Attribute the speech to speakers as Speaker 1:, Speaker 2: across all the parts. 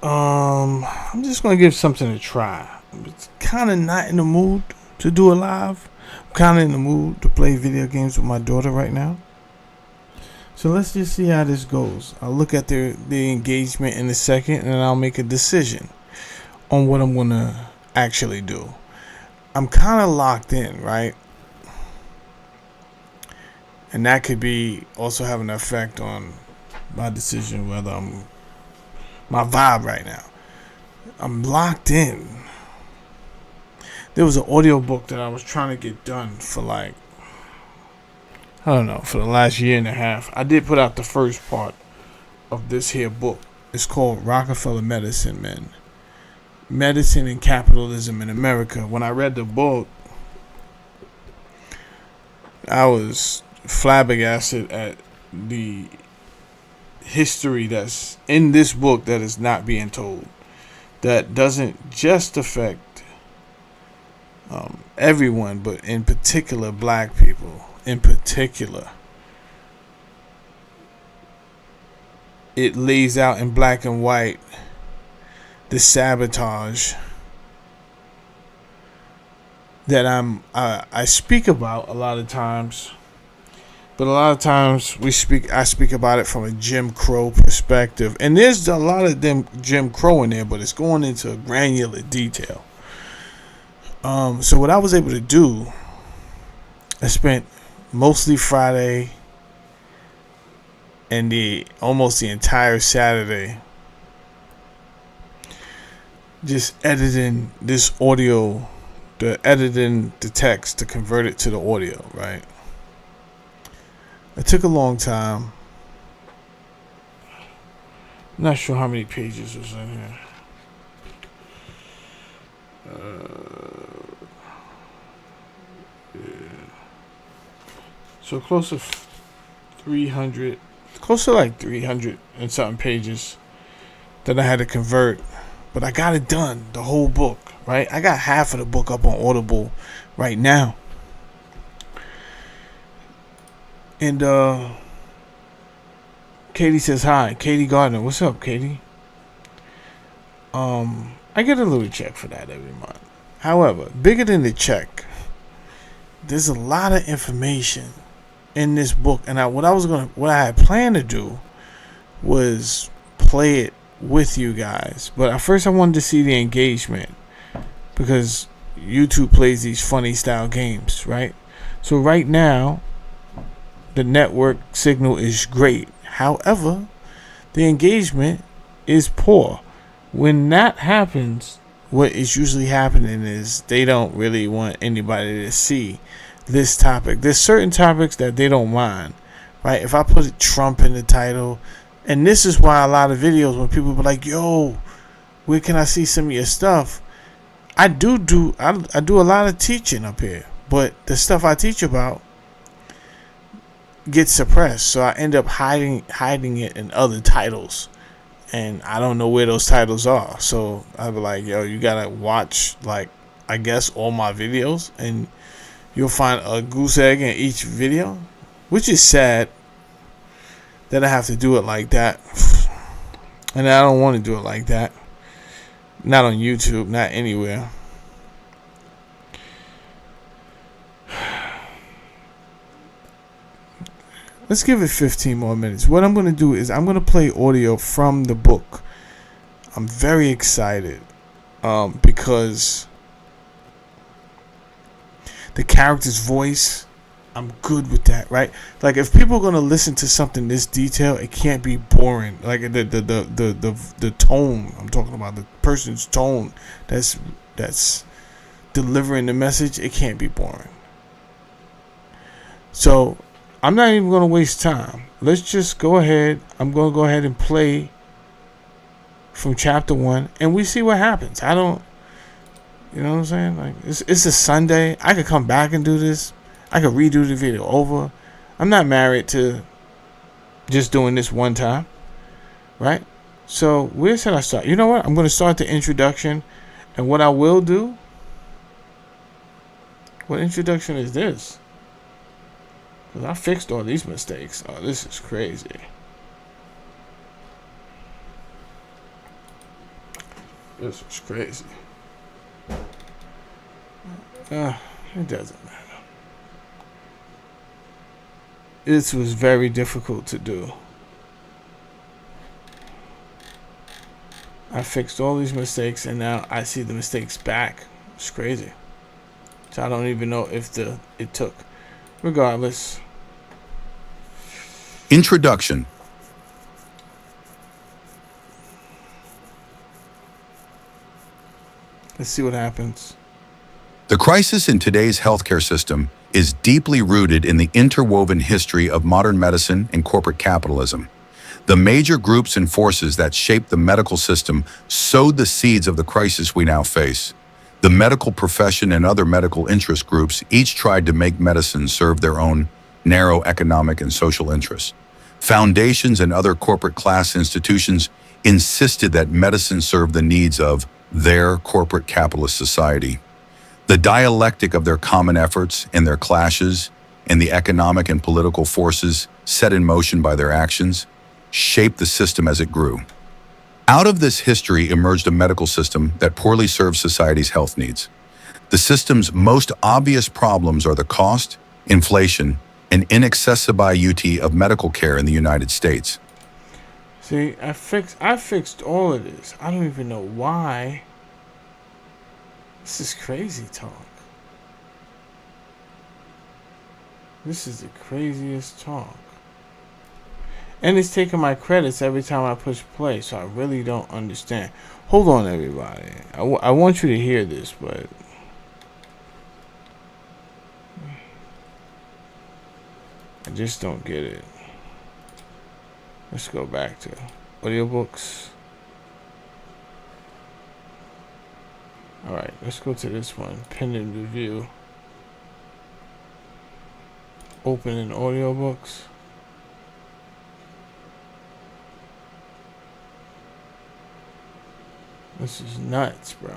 Speaker 1: I'm just gonna give something a try. I'm kind of not in the mood to do a live. I'm kind of in the mood to play video games with my daughter right now. So let's just see how this goes. I'll look at the engagement in a second, and I'll make a decision on what I'm gonna actually do. I'm kind of locked in, right? And that could be also have an effect on my decision whether I'm my vibe right now. I'm locked in. There was an audio book that I was trying to get done for like I don't know, for the last year and a half. I did put out the first part of this here book. It's called Rockefeller Medicine, man. Medicine and Capitalism in America. When I read the book, I was flabbergasted at the history that's in this book that is not being told. That doesn't just affect everyone, but in particular black people. In particular, it lays out in black and white the sabotage that I speak about a lot of times, but a lot of times I speak about it from a Jim Crow perspective, and there's a lot of them Jim Crow in there, but it's going into granular detail. So what I was able to do, I spent mostly Friday and almost the entire Saturday just editing this audio, editing the text to convert it to the audio, right? It took a long time. I'm not sure how many pages was in here. So close to 300, close to like 300 and something pages that I had to convert. But I got it done, the whole book, right? I got half of the book up on Audible right now. And Katie says hi. Katie Gardner. What's up, Katie? I get a little check for that every month. However, bigger than the check, there's a lot of information in this book, and what I had planned to do was play it with you guys. But at first I wanted to see the engagement, because YouTube plays these funny style games, right? So right now the network signal is great. However, the engagement is poor. When that happens, what is usually happening is they don't really want anybody to see this topic. There's certain topics that they don't mind, right? If I put Trump in the title, and this is why a lot of videos when people be like, "Yo, where can I see some of your stuff?" I do a lot of teaching up here, but the stuff I teach about gets suppressed, so I end up hiding it in other titles, and I don't know where those titles are. So I'll be like, "Yo, you gotta watch, like, I guess all my videos, and you'll find a goose egg in each video," which is sad that I have to do it like that. And I don't want to do it like that. Not on YouTube, not anywhere. Let's give it 15 more minutes. What I'm going to do is I'm going to play audio from the book. I'm very excited because the character's voice, I'm good with that, right? Like, if people are gonna listen to something this detailed, it can't be boring. Like the tone, I'm talking about the person's tone that's delivering the message, it can't be boring. So I'm not even gonna waste time. Let's just go ahead. I'm gonna go ahead and play from chapter 1, and we see what happens. You know what I'm saying? Like, it's a Sunday. I could come back and do this. I could redo the video over. I'm not married to just doing this one time, right? So where should I start? You know what? I'm going to start the introduction, and what I will do. What introduction is this? Because I fixed all these mistakes. Oh, this is crazy. This was crazy. It doesn't matter. This was very difficult to do. I fixed all these mistakes, and now I see the mistakes back. It's crazy. So I don't even know if it took. Regardless.
Speaker 2: Introduction.
Speaker 1: Let's see what happens.
Speaker 2: The crisis in today's healthcare system is deeply rooted in the interwoven history of modern medicine and corporate capitalism. The major groups and forces that shaped the medical system sowed the seeds of the crisis we now face. The medical profession and other medical interest groups each tried to make medicine serve their own narrow economic and social interests. Foundations and other corporate class institutions insisted that medicine serve the needs of their corporate capitalist society. The dialectic of their common efforts and their clashes, and the economic and political forces set in motion by their actions, shaped the system as it grew. Out of this history emerged a medical system that poorly serves society's health needs. The system's most obvious problems are the cost, inflation, and inaccessibility of medical care in the United States.
Speaker 1: See, I fixed all of this. I don't even know why. This is crazy talk. This is the craziest talk. And it's taking my credits every time I push play, so I really don't understand. Hold on, everybody. I want you to hear this, but I just don't get it. Let's go back to audiobooks. Alright, let's go to this one. Pending review. Open in audiobooks. This is nuts, bro.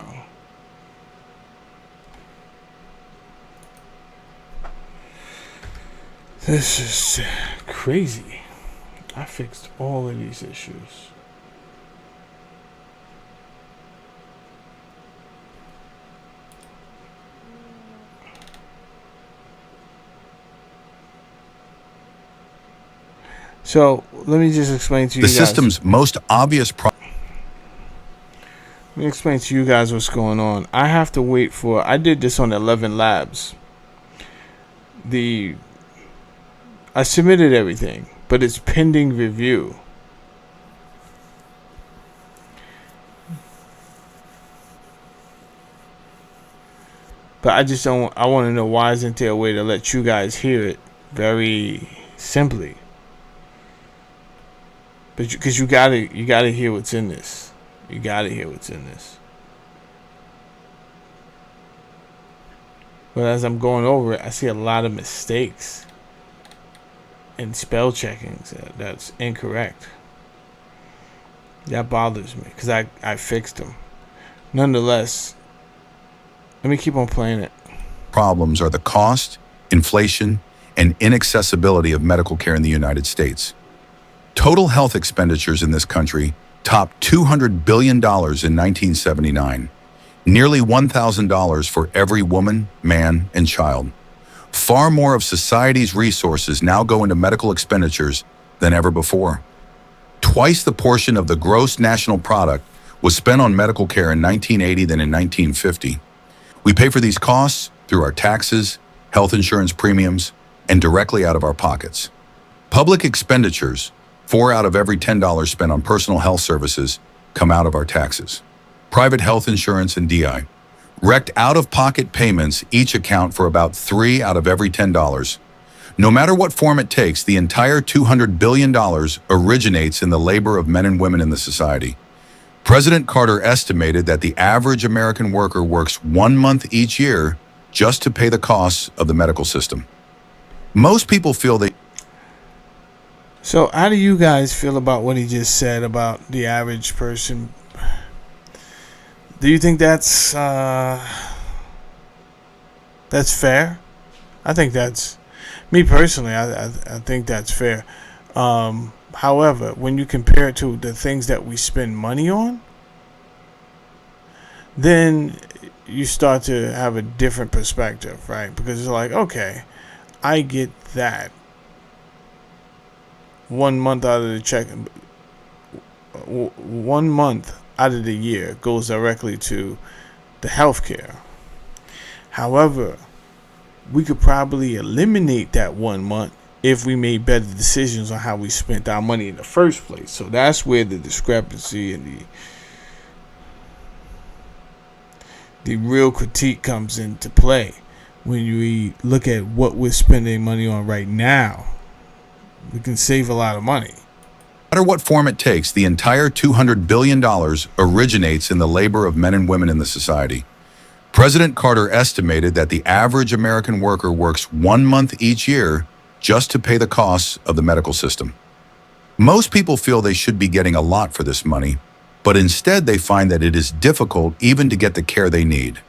Speaker 1: This is crazy. I fixed all of these issues. So, let me just explain to you guys.
Speaker 2: The system's most obvious problem.
Speaker 1: Let me explain to you guys what's going on. I have to wait for... I did this on 11 Labs. I submitted everything, but it's pending review. But I just don't... I want to know, why isn't there a way to let you guys hear it very simply? But because you gotta hear what's in this. You gotta hear what's in this. But as I'm going over it, I see a lot of mistakes and spell checkings that's incorrect. That bothers me because I fixed them. Nonetheless, let me keep on playing it.
Speaker 2: Problems are the cost, inflation, and inaccessibility of medical care in the United States. Total health expenditures in this country topped $200 billion in 1979, nearly $1,000 for every woman, man, and child. Far more of society's resources now go into medical expenditures than ever before. Twice the portion of the gross national product was spent on medical care in 1980 than in 1950. We pay for these costs through our taxes, health insurance premiums, and directly out of our pockets. Public expenditures, 4 out of every $10 spent on personal health services, come out of our taxes. Private health insurance and DI. Wrecked out-of-pocket payments each account for about 3 out of every $10. No matter what form it takes, the entire $200 billion originates in the labor of men and women in the society. President Carter estimated that the average American worker works 1 month each year just to pay the costs of the medical system. Most people feel they...
Speaker 1: So how do you guys feel about what he just said about the average person? Do you think that's fair? I think that's... Me personally, I think that's fair. However, when you compare it to the things that we spend money on, then you start to have a different perspective, right? Because it's like, okay, I get that. 1 month out of the check, 1 month out of the year goes directly to the healthcare. However, we could probably eliminate that 1 month if we made better decisions on how we spent our money in the first place. So that's where the discrepancy and the real critique comes into play. When we look at what we're spending money on right now, we can save a lot of money.
Speaker 2: No matter what form it takes, the entire $200 billion originates in the labor of men and women in the society. President Carter estimated that the average American worker works 1 month each year just to pay the costs of the medical system. Most people feel they should be getting a lot for this money, but instead they find that it is difficult even to get the care they need.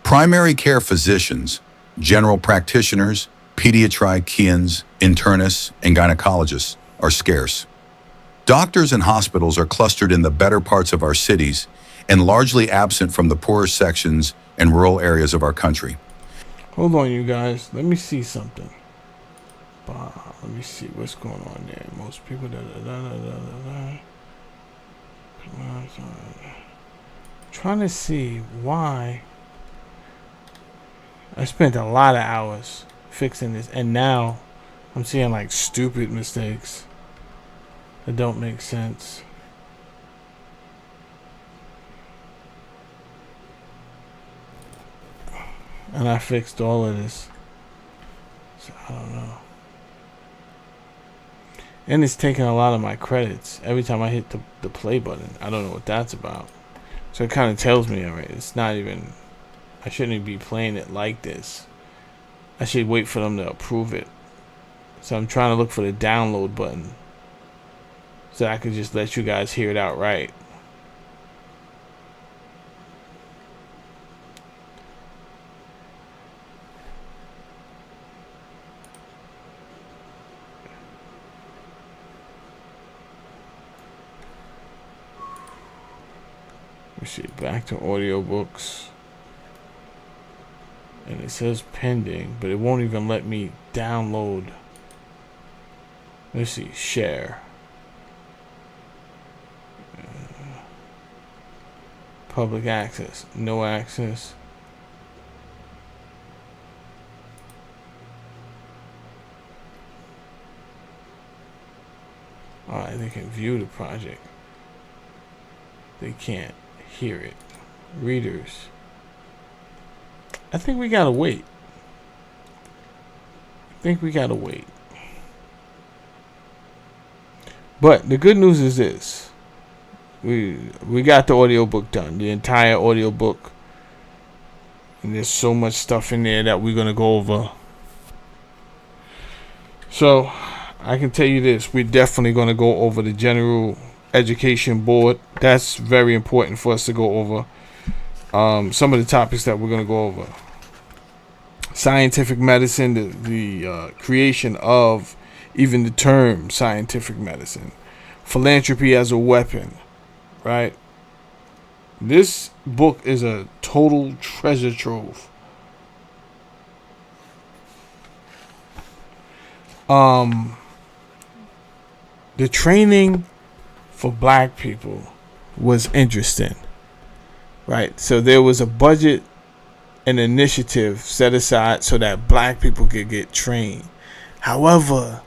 Speaker 2: Primary care physicians, general practitioners, pediatricians, internists, and gynecologists are scarce. Doctors and hospitals are clustered in the better parts of our cities and largely absent from the poorer sections and rural areas of our country.
Speaker 1: Hold on, you guys. Let me see something. Let me see what's going on there. Most people trying to see why I spent a lot of hours fixing this, and now I'm seeing like stupid mistakes that don't make sense. And I fixed all of this. So I don't know. And it's taking a lot of my credits every time I hit the play button. I don't know what that's about. So it kind of tells me, alright, it's not even, I shouldn't be playing it like this. I should wait for them to approve it. So I'm trying to look for the download button so I could just let you guys hear it outright. Let's see, back to audiobooks. And it says pending, but it won't even let me download. Let's see, share. Public access, no access. Alright, they can view the project. They can't hear it. Readers. I think we gotta wait. But the good news is this. We got the audiobook done. The entire audiobook. And there's so much stuff in there that we're gonna go over. So I can tell you this, we're definitely gonna go over the General Education Board. That's very important for us to go over. Some of the topics that we're going to go over: scientific medicine, the creation of even the term scientific medicine, philanthropy as a weapon, right? This book is a total treasure trove. The training for black people was interesting, right? So there was a budget and initiative set aside so that black people could get trained. However,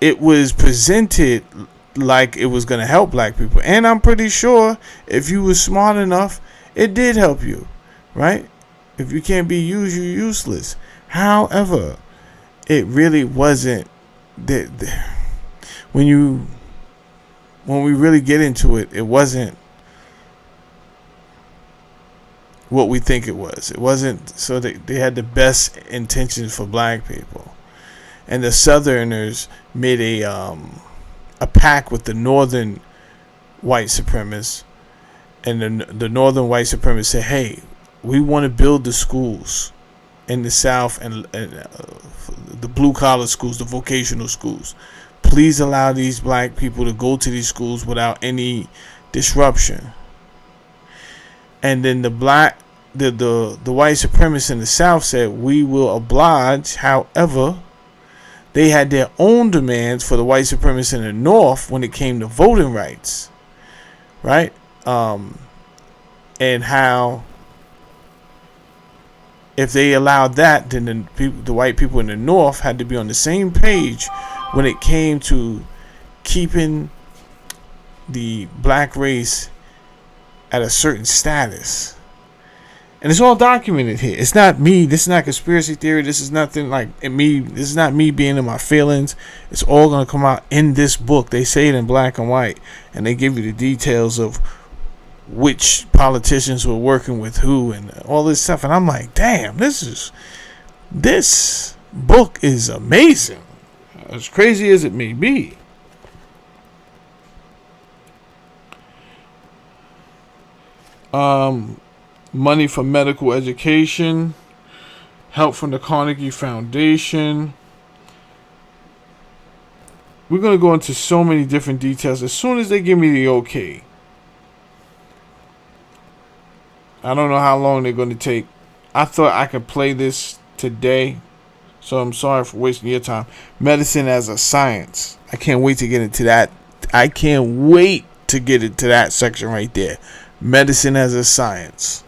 Speaker 1: it was presented like it was going to help black people, and I'm pretty sure if you were smart enough, it did help you, right? If you can't be used, you're useless. However, it really wasn't when we really get into it, it wasn't what we think it was. It wasn't. So they had the best intentions for black people, and the Southerners made a pact with the Northern white supremacists, and the Northern white supremacists said, "Hey, we want to build the schools in the South and the blue collar schools, the vocational schools. Please allow these black people to go to these schools without any disruption. And then the white supremacists in the South said, we will oblige. However, they had their own demands for the white supremacists in the North when it came to voting rights, right? And how if they allowed that, then the white people in the North had to be on the same page when it came to keeping the black race at a certain status. And it's all documented here. It's not me. This is not conspiracy theory. This is nothing like me. This is not me being in my feelings. It's all going to come out in this book. They say it in black and white. And they give you the details of which politicians were working with who and all this stuff. And I'm like, damn, this book is amazing. As crazy as it may be. Money for medical education, help from the Carnegie Foundation. We're going to go into so many different details as soon as they give me the okay. I don't know how long they're going to take. I thought I could play this today, so I'm sorry for wasting your time. Medicine as a science. I can't wait to get into that. I can't wait to get into that section right there. Medicine as a science.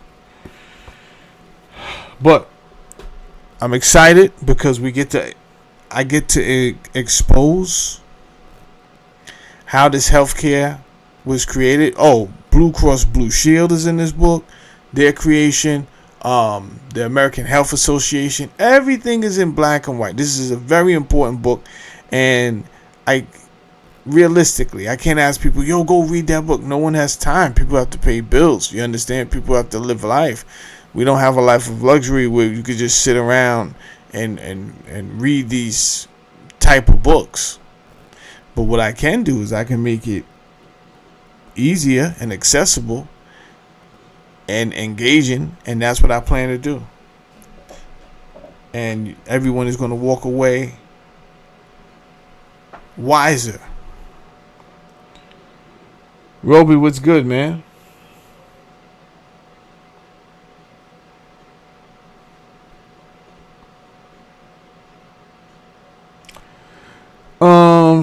Speaker 1: But I'm excited because I get to expose how this healthcare was created. Oh, Blue Cross Blue Shield is in this book. Their creation, the American Health Association, everything is in black and white. This is a very important book, and realistically, I can't ask people, yo, go read that book. No one has time. People have to pay bills. You understand? People have to live life. We don't have a life of luxury where you could just sit around and read these type of books. But what I can do is I can make it easier and accessible and engaging, and that's what I plan to do. And everyone is going to walk away wiser. Roby, what's good, man?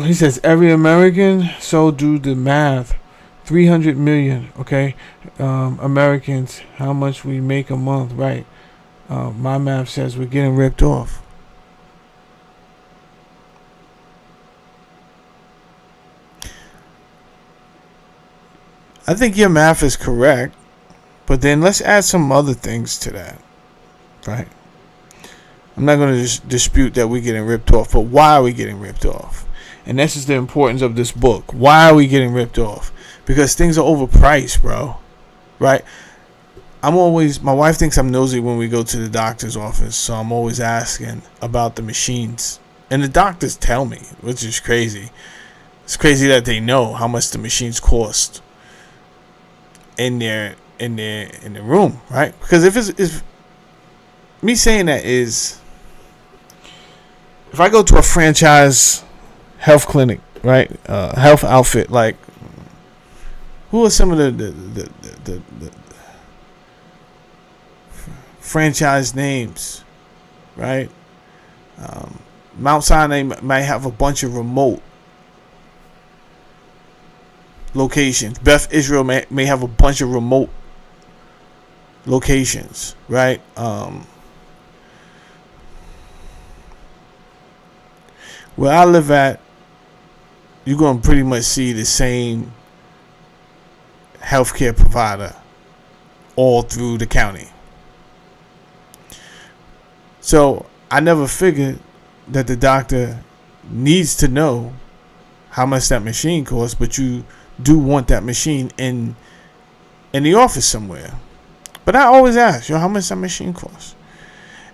Speaker 1: He says every American, so do the math. 300 million, okay? Americans, how much we make a month, right? My math says we're getting ripped off. I think your math is correct, but then let's add some other things to that, right? I'm not going to dispute that we're getting ripped off, but why are we getting ripped off? And this is the importance of this book. Why are we getting ripped off? Because things are overpriced, bro. Right? My wife thinks I'm nosy when we go to the doctor's office, so I'm always asking about the machines. And the doctors tell me, which is crazy. It's crazy that they know how much the machines cost in their room, right? Because if me saying that is, if I go to a franchise health clinic, right, health outfit, like, who are some of the franchise names, right? Mount Sinai might have a bunch of remote locations. Beth Israel may have a bunch of remote locations, right? Where I live at, you're going to pretty much see the same healthcare provider all through the county. So I never figured that the doctor needs to know how much that machine costs, but you do want that machine in the office somewhere. But I always ask, how much that machine costs?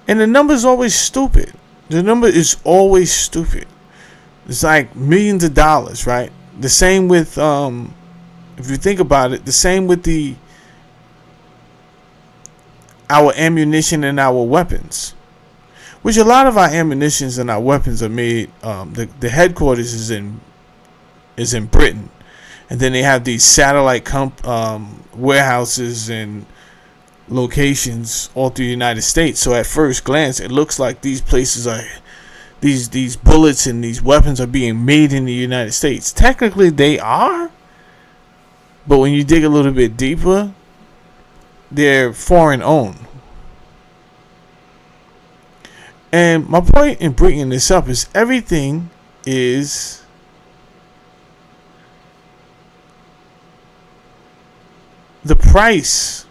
Speaker 1: And the number is always stupid. The number is always stupid. It's like millions of dollars, right? The same with, if you think about it, the same with our ammunition and our weapons. Which a lot of our ammunitions and our weapons are made. The headquarters is in Britain, And then they have these satellite warehouses and locations all through the United States. So at first glance, it looks like these places are these bullets and these weapons are being made in the United States. Technically, they are, but when you dig a little bit deeper, they're foreign owned. And my point in bringing this up is everything is the price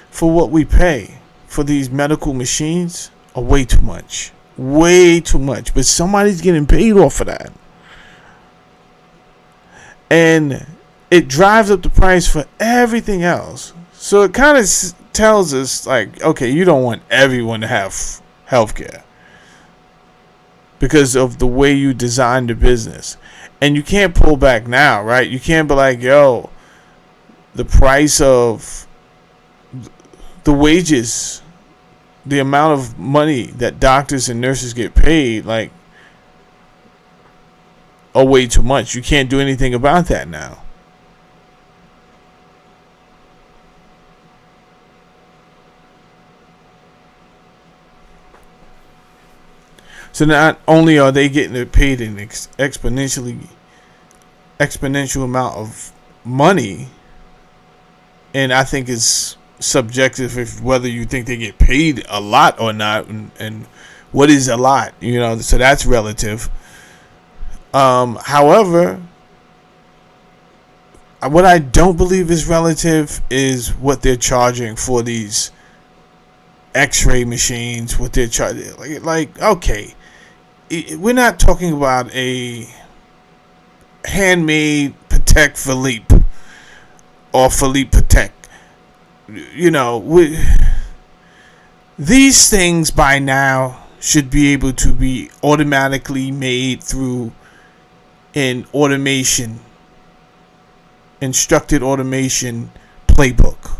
Speaker 1: for what we pay for these medical machines are way too much. Way too much. But somebody's getting paid off of that. And it drives up the price for everything else. So it kind of tells us, like, okay, you don't want everyone to have healthcare because of the way you design the business. And you can't pull back now, right? You can't be like, yo, the price of the wages, the amount of money that doctors and nurses get paid, like, are way too much. You can't do anything about that now. So not only are they getting paid an exponential amount of money, and I think it's subjective if whether you think they get paid a lot or not, and what is a lot, so that's relative. However, what I don't believe is relative is what they're charging for these X-ray machines. What they're charging, like okay, we're not talking about a handmade Patek Philippe or Philippe Patek. These things by now should be able to be automatically made through an instructed automation playbook.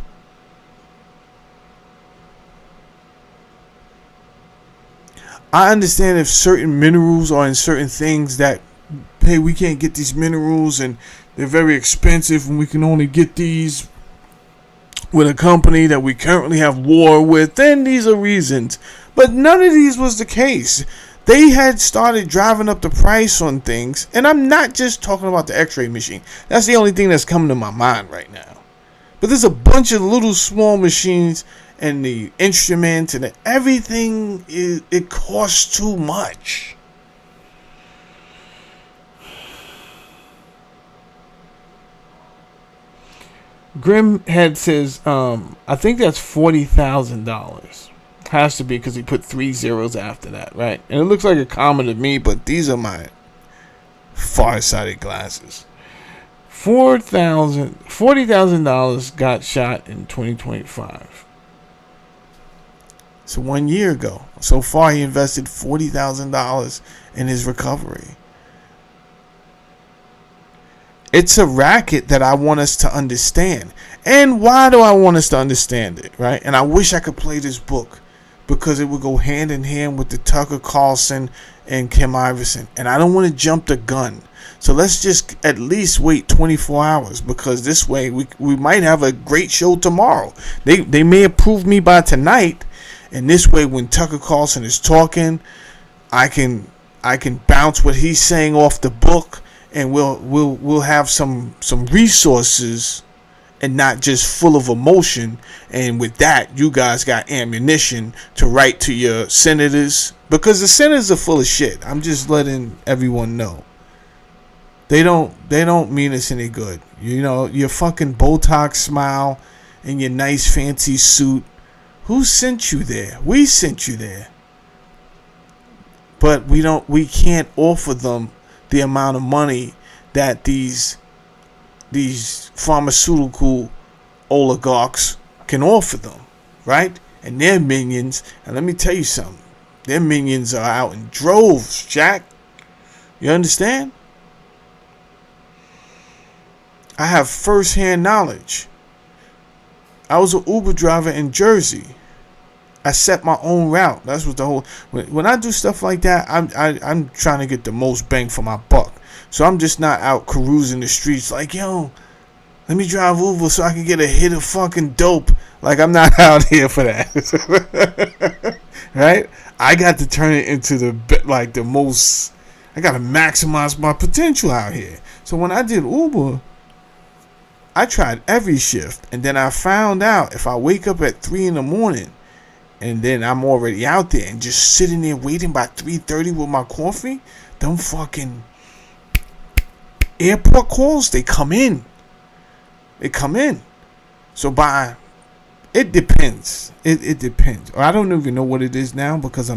Speaker 1: I understand if certain minerals are in certain things that, hey, we can't get these minerals and they're very expensive and we can only get these with a company that we currently have war with, then these are reasons. But none of these was the case. They had started driving up the price on things, and I'm not just talking about the X-ray machine. That's the only thing that's coming to my mind right now. But there's a bunch of little small machines and the instruments and everything, it costs too much. Grimhead says, I think that's $40,000. Has to be because he put 3 zeros after that, right? And it looks like a comma to me, but these are my far-sighted glasses. $40,000 got shot in 2025. So 1 year ago. So far, he invested $40,000 in his recovery. It's a racket that I want us to understand. And why do I want us to understand it, right? And I wish I could play this book because it would go hand in hand with the Tucker Carlson and Kim Iverson. And I don't want to jump the gun. So let's just at least wait 24 hours because this way we might have a great show tomorrow. They may approve me by tonight. And this way when Tucker Carlson is talking, I can bounce what he's saying off the book. And we'll have some resources and not just full of emotion. And with that, you guys got ammunition to write to your senators because the senators are full of shit. I'm just letting everyone know. They don't mean us any good. Your fucking Botox smile and your nice fancy suit. Who sent you there? We sent you there. But we can't offer them the amount of money that these pharmaceutical oligarchs can offer them, right? And their minions, and let me tell you something, their minions are out in droves, Jack. You understand? I have first-hand knowledge. I was an Uber driver in Jersey. I set my own route. That's what the whole. When I do stuff like that, I'm trying to get the most bang for my buck. So I'm just not out cruising the streets like, yo, let me drive Uber so I can get a hit of fucking dope. Like, I'm not out here for that. Right? I got to turn it into the most, I got to maximize my potential out here. So when I did Uber, I tried every shift. And then I found out if I wake up at 3 in the morning and then I'm already out there and just sitting there waiting by 3:30 with my coffee, them fucking airport calls, they come in. So it depends. It depends. I don't even know what it is now because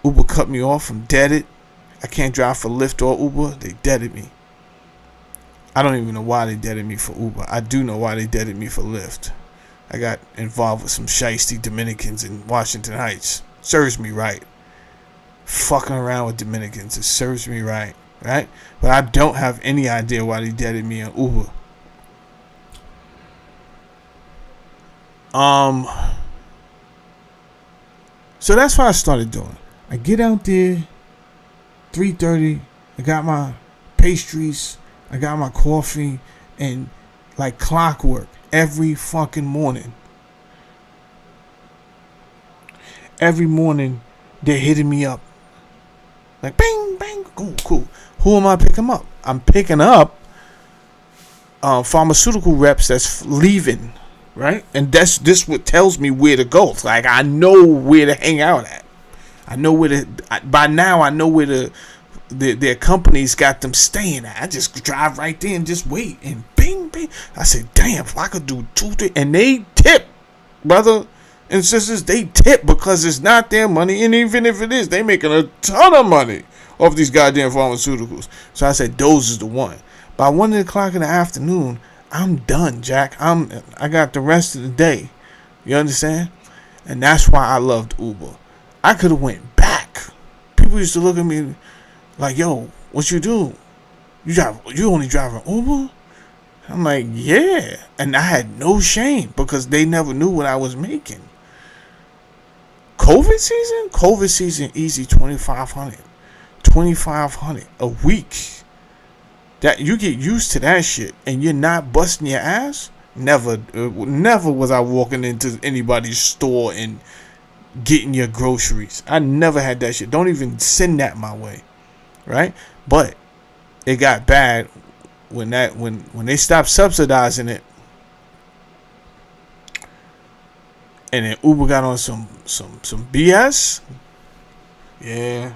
Speaker 1: Uber cut me off. I'm deaded. I can't drive for Lyft or Uber. They deaded me. I don't even know why they deaded me for Uber. I do know why they deaded me for Lyft. I got involved with some shiesty Dominicans in Washington Heights. Serves me right. Fucking around with Dominicans. It serves me right. Right? But I don't have any idea why they deaded me on Uber. So that's what I started doing. I get out there, 3:30. I got my pastries. I got my coffee, and like clockwork, every fucking morning. Every morning, they're hitting me up. Like, bang, bang, cool. Who am I picking up? I'm picking up pharmaceutical reps that's leaving, right? And this what tells me where to go. It's like, I know where to hang out at. I know where to. By now, I know where their companies got them staying at. I just drive right there and just wait. And bing, bing. I said, damn, if I could do 2, 3. And they tip, brother and sisters. They tip because it's not their money. And even if it is, they making a ton of money off these goddamn pharmaceuticals. So I said, those is the one. By 1 o'clock in the afternoon, I'm done, Jack. I got the rest of the day. You understand? And that's why I loved Uber. I could have went back. People used to look at me like, yo, what you do? You only drive an Uber? I'm like, yeah. And I had no shame because they never knew what I was making. COVID season, easy, $2,500 a week. That you get used to that shit and you're not busting your ass. Never was I walking into anybody's store and getting your groceries. I never had that shit. Don't even send that my way, right? But it got bad when they stopped subsidizing it, and then Uber got on some BS. Yeah,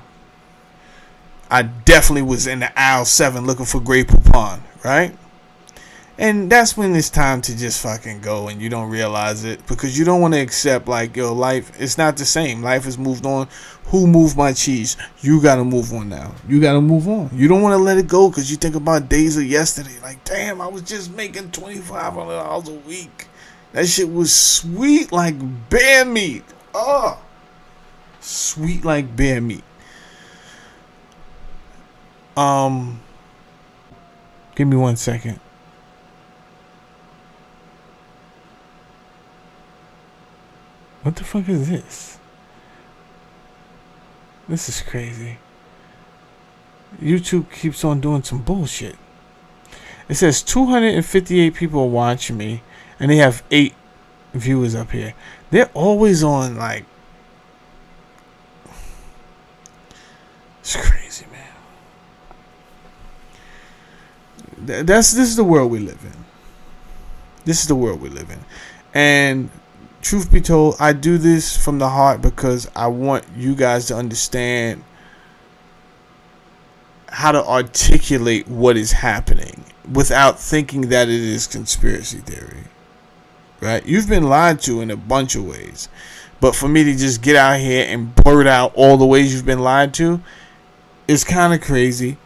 Speaker 1: I definitely was in the aisle 7 looking for Grey Poupon, right? And that's when it's time to just fucking go and you don't realize it because you don't want to accept like, yo, life, it's not the same. Life has moved on. Who moved my cheese? You got to move on now. You got to move on. You don't want to let it go because you think about days of yesterday. Like, damn, I was just making $2,500 a week. That shit was sweet like bear meat. Oh, sweet like bear meat. Give me 1 second. What the fuck is this? This is crazy. YouTube keeps on doing some bullshit. It says 258 people are watching me, and they have 8 viewers up here. They're always on, like... It's crazy, man. This is the world we live in. And... truth be told, I do this from the heart because I want you guys to understand how to articulate what is happening without thinking that it is conspiracy theory. Right? You've been lied to in a bunch of ways. But for me to just get out here and blurt out all the ways you've been lied to is kind of crazy.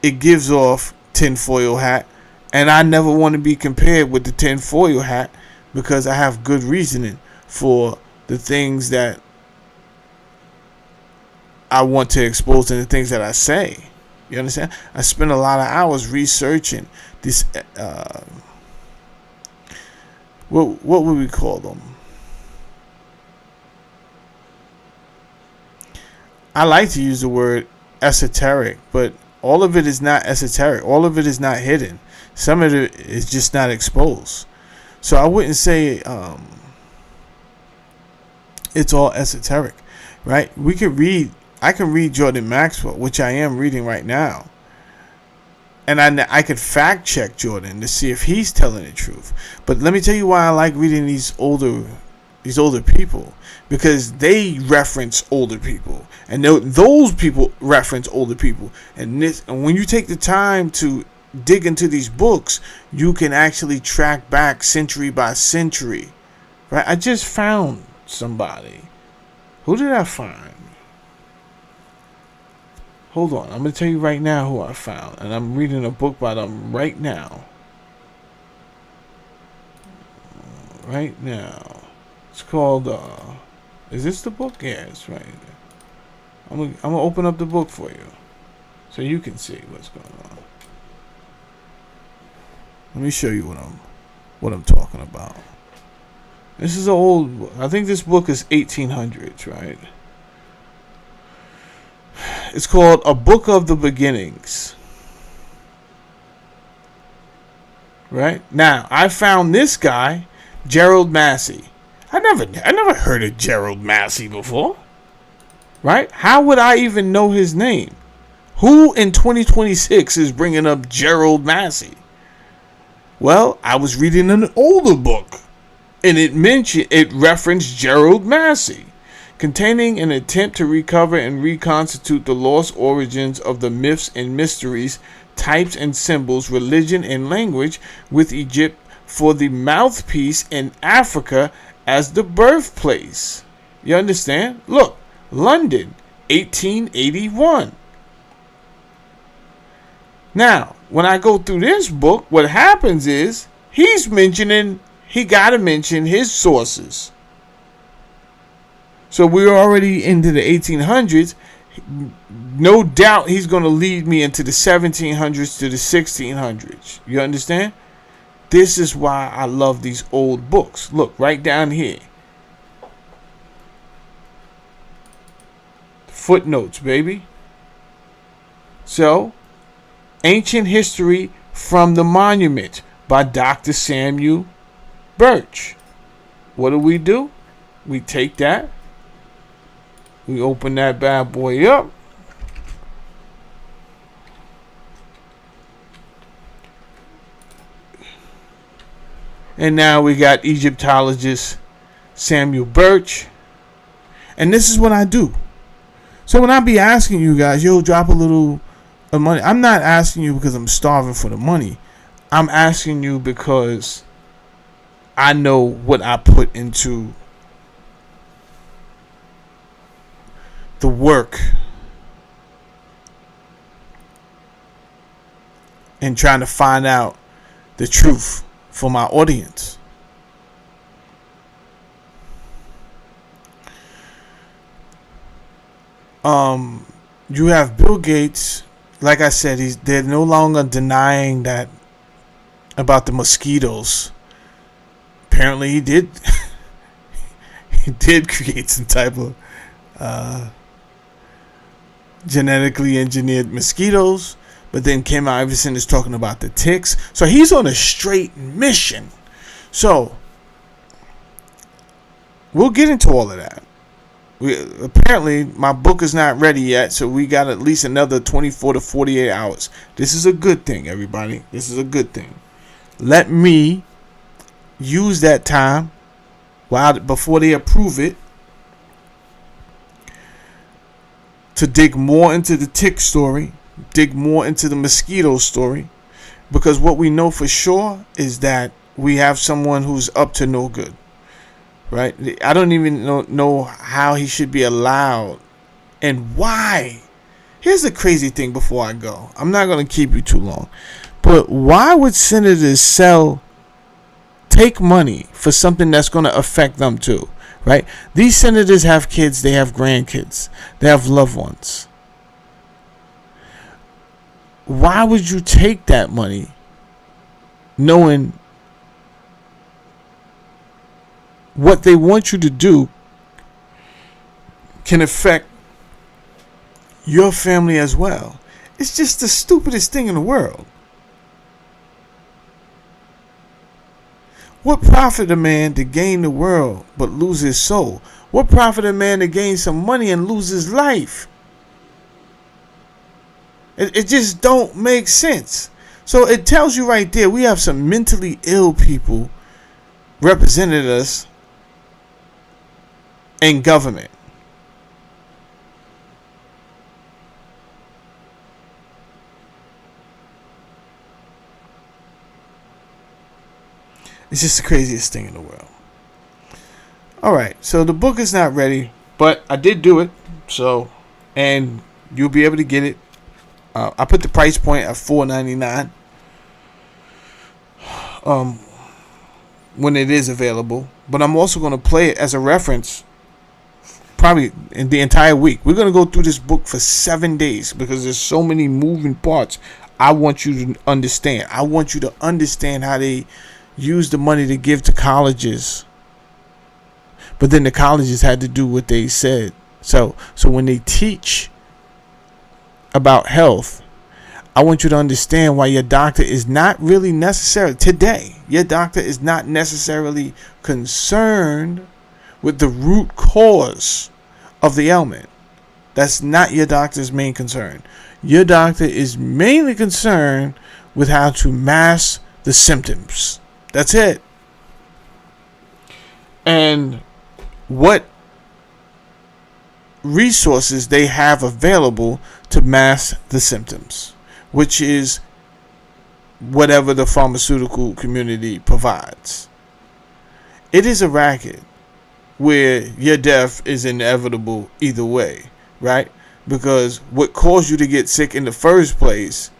Speaker 1: It gives off tinfoil hat. And I never want to be compared with the tinfoil hat, because I have good reasoning for the things that I want to expose and the things that I say. You understand? I spend a lot of hours researching this. What would we call them? I like to use the word esoteric, but All of it is not esoteric. All of it is not hidden. Some of it is just not exposed. So I wouldn't say it's all esoteric, right? I can read Jordan Maxwell, which I am reading right now. And I could fact check Jordan to see if he's telling the truth. But let me tell you why I like reading these older people, because they reference older people, and those people reference older people. And when you take the time to dig into these books, you can actually track back century by century, right? I just found somebody. Who did I find? Hold on, I'm going to tell you right now who I found. And I'm reading a book by them right now. Right now. It's called, is this the book? Yeah, it's right there. I'm going to open up the book for you, so you can see what's going on. Let me show you what I'm talking about. This is an old book. I think this book is 1800s, right? It's called A Book of the Beginnings. Right? Now, I found this guy, Gerald Massey. I never heard of Gerald Massey before. Right? How would I even know his name? Who in 2026 is bringing up Gerald Massey? Well, I was reading an older book, and it referenced Gerald Massey, containing an attempt to recover and reconstitute the lost origins of the myths and mysteries, types and symbols, religion and language, with Egypt for the mouthpiece and Africa as the birthplace. You understand? Look, London, 1881. Now, when I go through this book, what happens is he got to mention his sources. So we're already into the 1800s. No doubt he's going to lead me into the 1700s to the 1600s. You understand? This is why I love these old books. Look, right down here. Footnotes, baby. So, Ancient History from the Monument by Dr. Samuel Birch. What do? We take that. We open that bad boy up. And now we got Egyptologist Samuel Birch. And this is what I do. So when I be asking you guys, yo, drop a little of money, I'm not asking you because I'm starving for the money. I'm asking you because I know what I put into the work and trying to find out the truth for my audience. You have Bill Gates. Like I said, they're no longer denying that about the mosquitoes. Apparently, he did. He did create some type of genetically engineered mosquitoes, but then Kim Iverson is talking about the ticks. So he's on a straight mission. So we'll get into all of that. Apparently, my book is not ready yet, so we got at least another 24 to 48 hours. This is a good thing, everybody. This is a good thing. Let me use that time before they approve it to dig more into the tick story, dig more into the mosquito story, because what we know for sure is that we have someone who's up to no good. Right? I don't even know how he should be allowed and why. Here's the crazy thing before I go. I'm not going to keep you too long. But why would senators take money for something that's going to affect them too? Right? These senators have kids. They have grandkids. They have loved ones. Why would you take that money knowing what they want you to do can affect your family as well? It's just the stupidest thing in the world. What profit a man to gain the world but lose his soul? What profit a man to gain some money and lose his life? It just don't make sense. So it tells you right there, we have some mentally ill people represented us in government. It's just the craziest thing in the world. Alright, so the book is not ready, but I did do it. So, and you'll be able to get it. I put the price point at $4.99 when it is available. But I'm also going to play it as a reference probably in the entire week. We're going to go through this book for 7 days because there's so many moving parts. I want you to understand. I want you to understand how they use the money to give to colleges. But then the colleges had to do what they said. So when they teach about health, I want you to understand why your doctor is not really necessarily today. Your doctor is not necessarily concerned with the root cause of the ailment. That's not your doctor's main concern. Your doctor is mainly concerned with how to mask the symptoms. That's it. And what resources they have available to mask the symptoms, which is whatever the pharmaceutical community provides. It is a racket where your death is inevitable either way, right? Because what caused you to get sick in the first place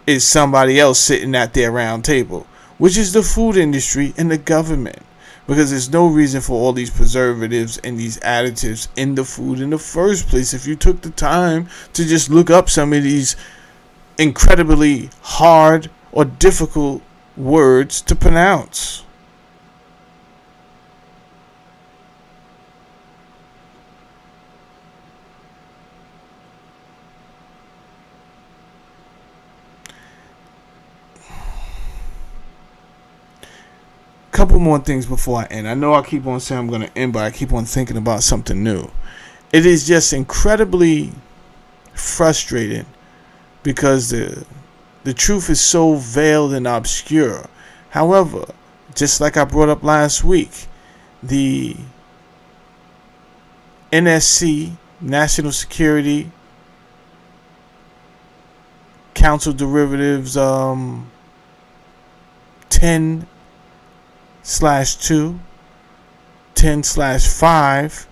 Speaker 1: is somebody else sitting at their round table, which is the food industry and the government. Because there's no reason for all these preservatives and these additives in the food in the first place. If you took the time to just look up some of these incredibly hard or difficult words to pronounce. Couple more things before I end. I know I keep on saying I'm going to end, but I keep on thinking about something new. It is just incredibly frustrating because the truth is so veiled and obscure. However, just like I brought up last week, the NSC, National Security Council Derivatives 10/2, 10/5,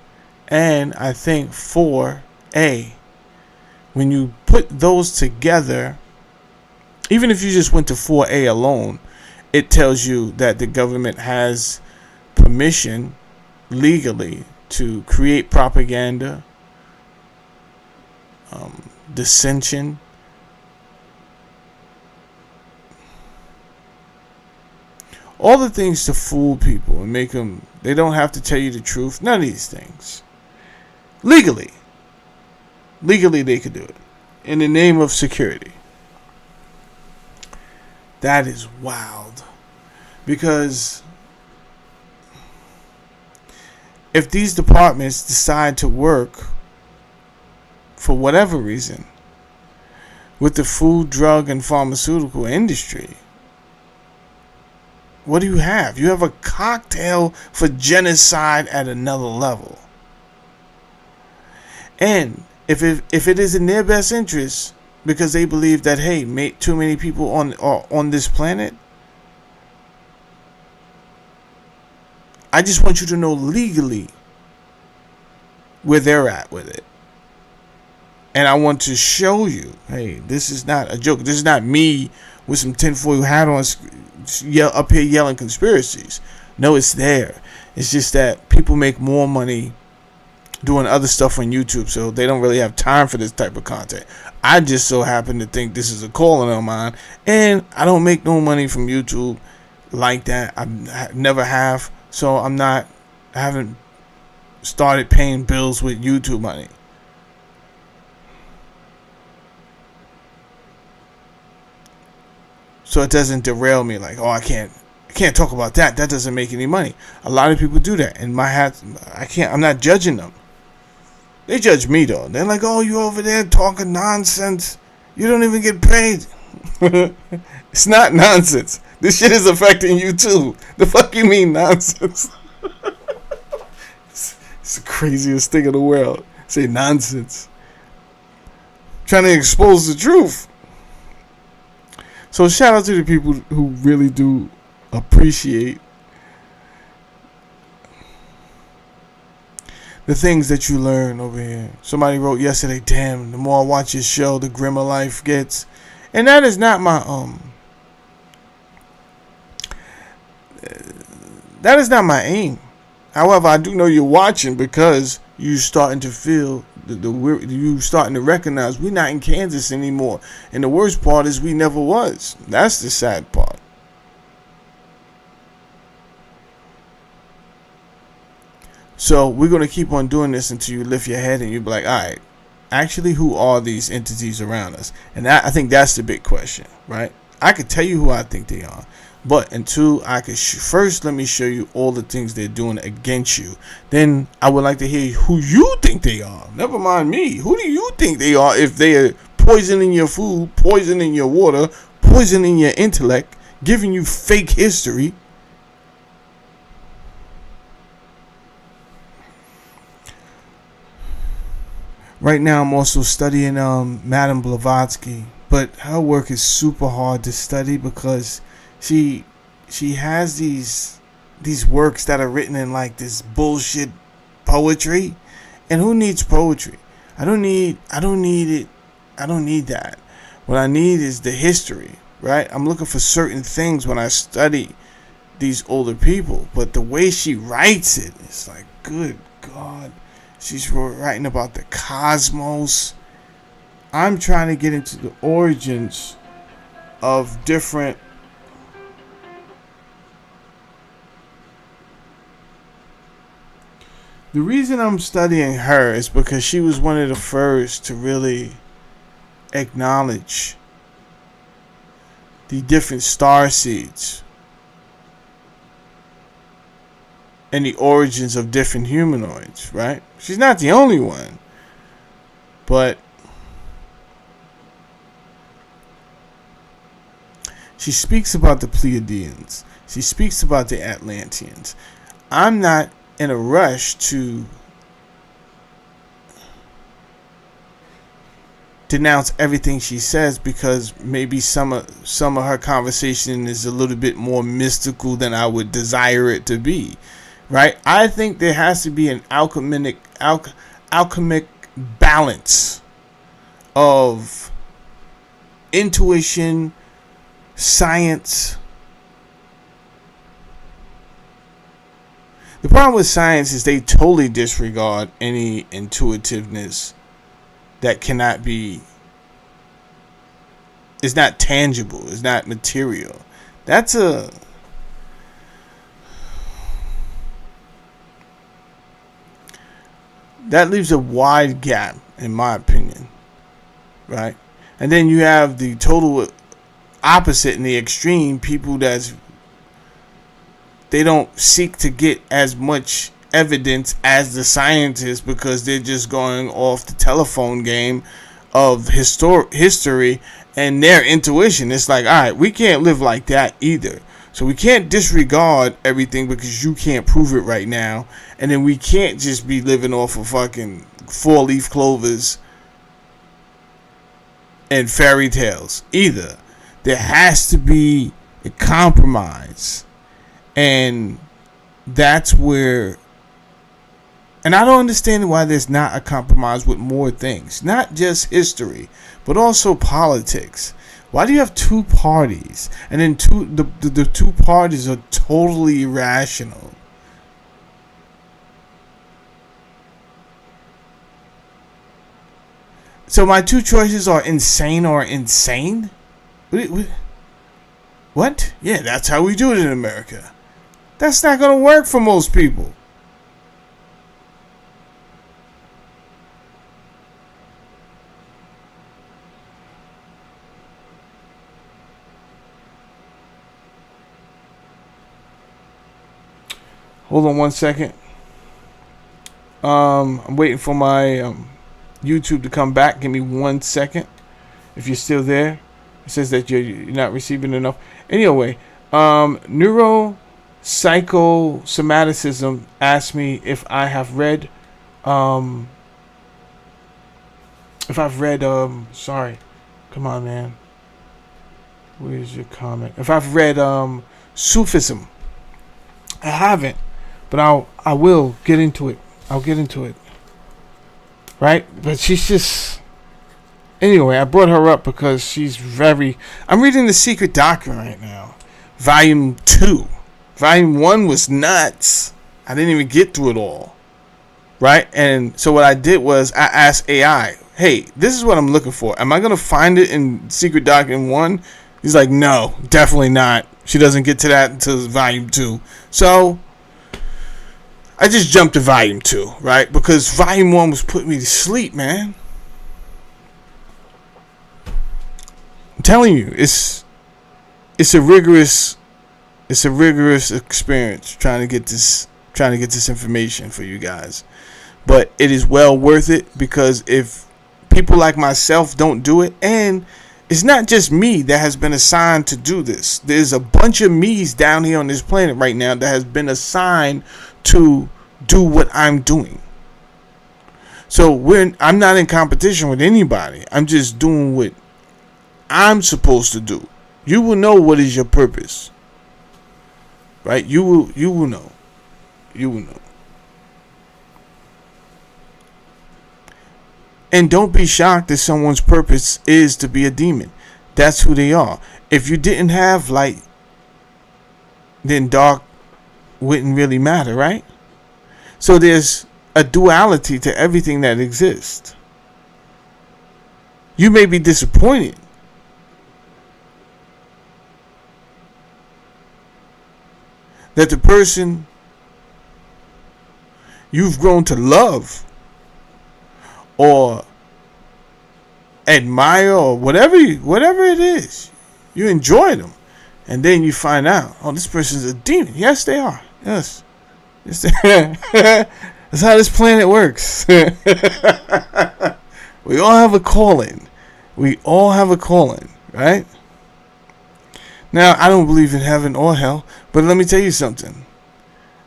Speaker 1: and I think 4A. When you put those together, even if you just went to 4A alone, it tells you that the government has permission legally to create propaganda, dissension, all the things to fool people and make them, they don't have to tell you the truth. None of these things. Legally they could do it in the name of security. That is wild. Because if these departments decide to work for whatever reason with the food, drug, and pharmaceutical industry, what do you have? You have a cocktail for genocide at another level. And if it is in their best interest, because they believe that, hey, too many people on this planet, I just want you to know legally where they're at with it. And I want to show you, hey, this is not a joke. This is not me with some tinfoil hat on up here yelling conspiracies. No, it's there. It's just that people make more money doing other stuff on YouTube, so they don't really have time for this type of content. I just so happen to think this is a calling on mine, and I don't make no money from YouTube like that. I never have, so I haven't started paying bills with YouTube money. so it doesn't derail me. Like, oh, I can't talk about that. That doesn't make any money. A lot of people do that, and I'm not judging them. They judge me though. They're like, oh, you over there talking nonsense. You don't even get paid. It's not nonsense. This shit is affecting you too. The fuck you mean nonsense? It's the craziest thing in the world. Say nonsense. Trying to expose the truth. So shout out to the people who really do appreciate the things that you learn over here. Somebody wrote yesterday, damn, the more I watch your show, the grimmer life gets. And that is not my that is not my aim. However, I do know you're watching because you starting to feel you starting to recognize we're not in Kansas anymore. And the worst part is we never was. That's the sad part. So we're going to keep on doing this until you lift your head and you be like, all right, actually, who are these entities around us? And I think that's the big question, right? I could tell you who I think they are. But until I could first, let me show you all the things they're doing against you. Then I would like to hear who you think they are. Never mind me. Who do you think they are if they are poisoning your food, poisoning your water, poisoning your intellect, giving you fake history? Right now, I'm also studying Madame Blavatsky, but her work is super hard to study because she has these works that are written in like this bullshit poetry, and who needs poetry? I don't need it. I don't need that. What I need is the history, right? I'm looking for certain things when I study these older people, but the way she writes it, it's like, good God. She's writing about the cosmos. I'm trying to get into the origins of different The reason I'm studying her is because she was one of the first to really acknowledge the different star seeds and the origins of different humanoids, right? She's not the only one, but she speaks about the Pleiadians. She speaks about the Atlanteans. I'm not in a rush to denounce everything she says because maybe some of her conversation is a little bit more mystical than I would desire it to be. Right? I think there has to be an alchemic balance of intuition, science. The problem with science is they totally disregard any intuitiveness that cannot be, is not tangible, is not material. That leaves a wide gap, in my opinion, right? And then you have the total opposite in the extreme, people they don't seek to get as much evidence as the scientists because they're just going off the telephone game of history and their intuition. It's like, all right, we can't live like that either. So we can't disregard everything because you can't prove it right now. And then we can't just be living off of fucking 4-leaf clovers and fairy tales either. There has to be a compromise. And that's where, and I don't understand why there's not a compromise with more things. Not just history, but also politics. Why do you have two parties? And then the two parties are totally irrational. So my two choices are insane or insane? What? Yeah, that's how we do it in America. That's not going to work for most people. Hold on 1 second. I'm waiting for my YouTube to come back. Give me 1 second. If you're still there, it says that you're not receiving enough. Anyway, neuropsychosomaticism asked me if I have read, sorry, come on, man. Where's your comment? If I've read Sufism. I haven't, but I will get into it. I'll get into it. Right? But she's just... Anyway, I brought her up because she's very... I'm reading The Secret Doctrine right now. Volume 2. Volume 1 was nuts. I didn't even get through it all. Right? And so what I did was I asked AI, hey, this is what I'm looking for. Am I going to find it in Secret Doctrine 1? He's like, no, definitely not. She doesn't get to that until Volume 2. So I just jumped to Volume 2, right? Because Volume 1 was putting me to sleep, man. I'm telling you, it's a rigorous experience trying to get this information for you guys. But it is well worth it, because if people like myself don't do it, and it's not just me that has been assigned to do this. There's a bunch of me's down here on this planet right now that has been assigned to do what I'm doing. So I'm not in competition with anybody. I'm just doing what I'm supposed to do. You will know what is your purpose. Right? You will know. You will know. And don't be shocked that someone's purpose is to be a demon. That's who they are. If you didn't have light, then dark wouldn't really matter, right? So there's a duality to everything that exists. You may be disappointed that the person you've grown to love or admire or whatever it is, you enjoy them, and then you find out, oh, this person's a demon. Yes, they are. Yes, they are. That's how this planet works. We all have a calling. Right? Now, I don't believe in heaven or hell, but let me tell you something.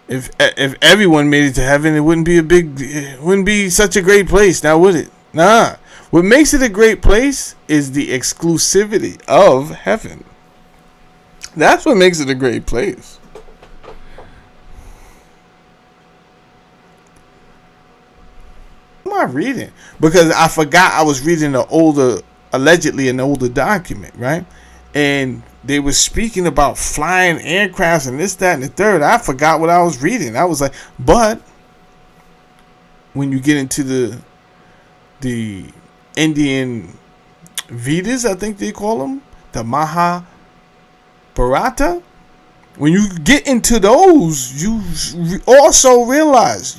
Speaker 1: If everyone made it to heaven, it wouldn't be such a great place, now would it? Nah. What makes it a great place is the exclusivity of heaven. That's what makes it a great place. What am I reading? Because I forgot I was reading allegedly an older document, right? And they were speaking about flying aircrafts and this, that, and the third. I forgot what I was reading. I was like, but when you get into the Indian Vedas, I think they call them, the Mahabharata, when you get into those, you also realize,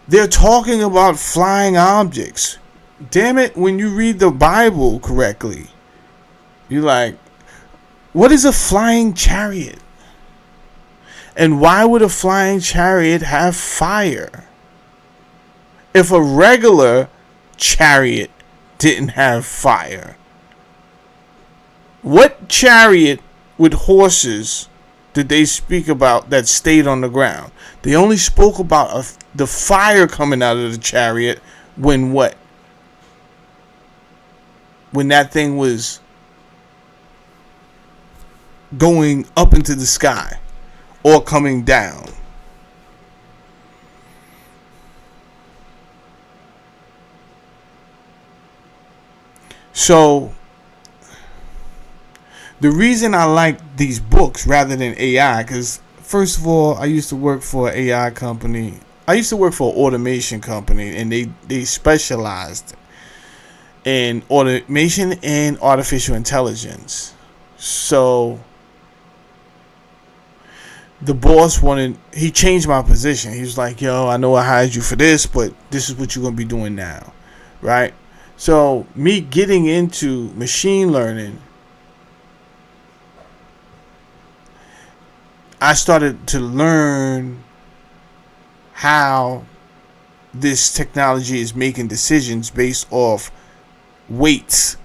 Speaker 1: they're talking about flying objects. Damn it, when you read the Bible correctly, you're like, what is a flying chariot? And why would a flying chariot have fire? If a regular chariot didn't have fire, what chariot with horses did they speak about that stayed on the ground? They only spoke about the fire coming out of the chariot when what? When that thing was going up into the sky or coming down. So the reason I like these books rather than AI, because first of all, I used to work for an AI company. I used to work for an automation company, and they specialized in automation and artificial intelligence. So the boss he changed my position. He was like, I know I hired you for this, but this is what you're going to be doing now. Right? So me getting into machine learning, I started to learn how this technology is making decisions based off weights.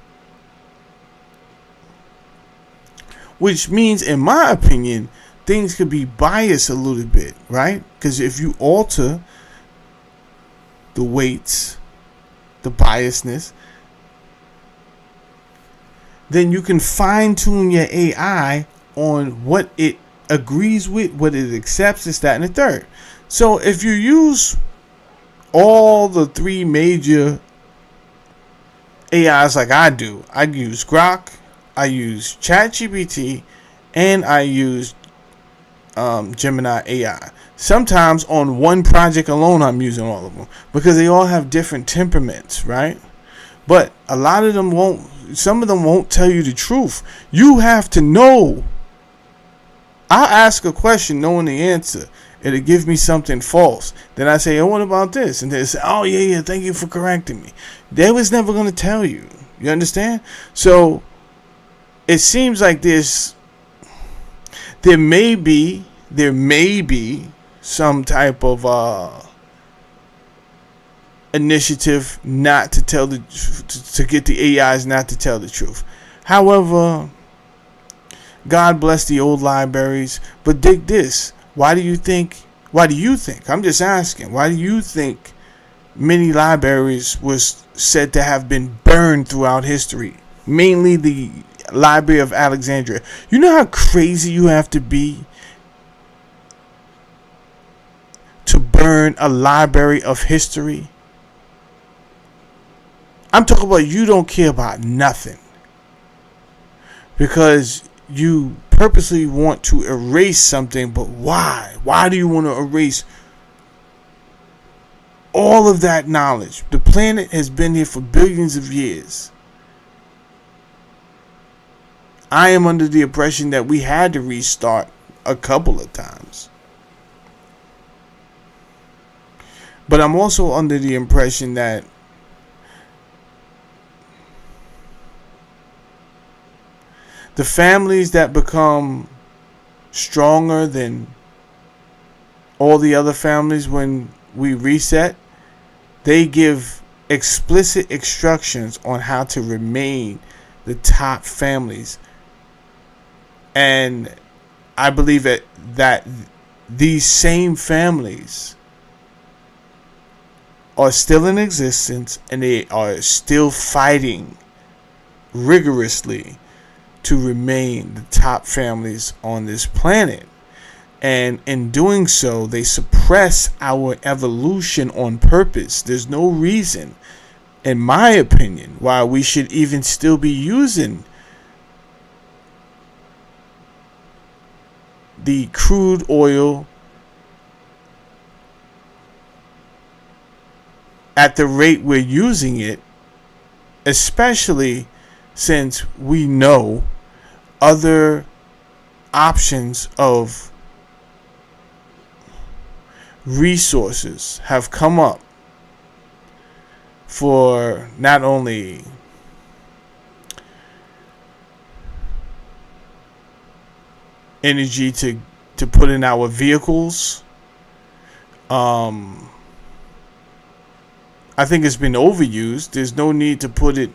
Speaker 1: Which means, in my opinion, things could be biased a little bit, right? Because if you alter the weights, the biasness, then you can fine tune your AI on what it agrees with, what it accepts, this, that, and the third. So if you use all the three major AIs like I do, I use Grok, I use ChatGPT, and I use Gemini AI. Sometimes on one project alone I'm using all of them because they all have different temperaments, right? But a lot of them won't, some of them won't tell you the truth. You have to know. I'll ask a question knowing the answer. It'll give me something false. Then I say, oh, what about this? And they say, oh, yeah, thank you for correcting me. They was never going to tell you. You understand? So it seems like there may be some type of initiative not to tell to get the AIs not to tell the truth. However, God bless the old libraries, but dig this. Why do you think, I'm just asking, why do you think many libraries was said to have been burned throughout history? Mainly the Library of Alexandria. You know how crazy you have to be to burn a library of history? I'm talking about you don't care about nothing because you purposely want to erase something. But why? Why do you want to erase all of that knowledge? The planet has been here for billions of years. I am under the impression that we had to restart a couple of times. But I'm also under the impression that the families that become stronger than all the other families when we reset, they give explicit instructions on how to remain the top families. And I believe that these same families are still in existence and they are still fighting rigorously to remain the top families on this planet. And in doing so, they suppress our evolution on purpose. There's no reason, in my opinion, why we should even still be using the crude oil at the rate we're using it, especially since we know other options of resources have come up for not only energy to put in our vehicles. I think it's been overused. There's no need to put it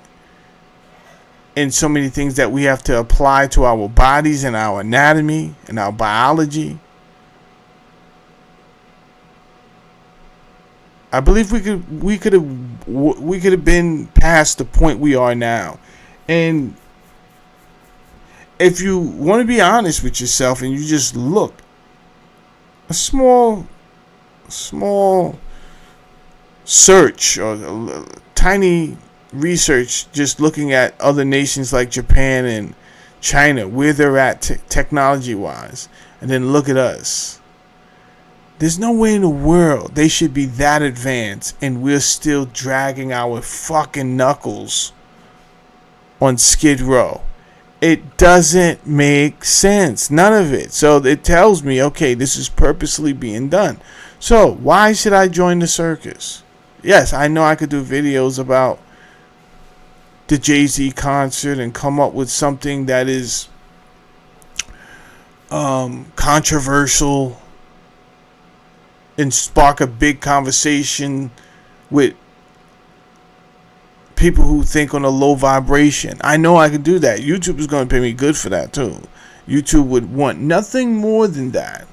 Speaker 1: in so many things that we have to apply to our bodies and our anatomy and our biology. I believe we could have been past the point we are now. And if you want to be honest with yourself and you just look, a small search or a tiny research just looking at other nations like Japan and China, where they're at technology wise, and then look at us. There's no way in the world they should be that advanced and we're still dragging our fucking knuckles on Skid Row. It doesn't make sense. None of it. So it tells me, okay, this is purposely being done. So why should I join the circus? Yes, I know I could do videos about the Jay-Z concert and come up with something that is controversial and spark a big conversation with people who think on a low vibration. I know I can do that. YouTube is going to pay me good for that too. YouTube would want nothing more than that.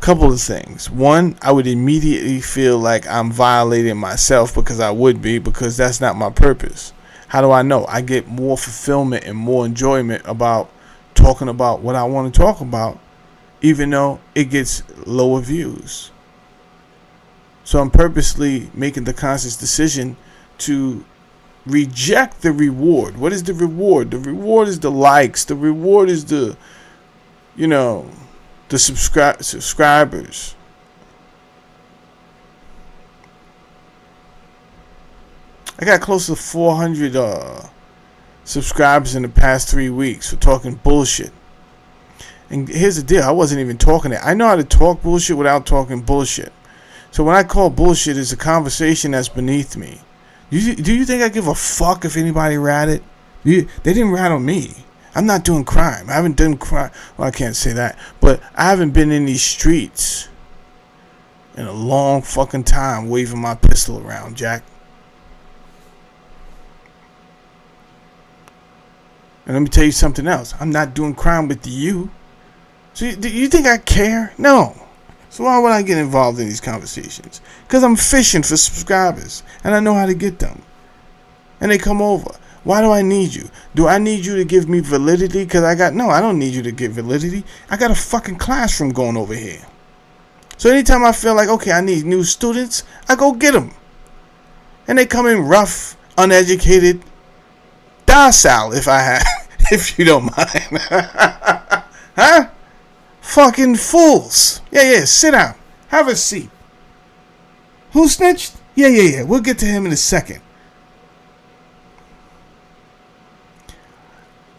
Speaker 1: Couple of things. One, I would immediately feel like I'm violating myself, because I would be, because that's not my purpose. How do I know? I get more fulfillment and more enjoyment about talking about what I want to talk about, even though it gets lower views. So I'm purposely making the conscious decision to reject the reward. What is the reward? The reward is the likes. The reward is the, the subscribers. I got close to 400 subscribers in the past 3 weeks for talking bullshit. And here's the deal. I wasn't even talking it. I know how to talk bullshit without talking bullshit. So when I call bullshit, it's a conversation that's beneath me. Do you think I give a fuck if anybody ratted? They didn't rat on me. I'm not doing crime. I haven't done crime. Well, I can't say that. But I haven't been in these streets in a long fucking time waving my pistol around, Jack. And let me tell you something else. I'm not doing crime with you. So do you think I care? No. So why would I get involved in these conversations? Because I'm fishing for subscribers. And I know how to get them. And they come over. Why do I need you? Do I need you to give me validity? Because no, I don't need you to give validity. I got a fucking classroom going over here. So anytime I feel like, okay, I need new students, I go get them. And they come in rough, uneducated, docile, if you don't mind. Huh? Fucking fools. Yeah, sit down. Have a seat. Who snitched? Yeah. We'll get to him in a second.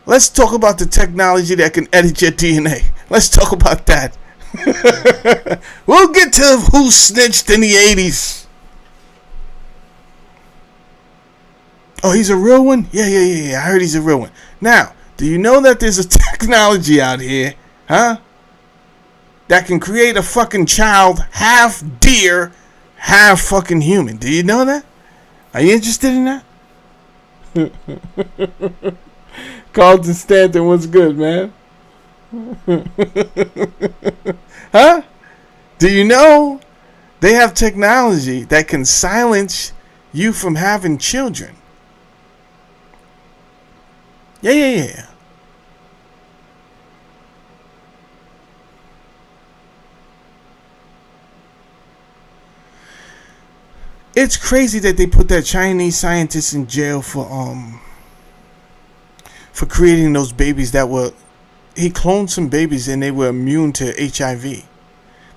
Speaker 1: Let's talk about the technology that can edit your DNA. Let's talk about that. We'll get to who snitched in the 80s. Oh, he's a real one? Yeah. I heard he's a real one. Now, do you know that there's a technology out here, huh? That can create a fucking child half deer, half fucking human. Do you know that? Are you interested in that? Carlton Stanton, what's good, man? Huh? Do you know they have technology that can silence you from having children? Yeah. It's crazy that they put that Chinese scientist in jail for creating those babies he cloned some babies and they were immune to HIV.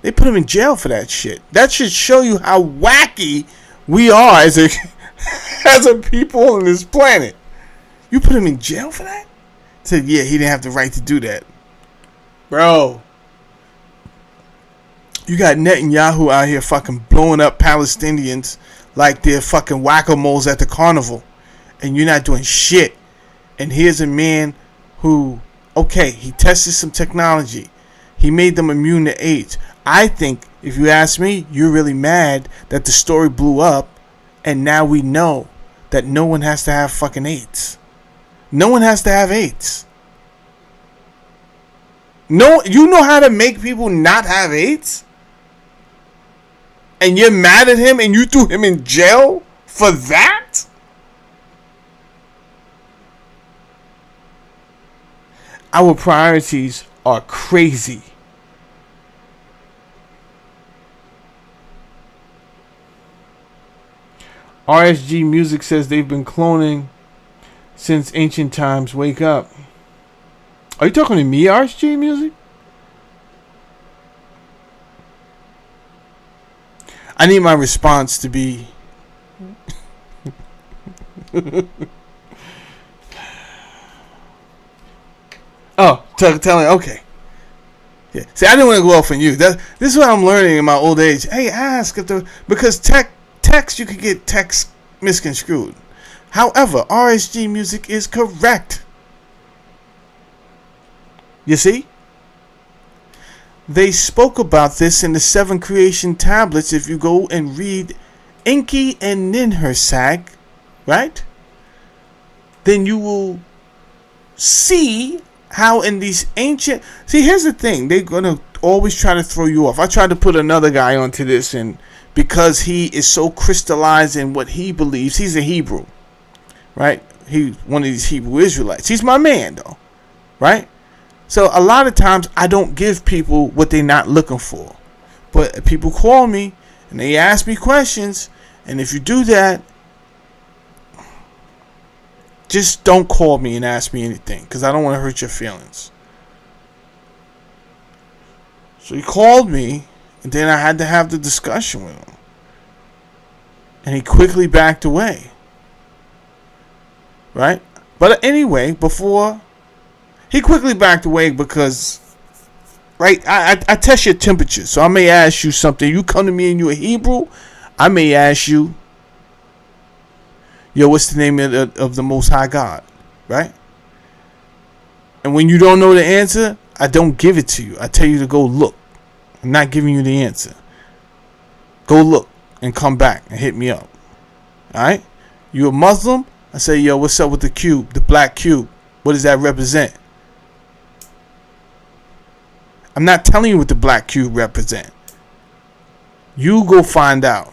Speaker 1: They put him in jail for that shit. That should show you how wacky we are as a people on this planet. You put him in jail for that? Said, yeah, he didn't have the right to do that. Bro. You got Netanyahu out here fucking blowing up Palestinians like they're fucking whack-a-moles at the carnival. And you're not doing shit. And here's a man who, okay, he tested some technology. He made them immune to AIDS. I think, if you ask me, you're really mad that the story blew up. And now we know that no one has to have fucking AIDS. No one has to have AIDS. No, you know how to make people not have AIDS? And you're mad at him and you threw him in jail for that? Our priorities are crazy. RSG Music says they've been cloning since ancient times. Wake up. Are you talking to me, RSG Music? I need my response to be oh, tell me, okay. Yeah. See, I didn't want to go off on you. This is what I'm learning in my old age. Hey, ask if because text, you could get text misconstrued. However, RSG music is correct. You see? They spoke about this in the 7 creation tablets. If you go and read Enki and Ninhursag, right? Then you will see how in these ancient... See, here's the thing. They're going to always try to throw you off. I tried to put another guy onto this, and because he is so crystallized in what he believes, he's a Hebrew, right? He's one of these Hebrew Israelites. He's my man, though, right? So a lot of times I don't give people what they're not looking for. But people call me and they ask me questions, and if you do that, just don't call me and ask me anything, because I don't want to hurt your feelings. So he called me, and then I had to have the discussion with him. And he quickly backed away. Right? But anyway, before... He quickly backed away because... Right? I test your temperature. So I may ask you something. You come to me and you're a Hebrew, I may ask you, yo, what's the name of the Most High God? Right? And when you don't know the answer, I don't give it to you. I tell you to go look. I'm not giving you the answer. Go look and come back and hit me up. Alright? You a Muslim? I say, yo, what's up with the cube? The black cube. What does that represent? I'm not telling you what the black cube represent. You go find out.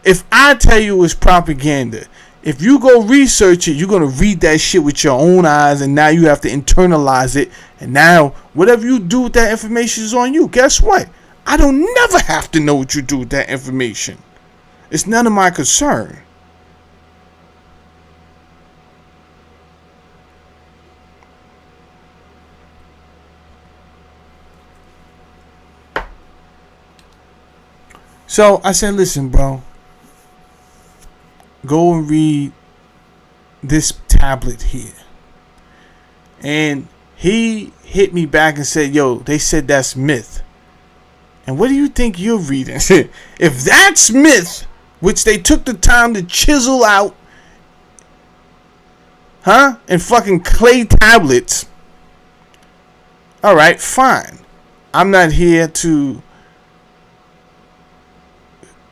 Speaker 1: If I tell you it's propaganda, if you go research it, you're going to read that shit with your own eyes, and now you have to internalize it, and now whatever you do with that information is on you. Guess what? I don't never have to know what you do with that information. It's none of my concern. So I said, listen, bro, go and read this tablet here. And he hit me back and said, yo, they said that's myth. And what do you think you're reading? If that's myth, which they took the time to chisel out, in fucking clay tablets, all right, fine. I'm not here to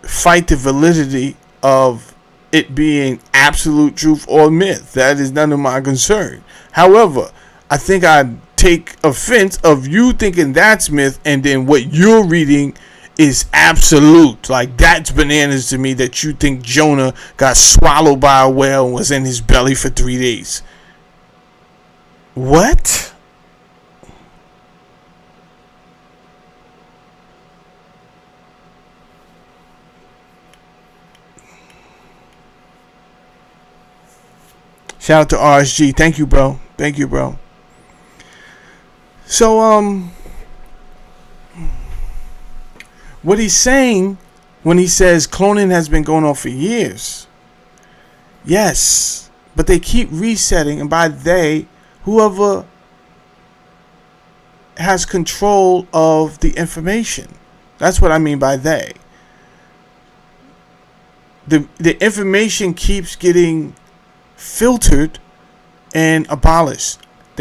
Speaker 1: fight the validity of it being absolute truth or myth. That is none of my concern. However, I think I take offense of you thinking that's myth, and then what you're reading is absolute. Like, that's bananas to me that you think Jonah got swallowed by a whale and was in his belly for 3 days. What? Shout out to RSG. Thank you, bro. Thank you, bro. So, what he's saying when he says cloning has been going on for years. Yes, but they keep resetting, and by they, whoever has control of the information. That's what I mean by they. The information keeps getting filtered and abolished.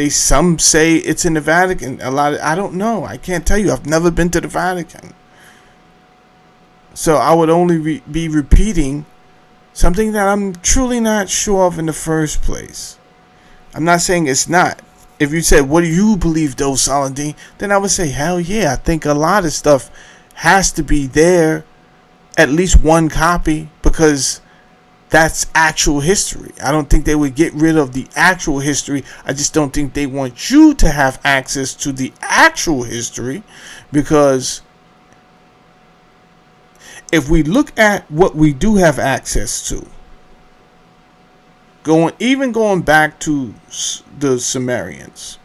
Speaker 1: Some say it's in the Vatican. I don't know. I can't tell you. I've never been to the Vatican. So I would only be repeating something that I'm truly not sure of in the first place. I'm not saying it's not. If you said, what do you believe, though, Saladin? Then I would say, hell yeah. I think a lot of stuff has to be there, at least one copy, because that's actual history. I don't think they would get rid of the actual history. I just don't think they want you to have access to the actual history, because if we look at what we do have access to, going back to the Sumerians,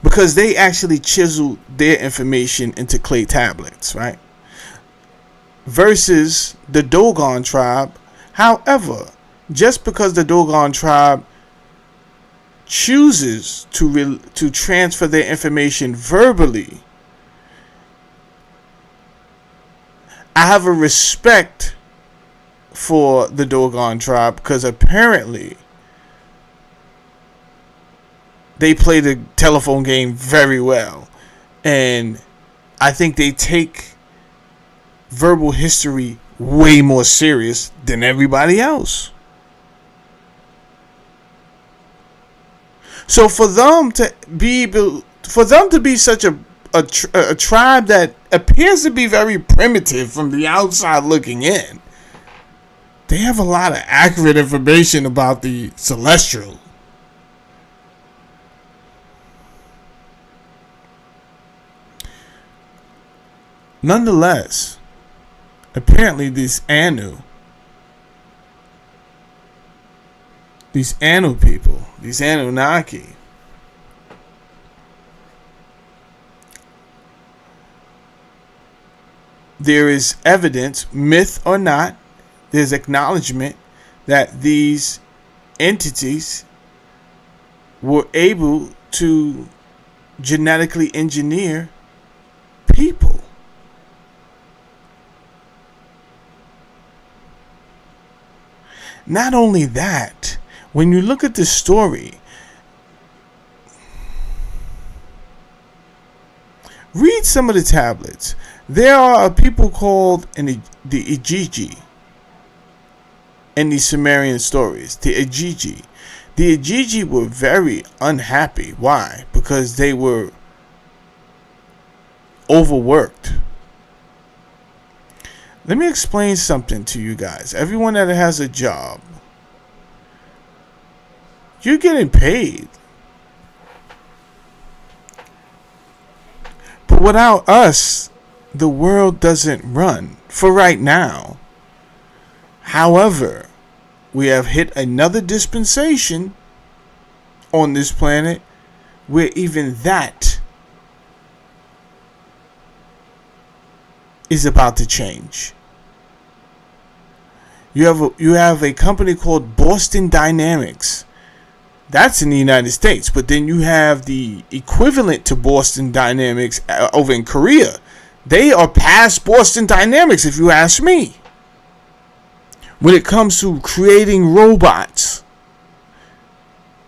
Speaker 1: because they actually chiseled their information into clay tablets, right? Versus the Dogon tribe. However, just because the Dogon tribe chooses to transfer their information verbally, I have a respect for the Dogon tribe because apparently they play the telephone game very well. And I think they take verbal history way more serious than everybody else. So for them to be such a tribe that appears to be very primitive from the outside looking in, they have a lot of accurate information about the celestial. Nonetheless, apparently these Anu people, these Anunnaki, there is evidence, myth or not, there's acknowledgement that these entities were able to genetically engineer people. Not only that, when you look at the story, read some of the tablets. There are people called the Igigi in the Sumerian stories. The Igigi. The Igigi were very unhappy. Why? Because they were overworked. Let me explain something to you guys. Everyone that has a job, you're getting paid. But without us, the world doesn't run for right now. However, we have hit another dispensation on this planet where even that is about to change. You have a company called Boston Dynamics. That's in the United States, but then you have the equivalent to Boston Dynamics over in Korea. They are past Boston Dynamics, if you ask me, when it comes to creating robots.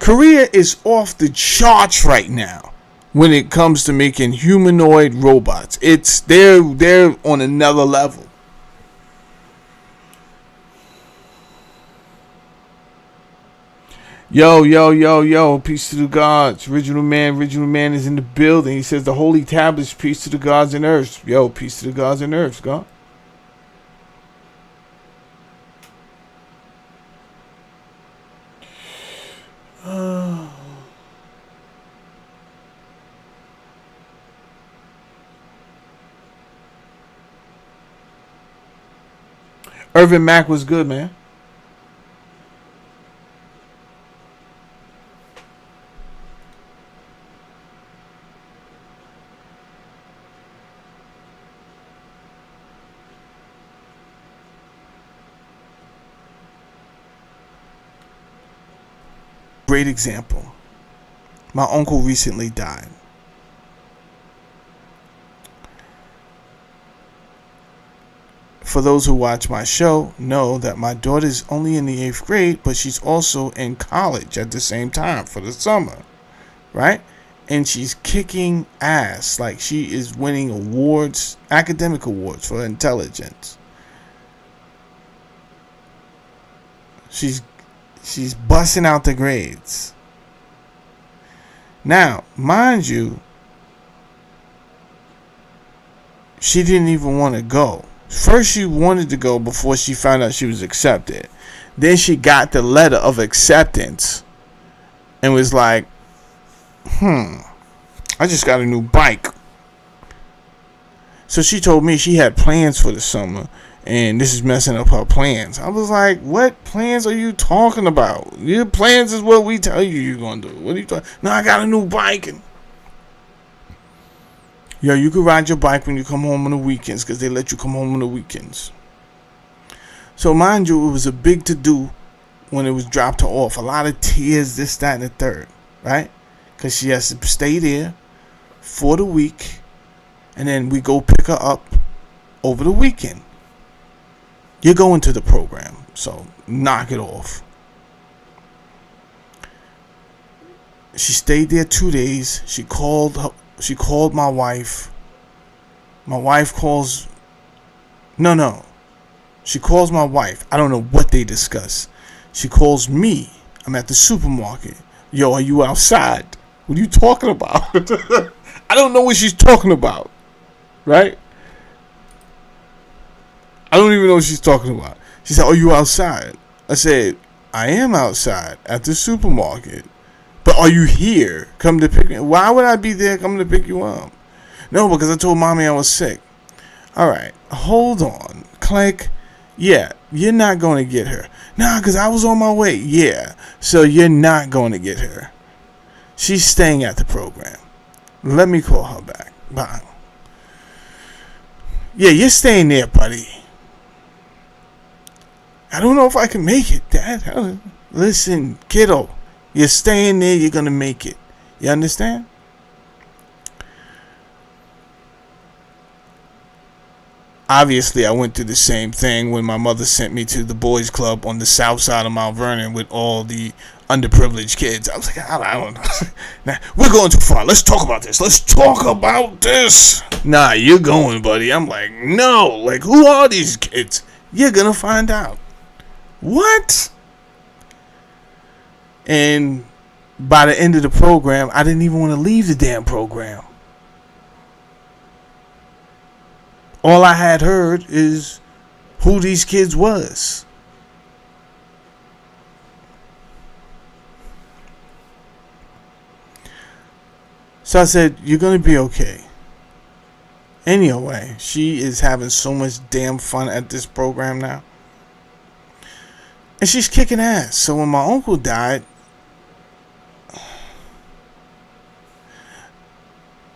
Speaker 1: Korea is off the charts right now when it comes to making humanoid robots. They're on another level. Yo, peace to the gods. Original man is in the building. He says the holy tablets, peace to the gods and earth. Yo, peace to the gods and earth, God. Irvin Mack was good, man. Great example. My uncle recently died. For those who watch my show, know that my daughter's only in the 8th grade, but she's also in college at the same time for the summer, right? And she's kicking ass. Like, she is winning awards, academic awards for intelligence. She's busting out the grades. Now, mind you, she didn't even want to go. First, she wanted to go before she found out she was accepted. Then she got the letter of acceptance and was like, I just got a new bike. So she told me she had plans for the summer, and this is messing up her plans. I was like, what plans are you talking about? Your plans is what we tell you you're going to do. What are you talking? No, I got a new bike. Yo, you can ride your bike when you come home on the weekends because they let you come home on the weekends. So mind you, it was a big to-do when it was dropped her off. A lot of tears, this, that, and the third, right? Because she has to stay there for the week, and then we go pick her up over the weekend. You're going to the program, so knock it off. She stayed there 2 days. She called my wife. My wife calls. No. She calls my wife. I don't know what they discuss. She calls me. I'm at the supermarket. Yo, are you outside? What are you talking about? I don't know what she's talking about. Right? I don't even know what she's talking about. She said, are you outside? I said, I am outside at the supermarket. But are you here? Come to pick me. Why would I be there coming to pick you up? No, because I told mommy I was sick. All right, hold on. Click. Yeah, you're not going to get her. Nah, because I was on my way. Yeah, so you're not going to get her. She's staying at the program. Let me call her back. Bye. Yeah, you're staying there, buddy. I don't know if I can make it, Dad. Listen, kiddo. You're staying there, you're going to make it. You understand? Obviously, I went through the same thing when my mother sent me to the boys' club on the south side of Mount Vernon with all the underprivileged kids. I was like, I don't know. Nah, we're going too far. Let's talk about this. Let's talk about this. Nah, you're going, buddy. I'm like, no. Like, who are these kids? You're going to find out. What? And by the end of the program, I didn't even want to leave the damn program. All I had heard is who these kids was. So I said, you're going to be okay. Anyway, she is having so much damn fun at this program now. And she's kicking ass. So when my uncle died,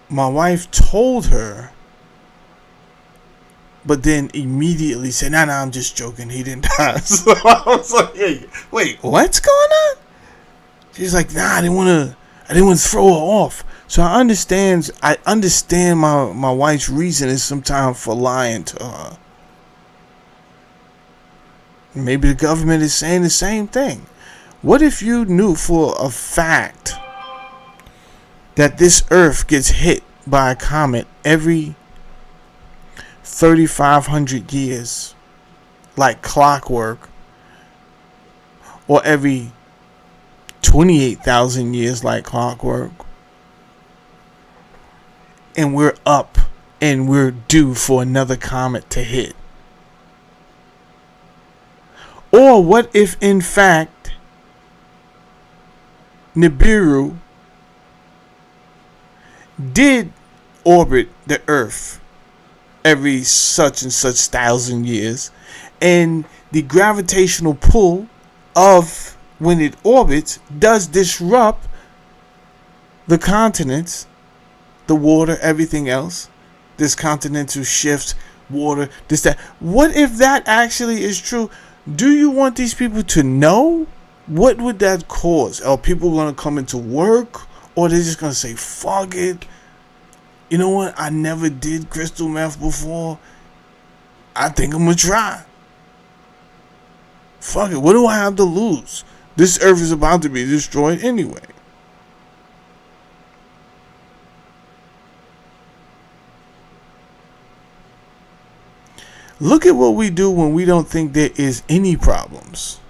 Speaker 1: my wife told her, but then immediately said, nah, I'm just joking. He didn't die. So I was like, hey, wait, what's going on? She's like, nah, I didn't want to throw her off. So I understand my wife's reason is sometimes for lying to her. Maybe the government is saying the same thing. What if you knew for a fact that this earth gets hit by a comet every 3,500 years, like clockwork, or every 28,000 years, like clockwork, and we're up and we're due for another comet to hit? Or what if, in fact, Nibiru did orbit the Earth every such and such thousand years, and the gravitational pull of when it orbits does disrupt the continents, the water, everything else, this continental shifts, water, this, that. What if that actually is true? Do you want these people to know? What would that cause? Are people going to come into work? Or they're just going to say, fuck it. You know what? I never did crystal meth before. I think I'm going to try. Fuck it. What do I have to lose? This earth is about to be destroyed anyway. Look at what we do when we don't think there is any problems.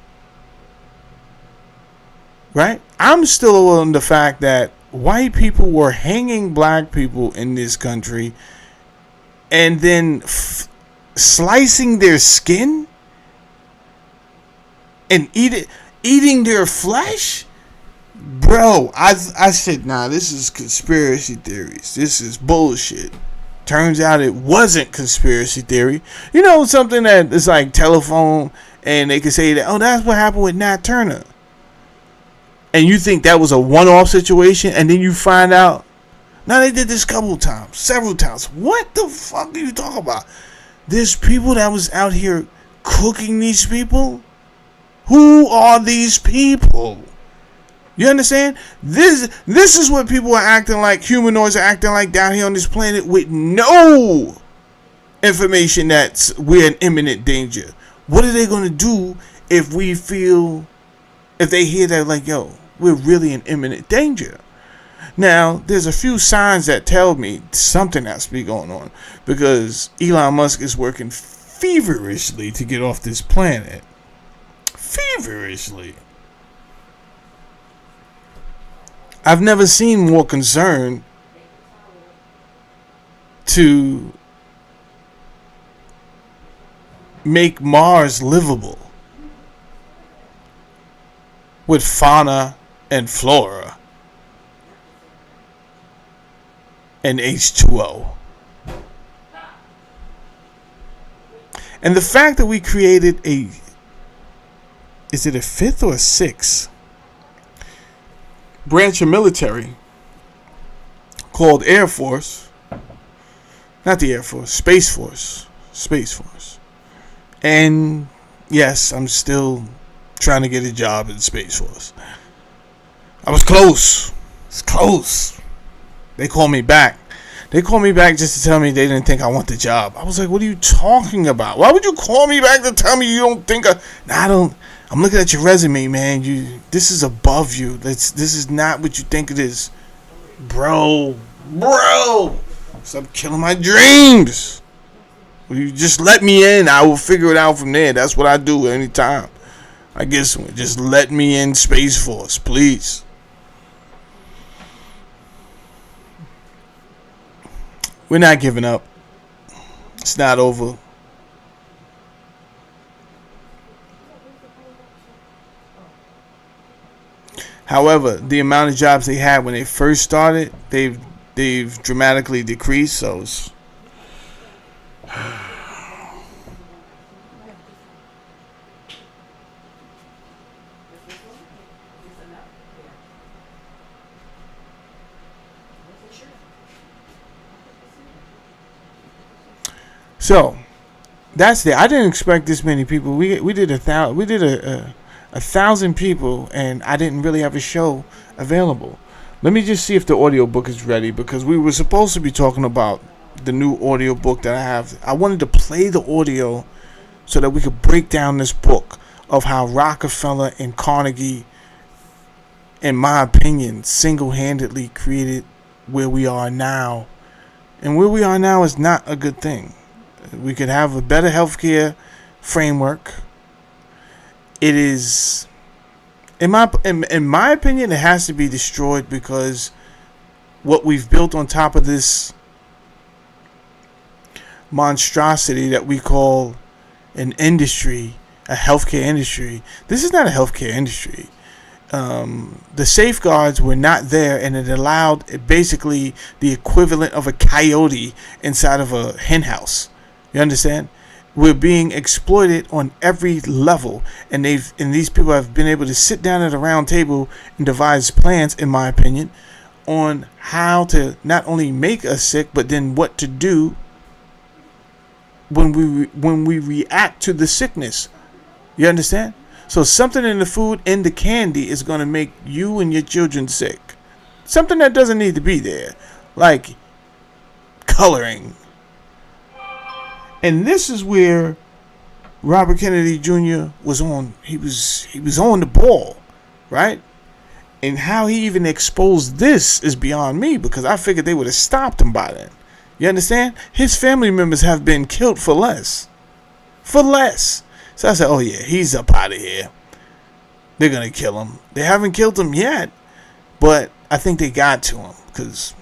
Speaker 1: Right? I'm still on the fact that white people were hanging black people in this country and then slicing their skin and eating their flesh. Bro, I said, nah, this is conspiracy theories. This is bullshit. Turns out it wasn't conspiracy theory. You know, something that is like telephone, and they can say that, oh, that's what happened with Nat Turner. And you think that was a one-off situation, and then you find out, now they did this couple times, several times. What the fuck are you talking about? There's people that was out here cooking these people. Who are these people? You understand? This is what people are acting like, humanoids are acting like down here on this planet with no information that we're in imminent danger. What are they going to do if they hear that, like, yo, we're really in imminent danger? Now, there's a few signs that tell me something has to be going on, because Elon Musk is working feverishly to get off this planet. Feverishly. I've never seen more concern to make Mars livable with fauna and flora and H2O. And the fact that we created is it a fifth or a sixth branch of military called Air Force, not the Air Force, Space Force. And yes, I'm still trying to get a job in Space Force. I was close. It's close. They called me back. They called me back just to tell me they didn't think I want the job. I was like, what are you talking about? Why would you call me back to tell me you don't think I don't. I'm looking at your resume, man. This is above you. This is not what you think it is. Bro. Stop killing my dreams. Will you just let me in? I will figure it out from there. That's what I do anytime I get somewhere. Just let me in Space Force, please. We're not giving up. It's not over. However, the amount of jobs they had when they first started, they've dramatically decreased. So that's it. I didn't expect this many people. We did a thousand people, and I didn't really have a show available. Let me just see if the audiobook is ready, because we were supposed to be talking about the new audiobook that I have. I wanted to play the audio so that we could break down this book of how Rockefeller and Carnegie, in my opinion, single-handedly created where we are now. And where we are now is not a good thing. We could have a better healthcare framework. It is, in my opinion, it has to be destroyed, because what we've built on top of this monstrosity that we call an industry, a healthcare industry. This is not a healthcare industry. The safeguards were not there, and it allowed basically the equivalent of a coyote inside of a hen house. You understand? We're being exploited on every level, and these people have been able to sit down at a round table and devise plans, in my opinion, on how to not only make us sick, but then what to do when we react to the sickness. You understand? So something in the food and the candy is going to make you and your children sick. Something that doesn't need to be there, like coloring. And this is where Robert Kennedy Jr. was on. He was on the ball, right? And how he even exposed this is beyond me, because I figured they would have stopped him by then. You understand? His family members have been killed for less. For less. So I said, oh yeah, he's up out of here. They're going to kill him. They haven't killed him yet, but I think they got to him, because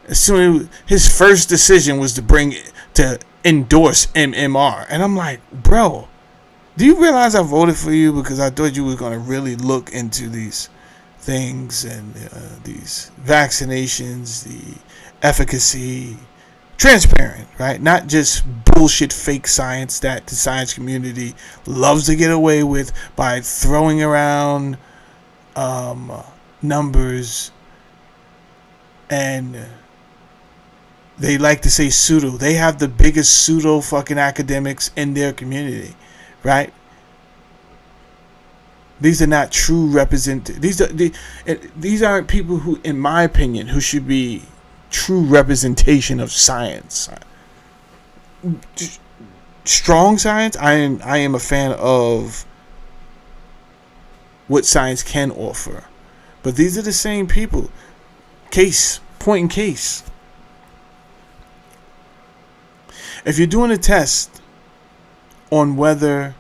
Speaker 1: as soon as his first decision was to endorse MMR. And I'm like, bro, do you realize I voted for you because I thought you were going to really look into these things and these vaccinations, the efficacy, transparent, right? Not just bullshit fake science that the science community loves to get away with by throwing around numbers, and they like to say pseudo. They have the biggest pseudo fucking academics in their community, right? These are not true these aren't people who, in my opinion, who should be true representation of science. strong science. I am a fan of what science can offer. But these are the same people. Point in case. If you're doing a test on whether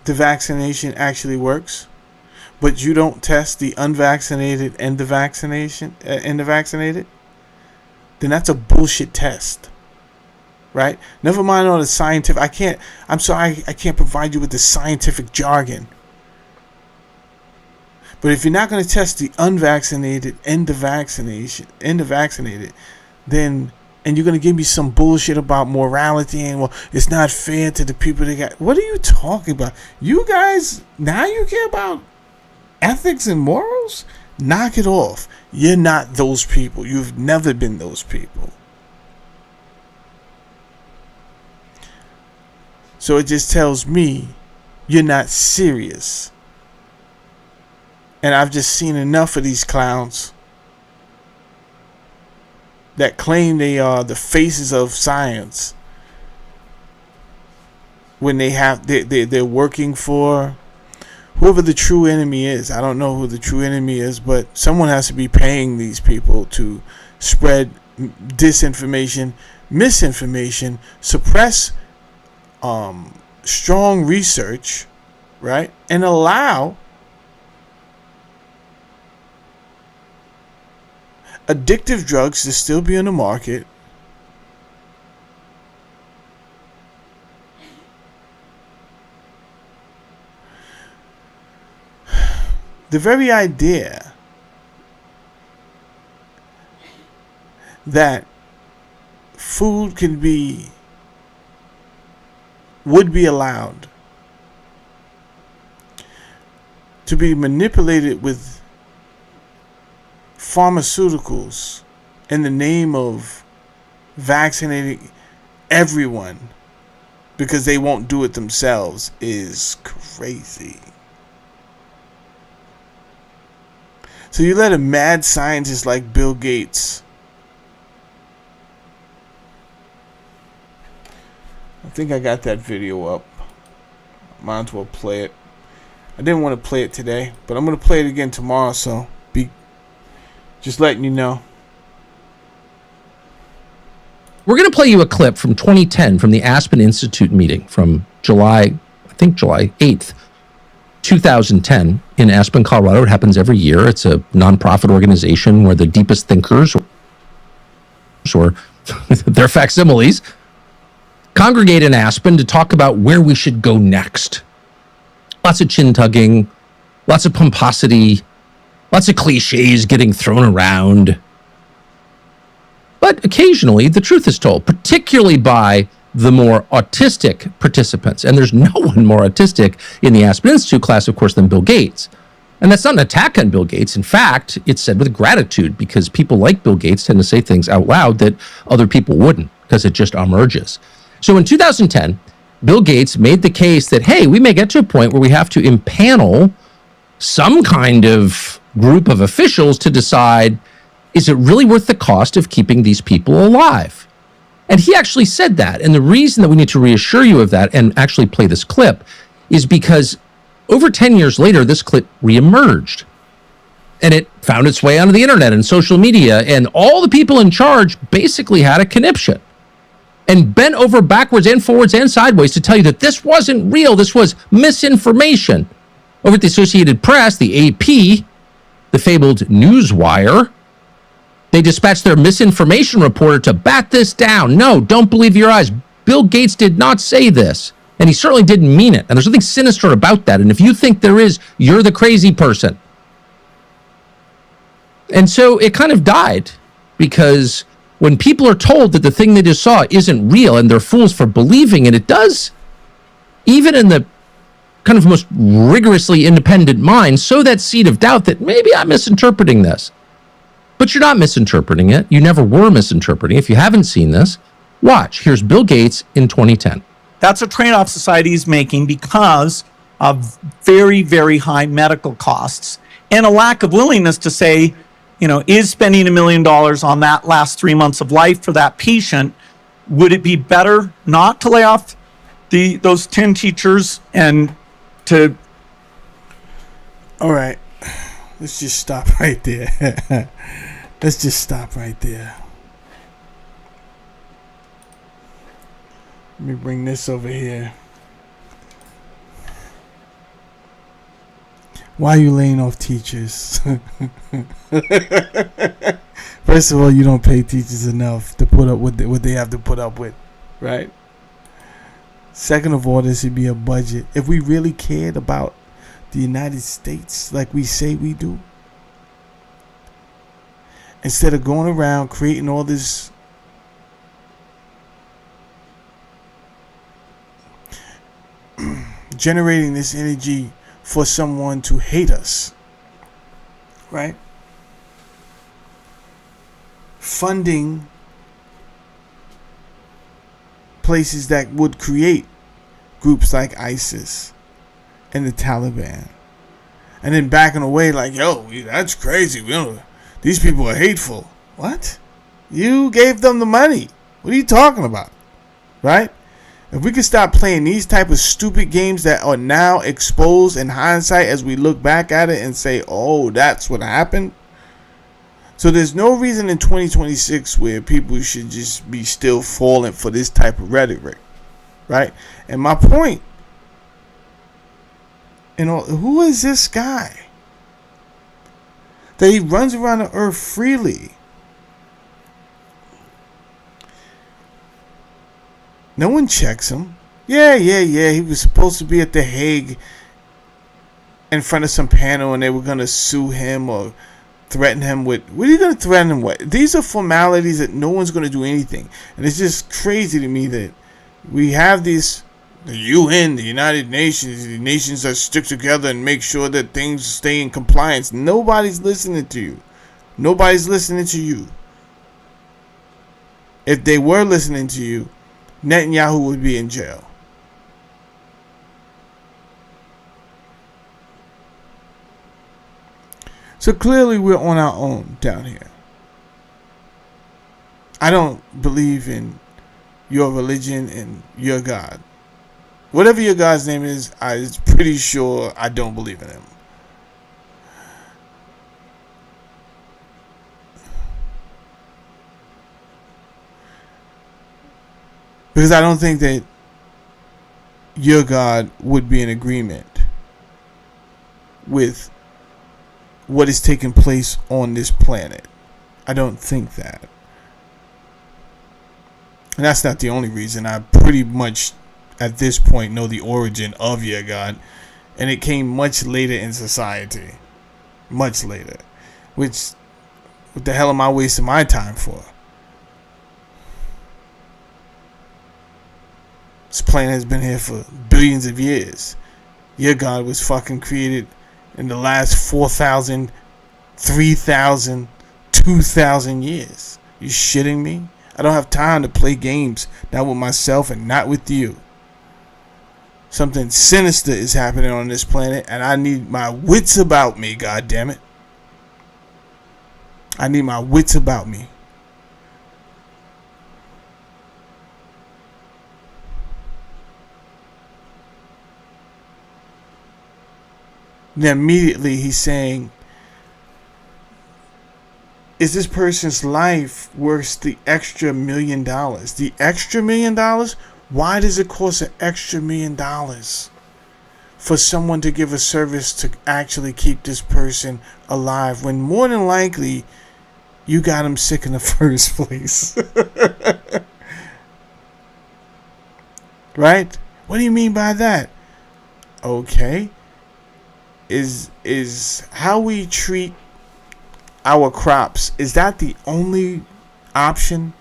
Speaker 1: the vaccination actually works, but you don't test the unvaccinated and the vaccinated, then that's a bullshit test. Right? Never mind all the scientific. I can't provide you with the scientific jargon. But if you're not going to test the unvaccinated and the vaccinated, then, and you're going to give me some bullshit about morality and, well, it's not fair to the people that got. What are you talking about? You guys, now you care about ethics and morals? Knock it off. You're not those people. You've never been those people. So it just tells me you're not serious. And I've just seen enough of these clowns that claim they are the faces of science when they're working for whoever the true enemy is. I don't know who the true enemy is, but someone has to be paying these people to spread disinformation, misinformation, suppress strong research, right? And allow addictive drugs to still be on the market. The very idea that food would be allowed to be manipulated with pharmaceuticals in the name of vaccinating everyone because they won't do it themselves is crazy. So you let a mad scientist like Bill Gates, I think I got that video up. Might as well play it. I didn't want to play it today, but I'm going to play it again tomorrow, so just letting you know.
Speaker 3: We're going to play you a clip from 2010 from the Aspen Institute meeting from July 8th, 2010 in Aspen, Colorado. It happens every year. It's a nonprofit organization where the deepest thinkers or their facsimiles congregate in Aspen to talk about where we should go next. Lots of chin tugging, lots of pomposity, lots of cliches getting thrown around. But occasionally the truth is told, particularly by the more autistic participants. And there's no one more autistic in the Aspen Institute class, of course, than Bill Gates. And that's not an attack on Bill Gates. In fact, it's said with gratitude because people like Bill Gates tend to say things out loud that other people wouldn't because it just emerges. So in 2010, Bill Gates made the case that, hey, we may get to a point where we have to impanel some kind of group of officials to decide, is it really worth the cost of keeping these people alive? And he actually said that. And the reason that we need to reassure you of that and actually play this clip is because over 10 years later, this clip reemerged. And it found its way onto the internet and social media. And all the people in charge basically had a conniption and bent over backwards and forwards and sideways to tell you that this wasn't real. This was misinformation. Over at the Associated Press, the AP, the fabled Newswire, they dispatched their misinformation reporter to bat this down. No, don't believe your eyes. Bill Gates did not say this. And he certainly didn't mean it. And there's something sinister about that. And if you think there is, you're the crazy person. And so it kind of died because when people are told that the thing they just saw isn't real and they're fools for believing it, it does, even in the kind of most rigorously independent mind, sow that seed of doubt that maybe I'm misinterpreting this. But you're not misinterpreting it. You never were misinterpreting. If you haven't seen this, watch. Here's Bill Gates in 2010.
Speaker 4: That's a trade-off society is making because of very, very high medical costs and a lack of willingness to say, is spending $1 million on that last 3 months of life for that patient would it be better not to lay off those 10 teachers and to...
Speaker 1: All right, let's just stop right there. Let's just stop right there. Let me bring this over here. Why are you laying off teachers? First of all, you don't pay teachers enough to put up with what they have to put up with, right? Second of all, there should be a budget. If we really cared about the United States like we say we do, instead of going around creating all this generating this energy for someone to hate us, right? Funding places that would create groups like ISIS and the Taliban, and then backing away like, yo, that's crazy. These people are hateful. What? You gave them the money. What are you talking about? Right? If we could stop playing these type of stupid games that are now exposed in hindsight as we look back at it and say, oh, that's what happened. So there's no reason in 2026 where people should just be still falling for this type of rhetoric, right? And my point, who is this guy that he runs around the earth freely? No one checks him. Yeah. He was supposed to be at The Hague in front of some panel and they were going to sue him or threaten him with. What are you going to threaten him with? These are formalities that no one's going to do anything. And it's just crazy to me that we have these, the UN, the United Nations, the nations that stick together and make sure that things stay in compliance. Nobody's listening to you. Nobody's listening to you. If they were listening to you, Netanyahu would be in jail. So clearly we're on our own down here. I don't believe in your religion and your God. Whatever your God's name is, I'm pretty sure I don't believe in him. Because I don't think that your God would be in agreement with what is taking place on this planet. I don't think that. And that's not the only reason. I pretty much, at this point, know the origin of your God. And it came much later in society. Much later. Which, what the hell am I wasting my time for? This planet has been here for billions of years. Your God was fucking created in the last 4,000, 3,000, 2,000 years. You shitting me? I don't have time to play games, not with myself and not with you. Something sinister is happening on this planet and I need my wits about me, goddammit. I need my wits about me. Then immediately he's saying, is this person's life worth the extra $1 million? The extra $1 million? Why does it cost an extra $1 million for someone to give a service to actually keep this person alive when more than likely you got him sick in the first place? Right? What do you mean by that? Okay. Is how we treat our crops, is that the only option?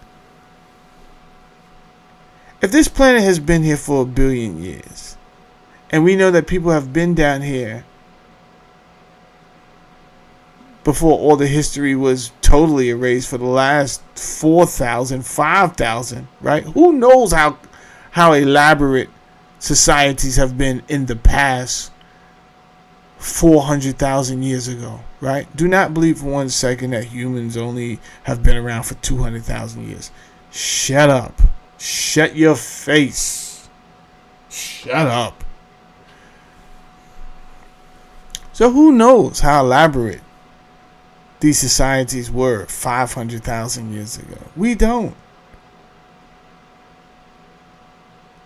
Speaker 1: If this planet has been here for 1 billion years, and we know that people have been down here before all the history was totally erased for the last 4,000, 5,000, right? Who knows how elaborate societies have been in the past 400,000 years ago, right? Do not believe for 1 second that humans only have been around for 200,000 years. Shut up. Shut your face. Shut up. So who knows how elaborate these societies were 500,000 years ago? We don't.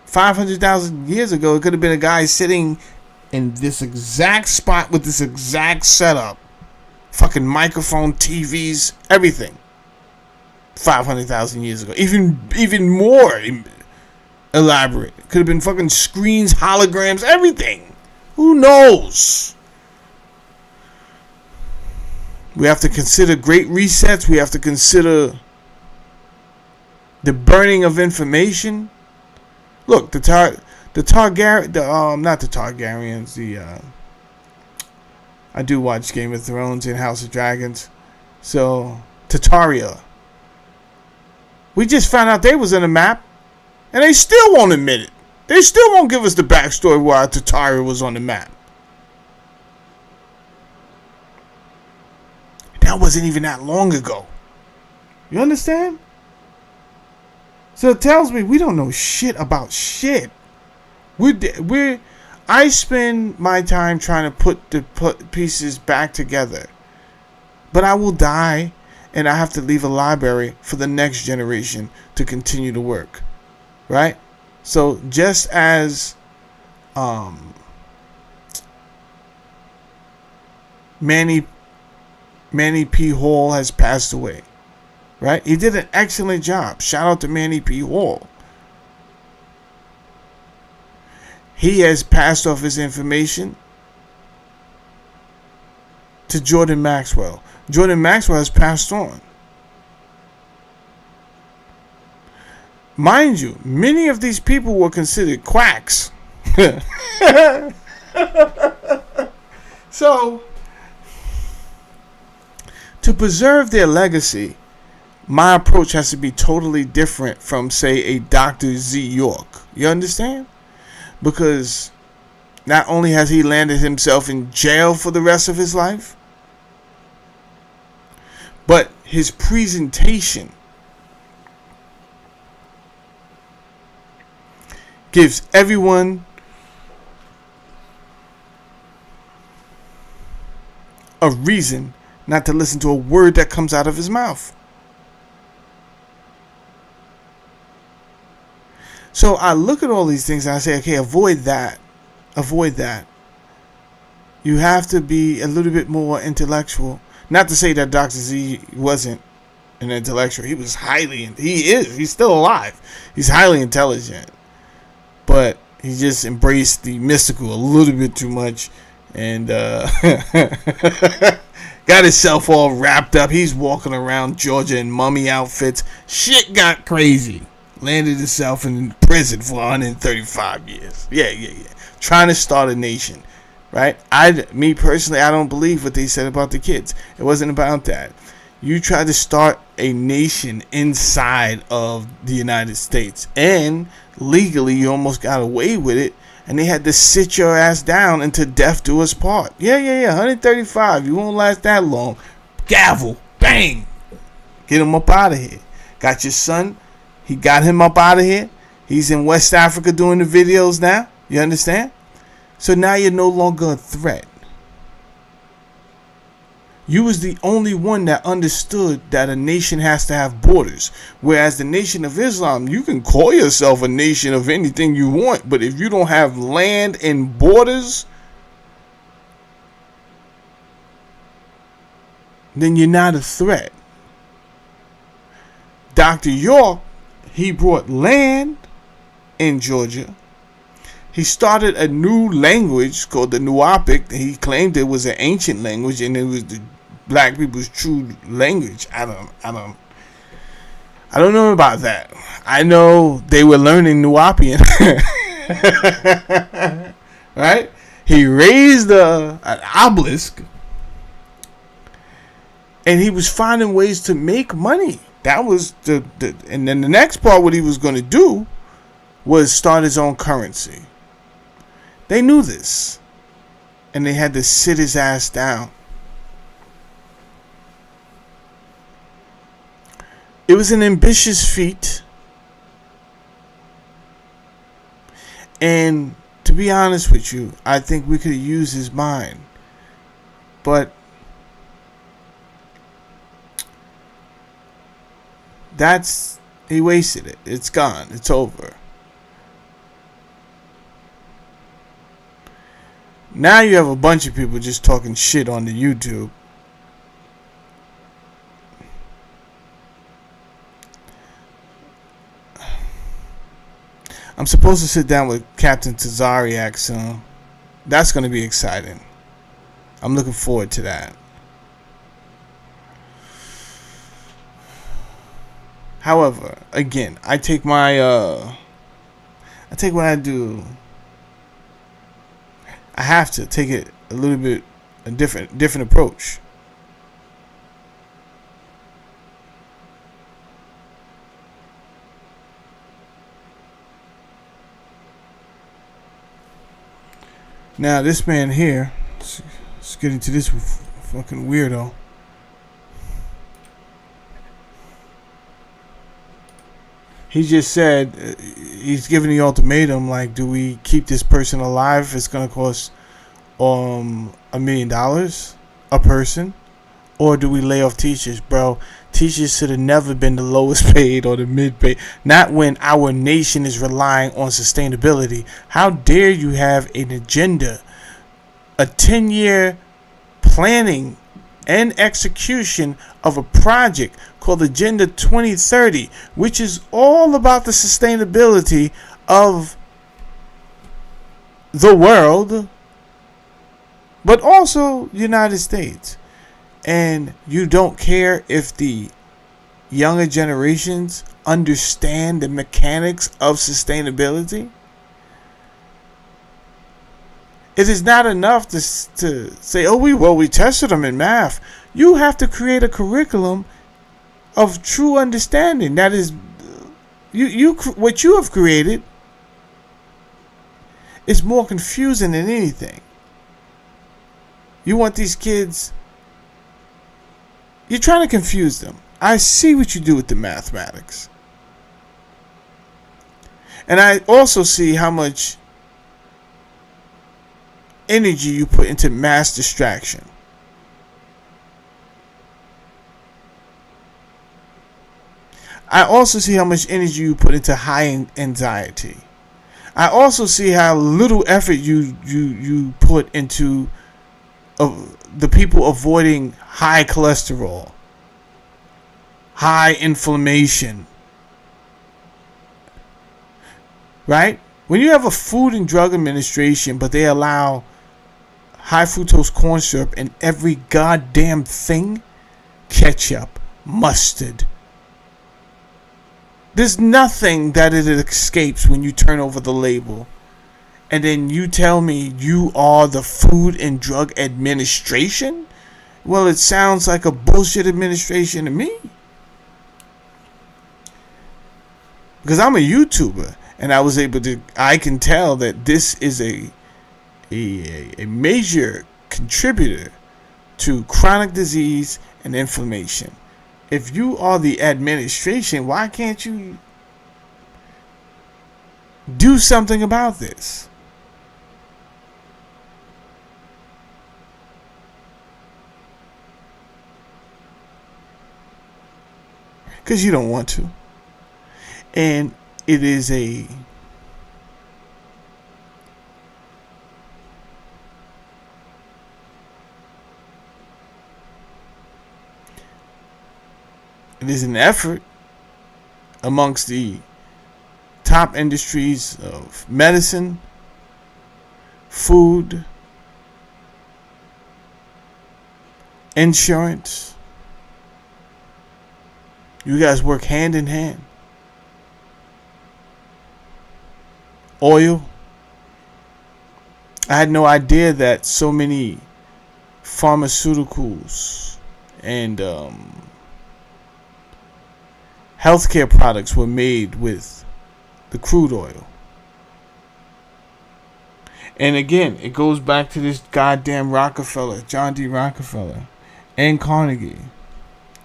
Speaker 1: 500,000 years ago, it could have been a guy sitting in this exact spot with this exact setup. Fucking microphone, TVs, everything. 500,000 years ago. Even more elaborate. Could have been fucking screens, holograms, everything. Who knows? We have to consider great resets. We have to consider the burning of information. Look, not the Targaryens. I do watch Game of Thrones and House of Dragons. So Tartaria. We just found out they was on the map, and they still won't admit it. They still won't give us the backstory why Tartaria was on the map. That wasn't even that long ago. You understand? So it tells me we don't know shit about shit. I spend my time trying to put the pieces back together. But I will die, and I have to leave a library for the next generation to continue to work. Right? So just as Manny P. Hall has passed away. Right? He did an excellent job. Shout out to Manny P. Hall. He has passed off his information to Jordan Maxwell. Jordan Maxwell has passed on. Mind you, many of these people were considered quacks. So, to preserve their legacy, my approach has to be totally different from, say, a Dr. Z. York. You understand? Because not only has he landed himself in jail for the rest of his life, but his presentation gives everyone a reason not to listen to a word that comes out of his mouth. So I look at all these things and I say, okay, avoid that. Avoid that. You have to be a little bit more intellectual. Not to say that Dr. Z wasn't an intellectual. He was he's still alive. He's highly intelligent. But he just embraced the mystical a little bit too much. And got himself all wrapped up. He's walking around Georgia in mummy outfits. Shit got crazy. Landed himself in prison for 135 years. Yeah. Trying to start a nation. Right? Me personally, I don't believe what they said about the kids. It wasn't about that. You tried to start a nation inside of the United States. And legally, you almost got away with it. And they had to sit your ass down until death do us part. Yeah. 135. You won't last that long. Gavel. Bang. Get him up out of here. Got your son. He got him up out of here. He's in West Africa doing the videos now. You understand? So now you're no longer a threat. You was the only one that understood that a nation has to have borders. Whereas the Nation of Islam, you can call yourself a nation of anything you want. But if you don't have land and borders, then you're not a threat. Dr. York, he brought land in Georgia. He started a new language called the Nuapic. He claimed it was an ancient language and it was the black people's true language. I don't know about that. I know they were learning Nuapian. Right? He raised an obelisk and he was finding ways to make money. That was and then the next part, what he was going to do was start his own currency. They knew this, and they had to sit his ass down. It was an ambitious feat, And to be honest with you, I think we could use his mind. But he wasted it. It's gone. It's over. Now you have a bunch of people just talking shit on the YouTube. I'm supposed to sit down with Captain Tazariak soon. That's going to be exciting. I'm looking forward to that. However, again, I take what I do. I have to take it a little bit a different approach. Now this man here, let's get into this fucking weirdo. He just said he's giving the ultimatum, like, do we keep this person alive? It's gonna cost $1 million a person, or do we lay off teachers, bro? Teachers should have never been the lowest paid or the mid paid. Not when our nation is relying on sustainability. How dare you have an agenda, a 10-year planning and execution of a project called Agenda 2030, which is all about the sustainability of the world, but also United States. And you don't care if the younger generations understand the mechanics of sustainability? It is not enough to say, oh, we tested them in math. You have to create a curriculum of true understanding. That is, what you have created is more confusing than anything. You want these kids, you're trying to confuse them. I see what you do with the mathematics. And I also see how much energy you put into mass distraction. I also see how much energy you put into high anxiety. I also see how little effort you put into the people avoiding high cholesterol, high inflammation. Right? When you have a Food and Drug Administration, but they allow high fructose corn syrup in every goddamn thing, ketchup, mustard, there's nothing that it escapes when you turn over the label. And then you tell me you are the Food and Drug Administration? Well, it sounds like a bullshit administration to me. Because I'm a YouTuber, and I can tell that this is a major contributor to chronic disease and inflammation. If you are the administration, why can't you do something about this? Because you don't want to. And it is a an effort amongst the top industries of medicine, food, insurance. You guys work hand in hand. Oil. I had no idea that so many pharmaceuticals and healthcare products were made with the crude oil. And again, it goes back to this goddamn Rockefeller, John D. Rockefeller, and Carnegie,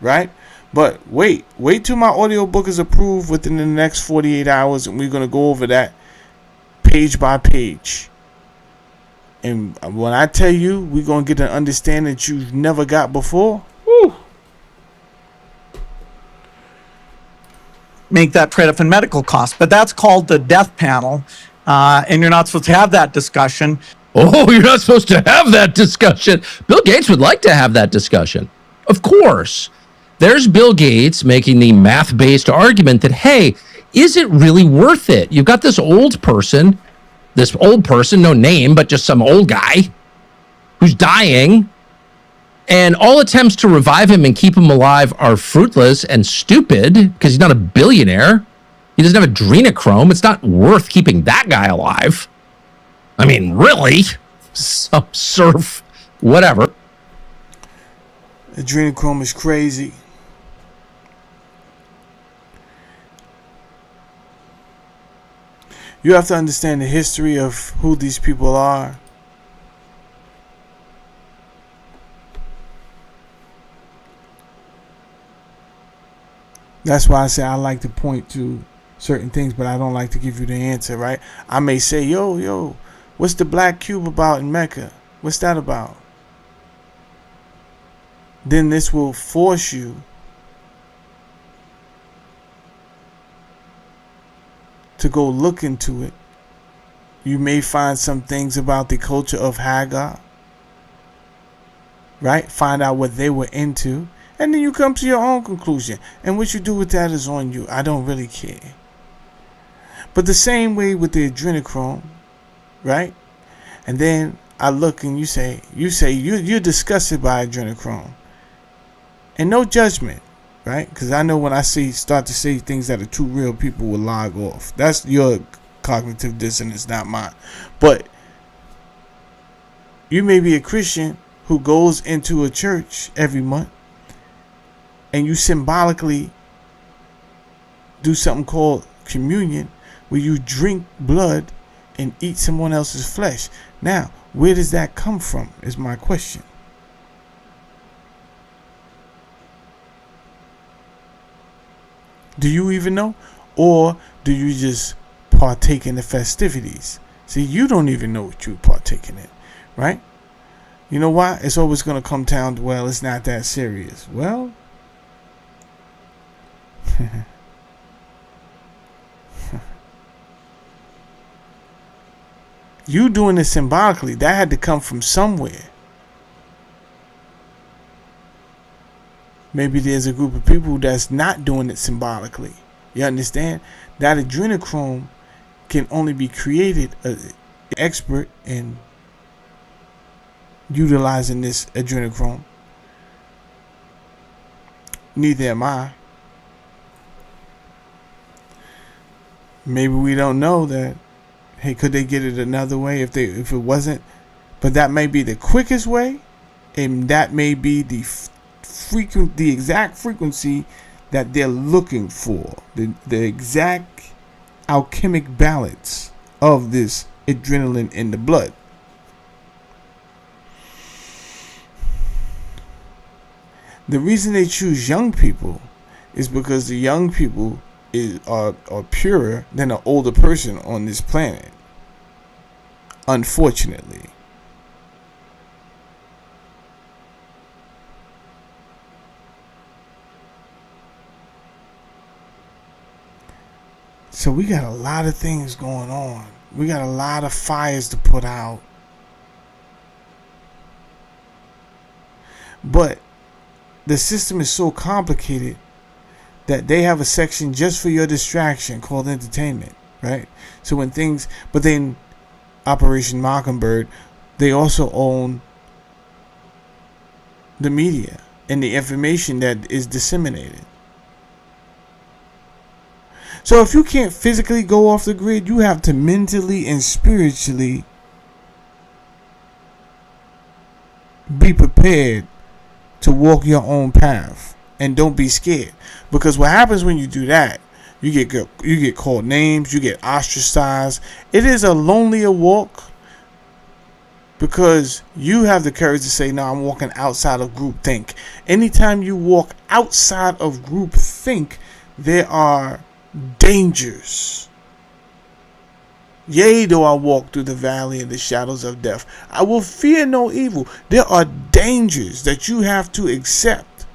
Speaker 1: right? But wait till my audiobook is approved within the next 48 hours, and we're going to go over that page by page. And when I tell you, we're going to get an understanding that you've never got before. Woo.
Speaker 4: Make that trade off in medical costs. But that's called the death panel. And you're not supposed to have that discussion.
Speaker 3: Oh, you're not supposed to have that discussion. Bill Gates would like to have that discussion. Of course. There's Bill Gates making the math-based argument that, hey, is it really worth it? You've got this old person, no name, but just some old guy who's dying, and all attempts to revive him and keep him alive are fruitless and stupid because he's not a billionaire. He doesn't have adrenochrome. It's not worth keeping that guy alive. I mean, really? Some surf, whatever.
Speaker 1: Adrenochrome is crazy. You have to understand the history of who these people are. That's why I say I like to point to certain things, but I don't like to give you the answer, right? I may say, yo, what's the black cube about in Mecca? What's that about? Then this will force you to go look into it. You may find some things about the culture of Hagar, right? Find out what they were into, and then you come to your own conclusion. And what you do with that is on you. I don't really care. But the same way with the adrenochrome, right? And then I look and you say you're disgusted by adrenochrome, and no judgment. Right? Because I know when I start to say things that are too real, people will log off. That's your cognitive dissonance, not mine. But you may be a Christian who goes into a church every month, and you symbolically do something called communion, where you drink blood and eat someone else's flesh. Now, where does that come from is my question. Do you even know? Or do you just partake in the festivities? See, you don't even know what you're partaking in, right? You know why? It's always going to come down to, well, it's not that serious. Well, you doing it symbolically. That had to come from somewhere. Maybe there's a group of people that's not doing it symbolically. You understand? That adrenochrome can only be created expert in utilizing this adrenochrome. Neither am I. Maybe we don't know that. Hey, could they get it another way if it wasn't? But that may be the quickest way, and that may be the exact frequency that they're looking for, the exact alchemic balance of this adrenaline in the blood. The reason they choose young people is because the young people are purer than an older person on this planet, unfortunately. So we got a lot of things going on. We got a lot of fires to put out. But the system is so complicated that they have a section just for your distraction called entertainment, right? So when things, but then Operation Mockingbird, they also own the media and the information that is disseminated. So if you can't physically go off the grid, you have to mentally and spiritually be prepared to walk your own path, and don't be scared. Because what happens when you do that, you get called names, you get ostracized. It is a lonelier walk because you have the courage to say, no, I'm walking outside of groupthink. Anytime you walk outside of groupthink, there are dangers. Yea, though I walk through the valley of the shadows of death, I will fear no evil. There are dangers that you have to accept,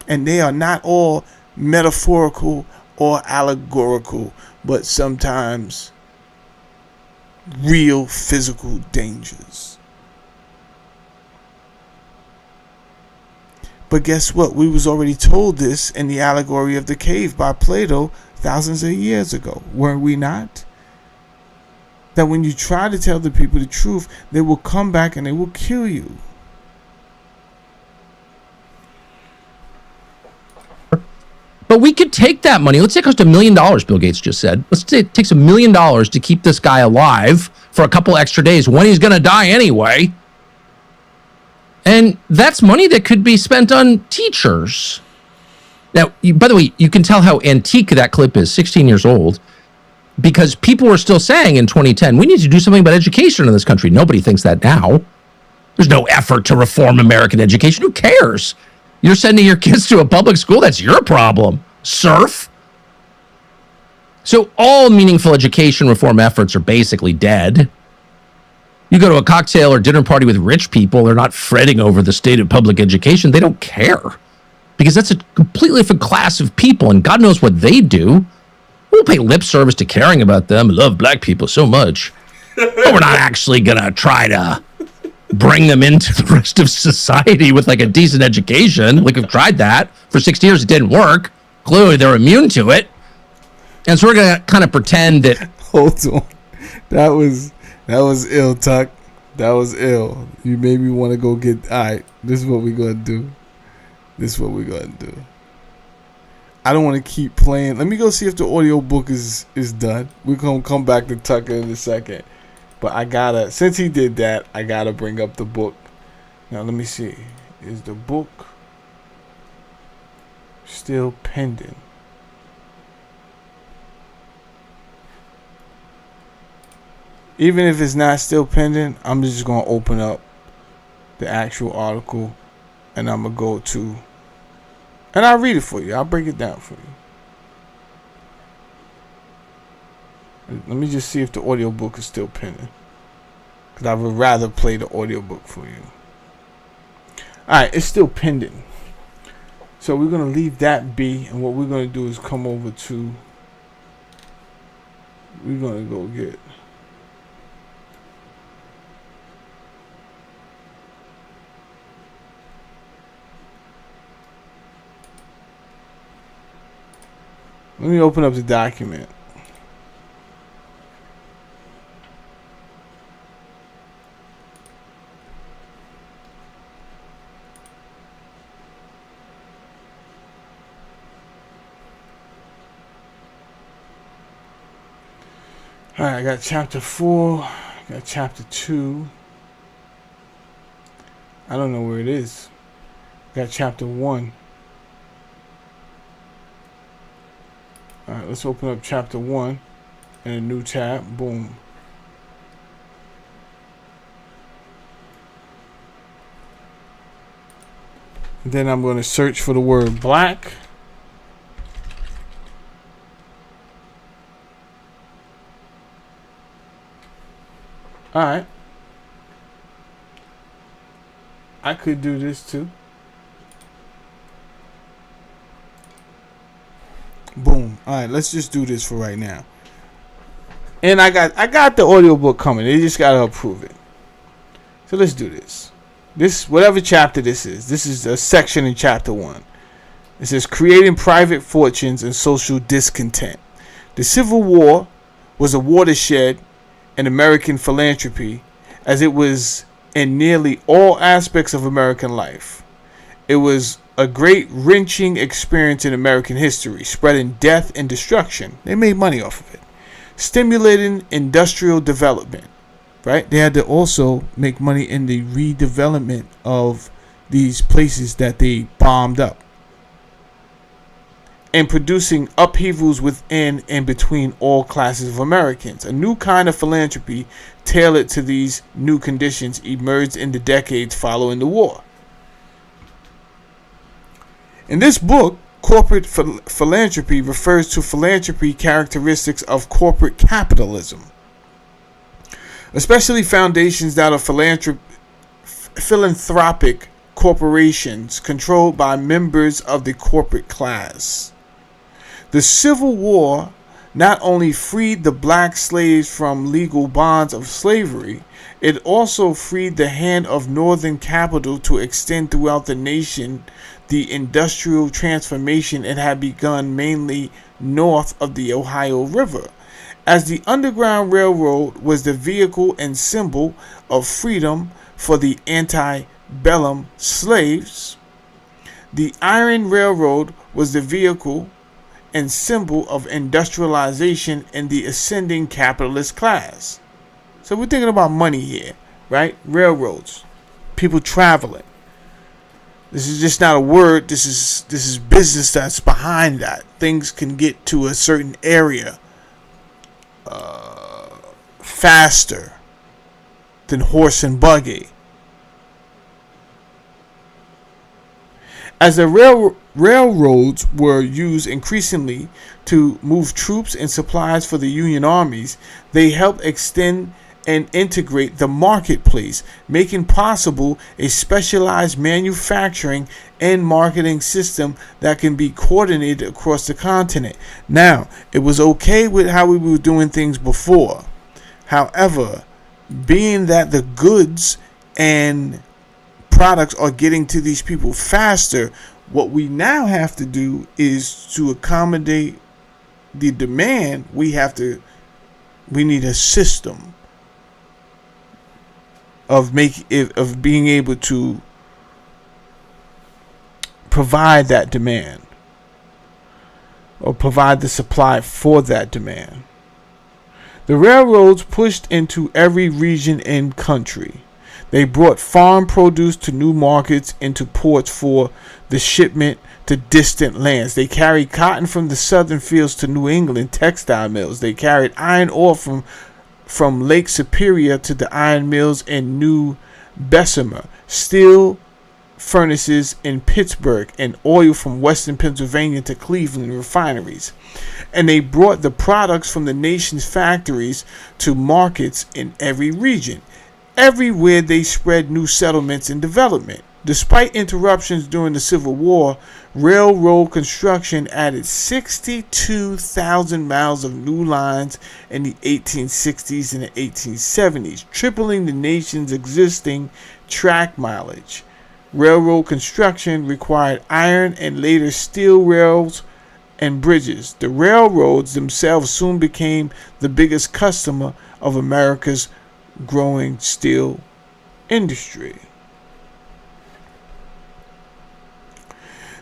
Speaker 1: and they are not all metaphorical or allegorical, but sometimes real physical dangers. But guess what? We was already told this in the allegory of the cave by Plato thousands of years ago, were we not? That when you try to tell the people the truth, they will come back and they will kill you.
Speaker 3: But we could take that money. Let's say it costs $1 million, Bill Gates just said. Let's say it takes $1 million to keep this guy alive for a couple extra days when he's going to die anyway. And that's money that could be spent on teachers. Now, by the way, you can tell how antique that clip is, 16 years old, because people were still saying in 2010, we need to do something about education in this country. Nobody thinks that now. There's no effort to reform American education. Who cares? You're sending your kids to a public school. That's your problem. Surf. So all meaningful education reform efforts are basically dead. You go to a cocktail or dinner party with rich people, they're not fretting over the state of public education. They don't care because that's a completely different class of people, and God knows what they do. We'll pay lip service to caring about them. I love black people so much. But we're not actually going to try to bring them into the rest of society with like a decent education. Like we've tried that for 60 years. It didn't work. Clearly they're immune to it. And so we're going to kind of pretend that.
Speaker 1: Hold on. That was ill, Tuck. That was ill. You made me want to go get. All right, this is what we're going to do. I don't want to keep playing. Let me go see if the audio book is done. We're going to come back to Tucker in a second. But I gotta, since he did that, I gotta bring up the book. Now let me see. Is the book still pending? Even if it's not still pending, I'm just gonna open up the actual article and I'm gonna go to, and I'll read it for you. I'll break it down for you. Let me just see if the audiobook is still pending, because I would rather play the audiobook for you. Alright, it's still pending. So we're going to leave that be, and what we're going to do is come over to, we're going to go get, let me open up the document. Alright, I got chapter 4, I got chapter 2. I don't know where it is. I got chapter 1. Alright, let's open up chapter 1 in a new tab. Boom. And then I'm going to search for the word black. Alright. I could do this too. Boom. Alright, let's just do this for right now. And I got the audiobook coming. They just gotta approve it. So let's do this. This, whatever chapter this is a section in chapter 1. It says creating private fortunes and social discontent. The Civil War was a watershed in American philanthropy, as it was in nearly all aspects of American life. It was a great wrenching experience in American history, spreading death and destruction. They made money off of it. Stimulating industrial development, right? They had to also make money in the redevelopment of these places that they bombed up. And producing upheavals within and between all classes of Americans. A new kind of philanthropy tailored to these new conditions emerged in the decades following the war. In this book, corporate philanthropy refers to philanthropy characteristics of corporate capitalism. especially foundations that are philanthropic corporations controlled by members of the corporate class. The Civil War not only freed the black slaves from legal bonds of slavery, it also freed the hand of Northern capital to extend throughout the nation the industrial transformation it had begun mainly north of the Ohio River. As the Underground Railroad was the vehicle and symbol of freedom for the antebellum slaves, the Iron Railroad was the vehicle and symbol of industrialization in the ascending capitalist class. So we're thinking about money here, right? Railroads, people traveling. This is just not a word. This is business that's behind that. Things can get to a certain area faster than horse and buggy. As the railroads were used increasingly to move troops and supplies for the Union armies, they helped extend and integrate the marketplace, making possible a specialized manufacturing and marketing system that can be coordinated across the continent. Now, it was okay with how we were doing things before. However, being that the goods and products are getting to these people faster, what we now have to do is to accommodate the demand. We need a system of being able to provide that demand or provide the supply for that demand. The railroads pushed into every region and country. They brought farm produce to new markets, into ports for the shipment to distant lands. They carried cotton from the southern fields to New England textile mills. They carried iron ore from Lake Superior to the iron mills in New Bessemer, steel furnaces in Pittsburgh, and oil from western Pennsylvania to Cleveland refineries. And they brought the products from the nation's factories to markets in every region. Everywhere they spread new settlements and development. Despite interruptions during the Civil War, railroad construction added 62,000 miles of new lines in the 1860s and the 1870s, tripling the nation's existing track mileage. Railroad construction required iron and later steel rails and bridges. The railroads themselves soon became the biggest customer of America's growing steel industry.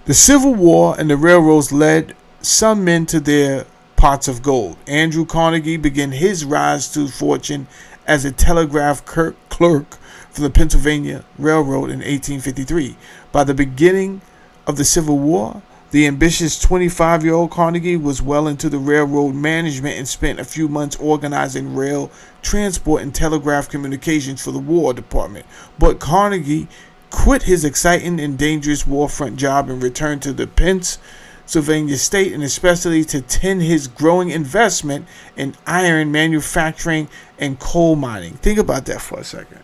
Speaker 1: The Civil War and the railroads led some men to their pots of gold. Andrew Carnegie began his rise to fortune as a telegraph clerk for the Pennsylvania Railroad in 1853. By the beginning of the Civil War, the ambitious 25-year-old Carnegie was well into the railroad management and spent a few months organizing rail transport and telegraph communications for the War Department. But Carnegie quit his exciting and dangerous warfront job and returned to the Pennsylvania state, and especially to tend his growing investment in iron manufacturing and coal mining. Think about that for a second.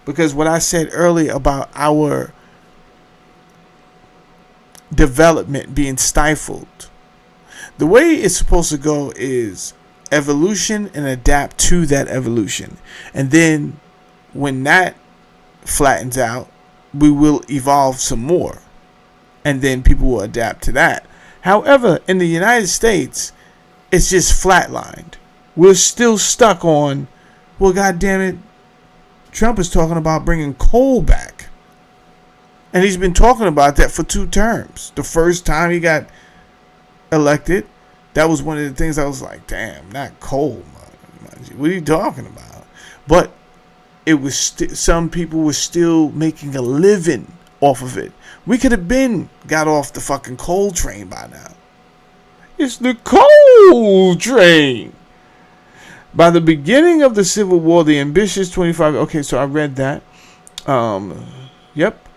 Speaker 1: Because what I said earlier about our development being stifled, the way it's supposed to go is evolution and adapt to that evolution. And then when that flattens out, we will evolve some more, and then people will adapt to that. However, in the United States, it's just flatlined. We're still stuck on, well, God damn it, Trump is talking about bringing coal back, and he's been talking about that for 2 terms. The first time he got elected, that was one of the things I was like, damn, not coal, man. What are you talking about? But it was some people were still making a living off of it. We could have got off the fucking coal train by now. It's the coal train. By the beginning of the Civil War, the ambitious 25. Okay, so I read that. Yep.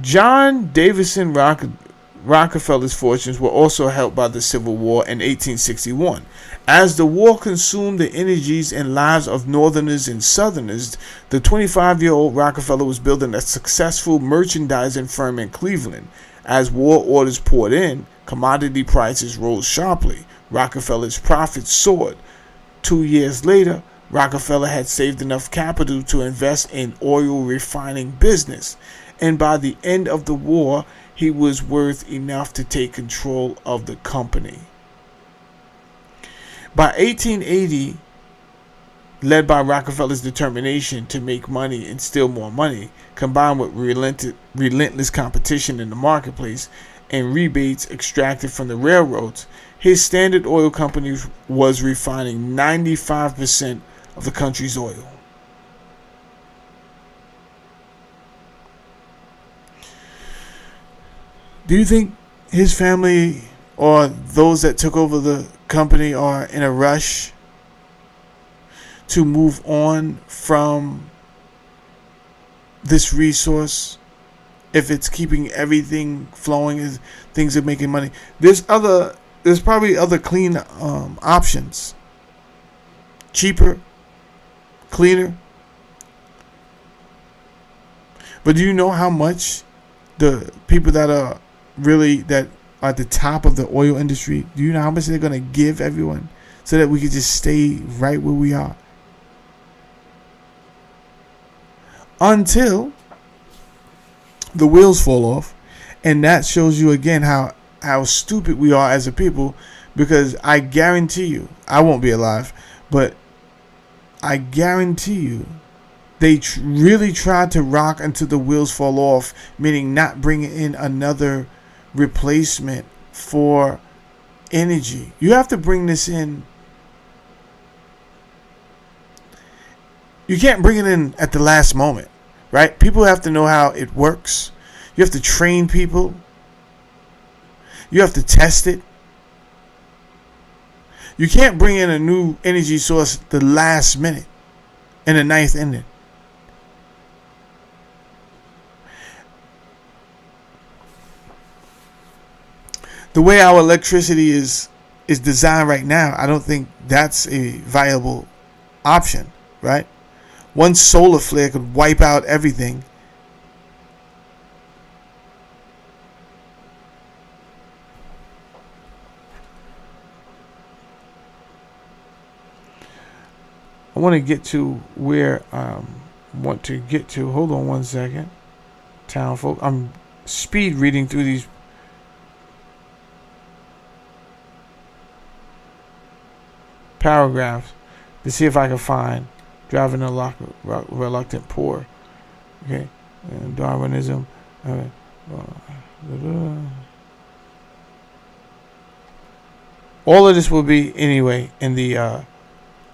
Speaker 1: John Davison Rockefeller's fortunes were also helped by the Civil War in 1861. As the war consumed the energies and lives of Northerners and Southerners, the 25-year-old Rockefeller was building a successful merchandising firm in Cleveland. As war orders poured in, commodity prices rose sharply. Rockefeller's profits soared. 2 years later, Rockefeller had saved enough capital to invest in oil refining business, and by the end of the war, he was worth enough to take control of the company. By 1880, led by Rockefeller's determination to make money and still more money, combined with relentless competition in the marketplace and rebates extracted from the railroads, his Standard Oil Company was refining 95% of the country's oil. Do you think his family or those that took over the company are in a rush to move on from this resource if it's keeping everything flowing, as things are making money? There's probably other clean options, cheaper, cleaner. But do you know how much the people that are at the top of the oil industry, do you know how much they're going to give everyone so that we can just stay right where we are? Until the wheels fall off. And that shows you again how stupid we are as a people, because I guarantee you, I won't be alive, but I guarantee you they really tried to rock until the wheels fall off, meaning not bringing in another replacement for energy. You have to bring this in. You can't bring it in at the last moment, right? People have to know how it works. You have to train people. You have to test it. You can't bring in a new energy source the last minute in the ninth inning. The way our electricity is designed right now, I don't think that's a viable option, right? One solar flare could wipe out everything. I want to get to where I want to get to. Hold on one second. Town folk. I'm speed reading through these paragraphs to see if I can find driving a reluctant poor. Okay. And Darwinism. All of this will be anyway in the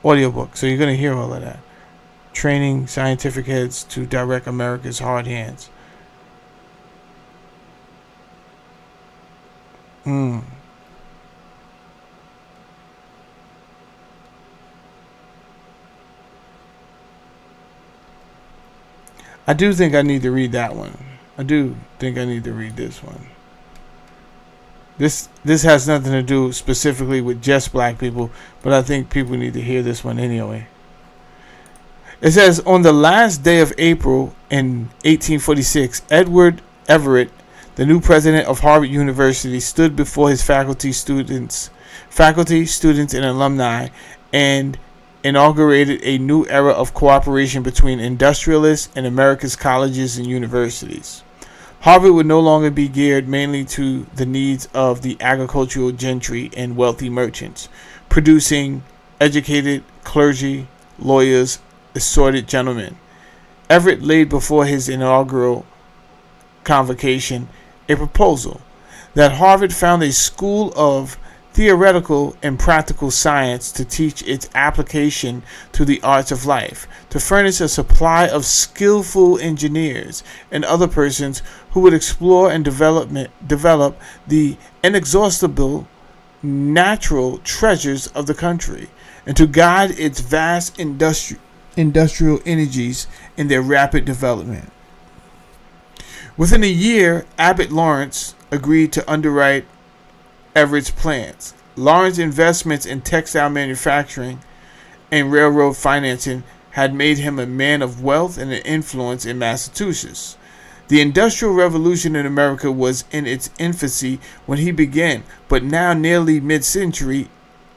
Speaker 1: audiobook, so you're going to hear all of that. Training scientific heads to direct America's hard hands. I do think I need to read that one. I do think I need to read this one. This has nothing to do specifically with just black people, but I think people need to hear this one anyway. It says, on the last day of April in 1846, Edward Everett, the new president of Harvard University, stood before his faculty, students, and alumni and inaugurated a new era of cooperation between industrialists and America's colleges and universities. Harvard would no longer be geared mainly to the needs of the agricultural gentry and wealthy merchants, producing educated clergy, lawyers, assorted gentlemen. Everett laid before his inaugural convocation a proposal that Harvard found a school of theoretical and practical science to teach its application to the arts of life, to furnish a supply of skillful engineers and other persons who would explore and develop the inexhaustible natural treasures of the country, and to guide its vast industrial energies in their rapid development. Within a year, Abbott Lawrence, agreed to underwrite Everett's plans. Lawrence's investments in textile manufacturing and railroad financing had made him a man of wealth and an influence in Massachusetts. The Industrial Revolution in America was in its infancy when he began, but now, nearly mid-century,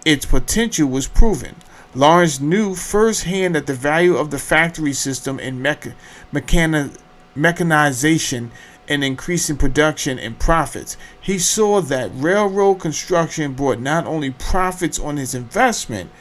Speaker 1: its potential was proven. Lawrence knew firsthand that the value of the factory system in mechanization and increasing production and profits. He saw that railroad construction brought not only profits on his investment,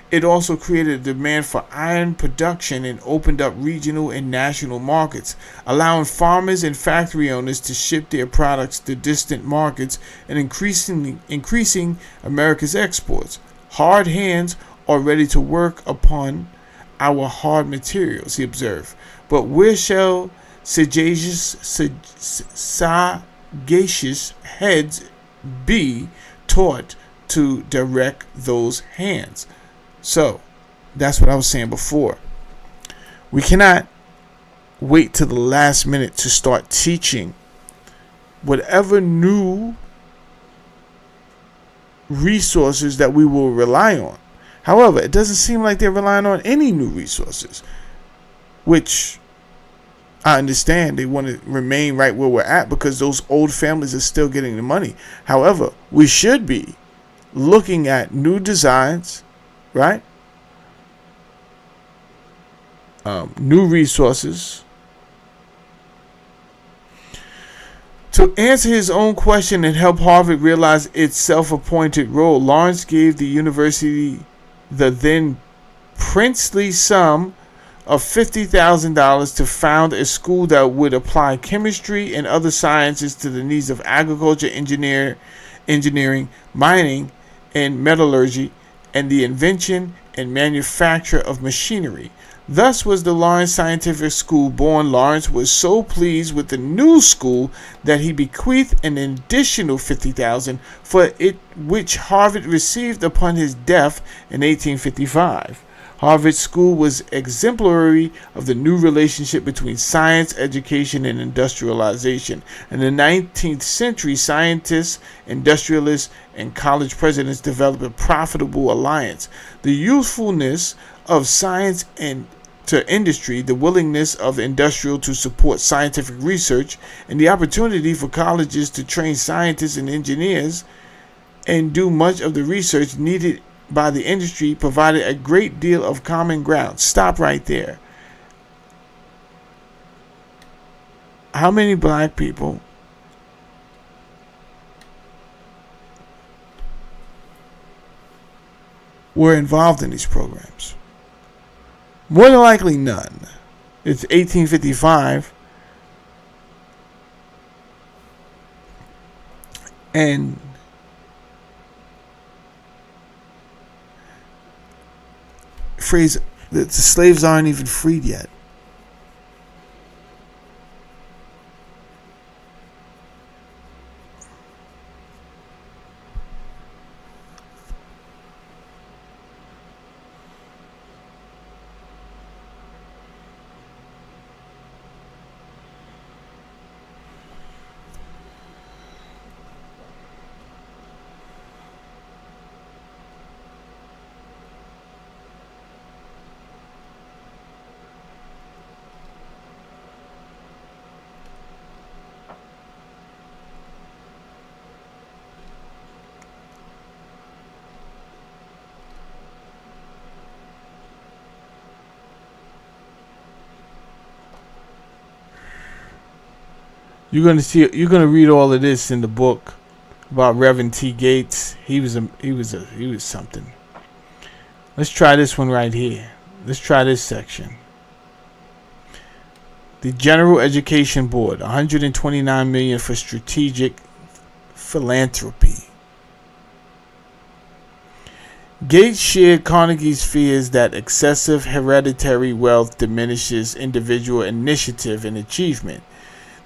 Speaker 1: it also created a demand for iron production and opened up regional and national markets, allowing farmers and factory owners to ship their products to distant markets and increasing America's exports. Hard hands are ready to work upon our hard materials, he observed. But where shall sagacious heads be taught to direct those hands? So, that's what I was saying before. We cannot wait till the last minute to start teaching whatever new resources that we will rely on. However, it doesn't seem like they're relying on any new resources, which I understand. They want to remain right where we're at because those old families are still getting the money. However, we should be looking at new designs, right? New resources. To answer his own question and help Harvard realize its self-appointed role, Lawrence gave the university the then princely sum of $50,000 to found a school that would apply chemistry and other sciences to the needs of agriculture, engineering, mining, and metallurgy, and the invention and manufacture of machinery. Thus was the Lawrence Scientific School born. Lawrence was so pleased with the new school that he bequeathed an additional $50,000 for it, which Harvard received upon his death in 1855. Harvard School was exemplary of the new relationship between science, education, and industrialization. In the 19th century, scientists, industrialists, and college presidents developed a profitable alliance. The usefulness of science and to industry, the willingness of industrial to support scientific research, and the opportunity for colleges to train scientists and engineers and do much of the research needed by the industry provided a great deal of common ground. Stop right there. How many black people were involved in these programs? More than likely none. It's 1855, and phrase that the slaves aren't even freed yet. You're gonna read all of this in the book about Reverend T. Gates. He was something. Let's try this one right here. Let's try this section. The General Education Board, $129 million for strategic philanthropy. Gates shared Carnegie's fears that excessive hereditary wealth diminishes individual initiative and achievement,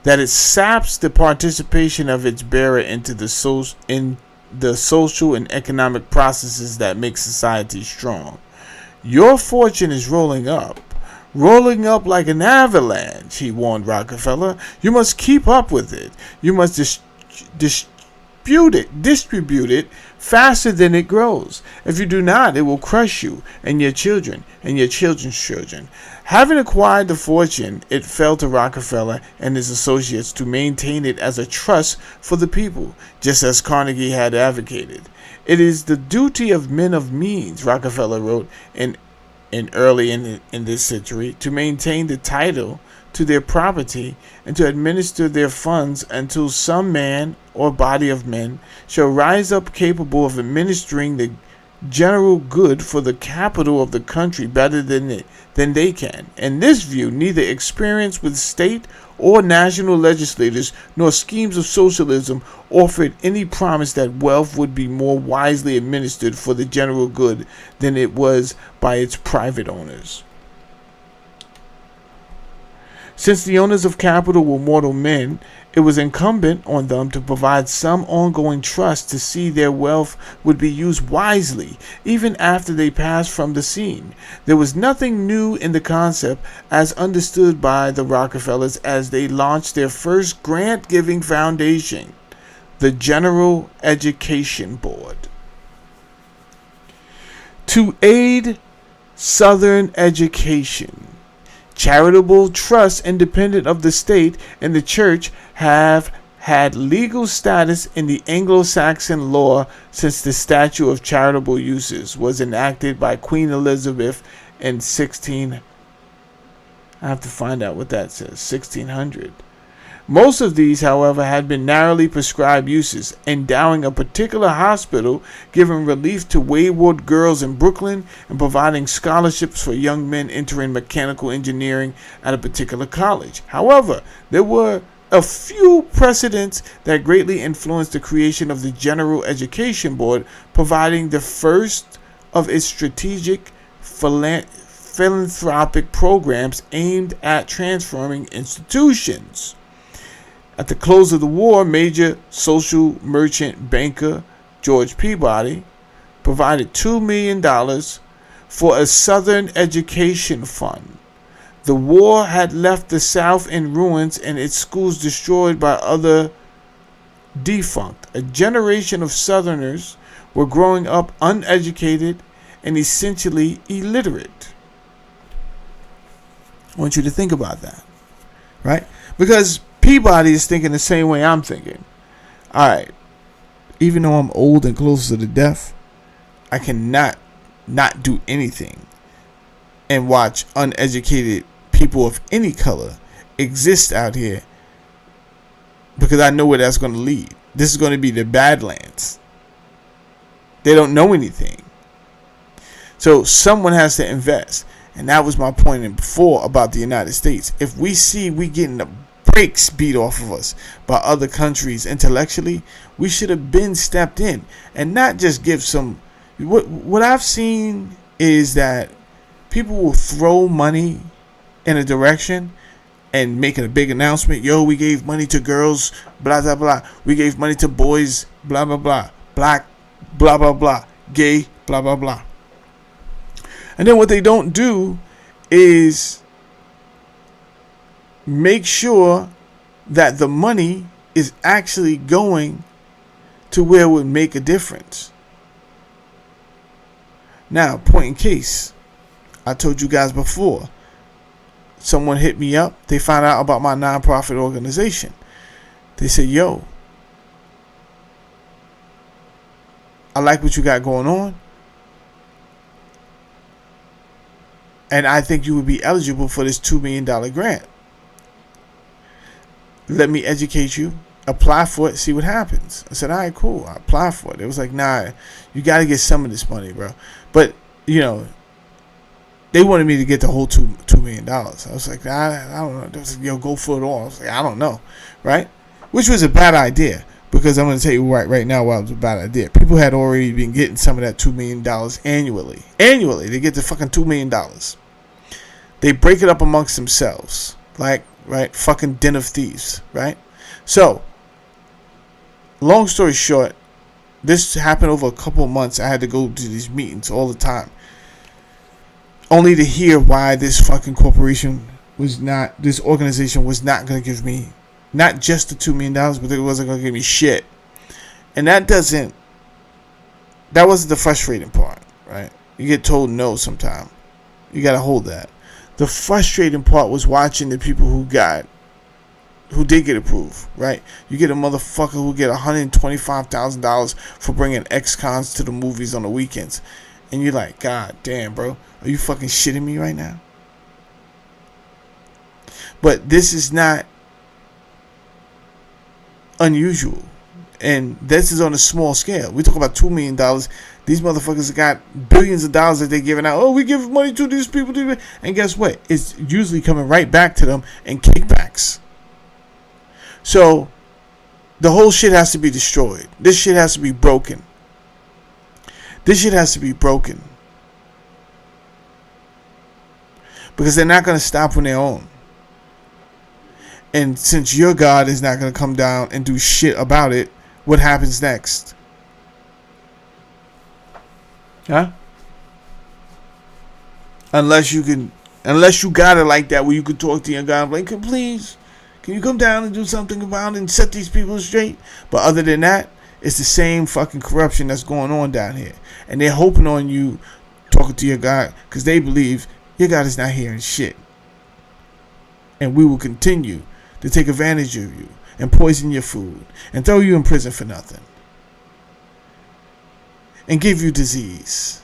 Speaker 1: that it saps the participation of its bearer into the social and economic processes that make society strong. Your fortune is rolling up like an avalanche, he warned Rockefeller. You must keep up with it. You must distribute it faster than it grows. If you do not, it will crush you and your children and your children's children. Having acquired the fortune, it fell to Rockefeller and his associates to maintain it as a trust for the people, just as Carnegie had advocated. It is the duty of men of means, Rockefeller wrote early in this century, to maintain the title to their property and to administer their funds until some man or body of men shall rise up capable of administering the general good for the capital of the country better than they can. In this view, neither experience with state or national legislators nor schemes of socialism offered any promise that wealth would be more wisely administered for the general good than it was by its private owners. Since the owners of capital were mortal men, it was incumbent on them to provide some ongoing trust to see their wealth would be used wisely, even after they passed from the scene. There was nothing new in the concept as understood by the Rockefellers as they launched their first grant-giving foundation, the General Education Board. To aid Southern education, charitable trusts independent of the state and the church have had legal status in the Anglo-Saxon law since the Statute of Charitable Uses was enacted by Queen Elizabeth in 1600. Most of these, however, had been narrowly prescribed uses, endowing a particular hospital, giving relief to wayward girls in Brooklyn, and providing scholarships for young men entering mechanical engineering at a particular college. However, there were a few precedents that greatly influenced the creation of the General Education Board, providing the first of its strategic philanthropic programs aimed at transforming institutions. At the close of the war, major social merchant banker George Peabody provided $2 million for a Southern education fund. The war had left the South in ruins and its schools destroyed by other defunct. A generation of Southerners were growing up uneducated and essentially illiterate. I want you to think about that, right? Because Peabody is thinking the same way I'm thinking. All right, even though I'm old and close to the death, I cannot not do anything and watch uneducated people of any color exist out here, because I know where that's going to lead. This is going to be the Badlands. They don't know anything. So someone has to invest. And that was my point before about the United States. If we see we getting the brakes beat off of us by other countries intellectually, we should have been stepped in and not just give some. What I've seen is that people will throw money in a direction and make a big announcement. Yo, we gave money to girls, blah, blah, blah. We gave money to boys, blah, blah, blah. Black, blah, blah, blah. Gay, blah, blah, blah. And then what they don't do is make sure that the money is actually going to where it would make a difference. Now, point in case, I told you guys before, someone hit me up. They found out about my nonprofit organization. They said, yo, I like what you got going on, and I think you would be eligible for this $2 million grant. Let me educate you. Apply for it. See what happens. I said, all right, cool. I apply for it. It was like, nah, you got to get some of this money, bro. But, you know, they wanted me to get the whole $2 million. I was like, I don't know. They was like, yo, go for it all. I was like, I don't know. Right? Which was a bad idea, because I'm going to tell you right now why it was a bad idea. People had already been getting some of that $2 million annually. Annually, they get the fucking $2 million. They break it up amongst themselves. Like, right? Fucking den of thieves, right? So, long story short, this happened over a couple of months. I had to go to these meetings all the time, only to hear why this fucking corporation was not, this organization was not going to give me Not just the $2 million, but it wasn't going to give me shit. And that wasn't the frustrating part, right? You get told no sometime. You got to hold that. The frustrating part was watching the people who did get approved, right? You get a motherfucker who get $125,000 for bringing ex-cons to the movies on the weekends. And you're like, God damn, bro. Are you fucking shitting me right now? But this is not unusual. And this is on a small scale. We talk about $2 million. These motherfuckers got billions of dollars that they're giving out. Oh, we give money to these people. And guess what? It's usually coming right back to them in kickbacks. So the whole shit has to be destroyed. This shit has to be broken. This shit has to be broken. Because they're not going to stop on their own. And since your God is not going to come down and do shit about it, what happens next? Huh? Unless you got it like that, where you could talk to your God, like, please, can you come down and do something about it and set these people straight? But other than that, it's the same fucking corruption that's going on down here. And they're hoping on you talking to your God because they believe your God is not hearing shit. And we will continue to take advantage of you and poison your food and throw you in prison for nothing and give you disease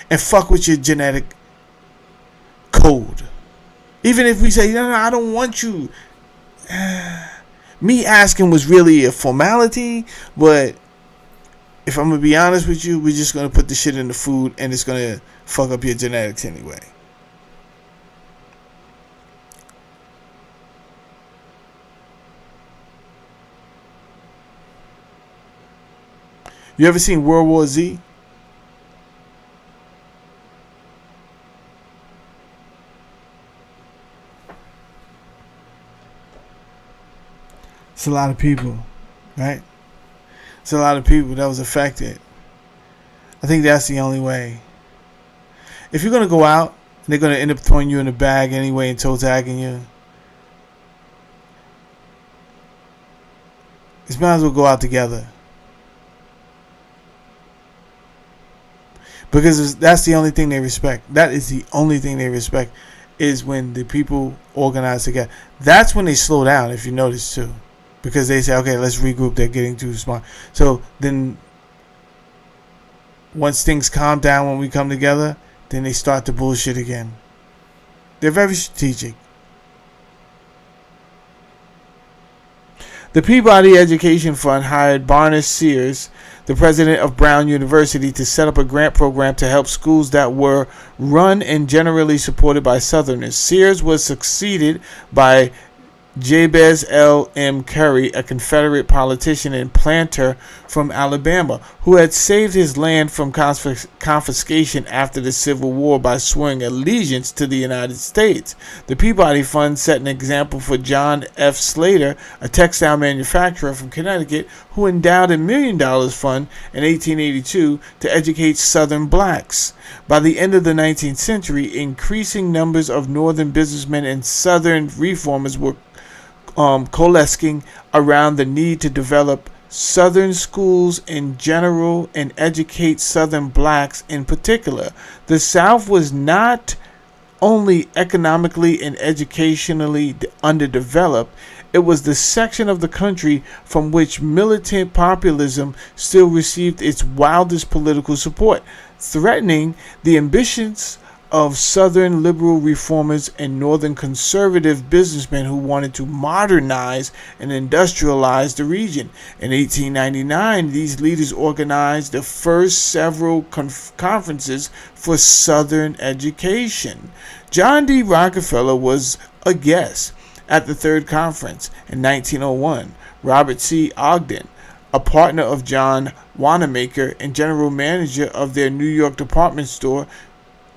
Speaker 1: and fuck with your genetic code. Even if we say, no, I don't want you. Me asking was really a formality, but if I'm going to be honest with you, we're just going to put the shit in the food and it's going to fuck up your genetics anyway. You ever seen World War Z? It's a lot of people, right? It's a lot of people that was affected. I think that's the only way. If you're going to go out, they're going to end up throwing you in a bag anyway and toe tagging you. You might as well go out together. Because that's the only thing they respect. That is the only thing they respect, is when the people organize together. That's when they slow down, if you notice too. Because they say, okay, let's regroup. They're getting too smart. So then once things calm down when we come together, then they start the bullshit again. They're very strategic. The Peabody Education Fund hired Barnes Sears, the president of Brown University, to set up a grant program to help schools that were run and generally supported by Southerners. Sears was succeeded by Jabez L. M. Curry, a Confederate politician and planter from Alabama, who had saved his land from confiscation after the Civil War by swearing allegiance to the United States. The Peabody Fund set an example for John F. Slater, a textile manufacturer from Connecticut, who endowed $1 million fund in 1882 to educate Southern blacks. By the end of the 19th century, increasing numbers of Northern businessmen and Southern reformers were coalescing around the need to develop Southern schools in general and educate Southern blacks in particular. The South was not only economically and educationally underdeveloped, it was the section of the country from which militant populism still received its wildest political support, threatening the ambitions of Southern liberal reformers and Northern conservative businessmen who wanted to modernize and industrialize the region. In 1899, these leaders organized the first several conferences for Southern education. John D. Rockefeller was a guest at the third conference in 1901. Robert C. Ogden, a partner of John Wanamaker and general manager of their New York department store,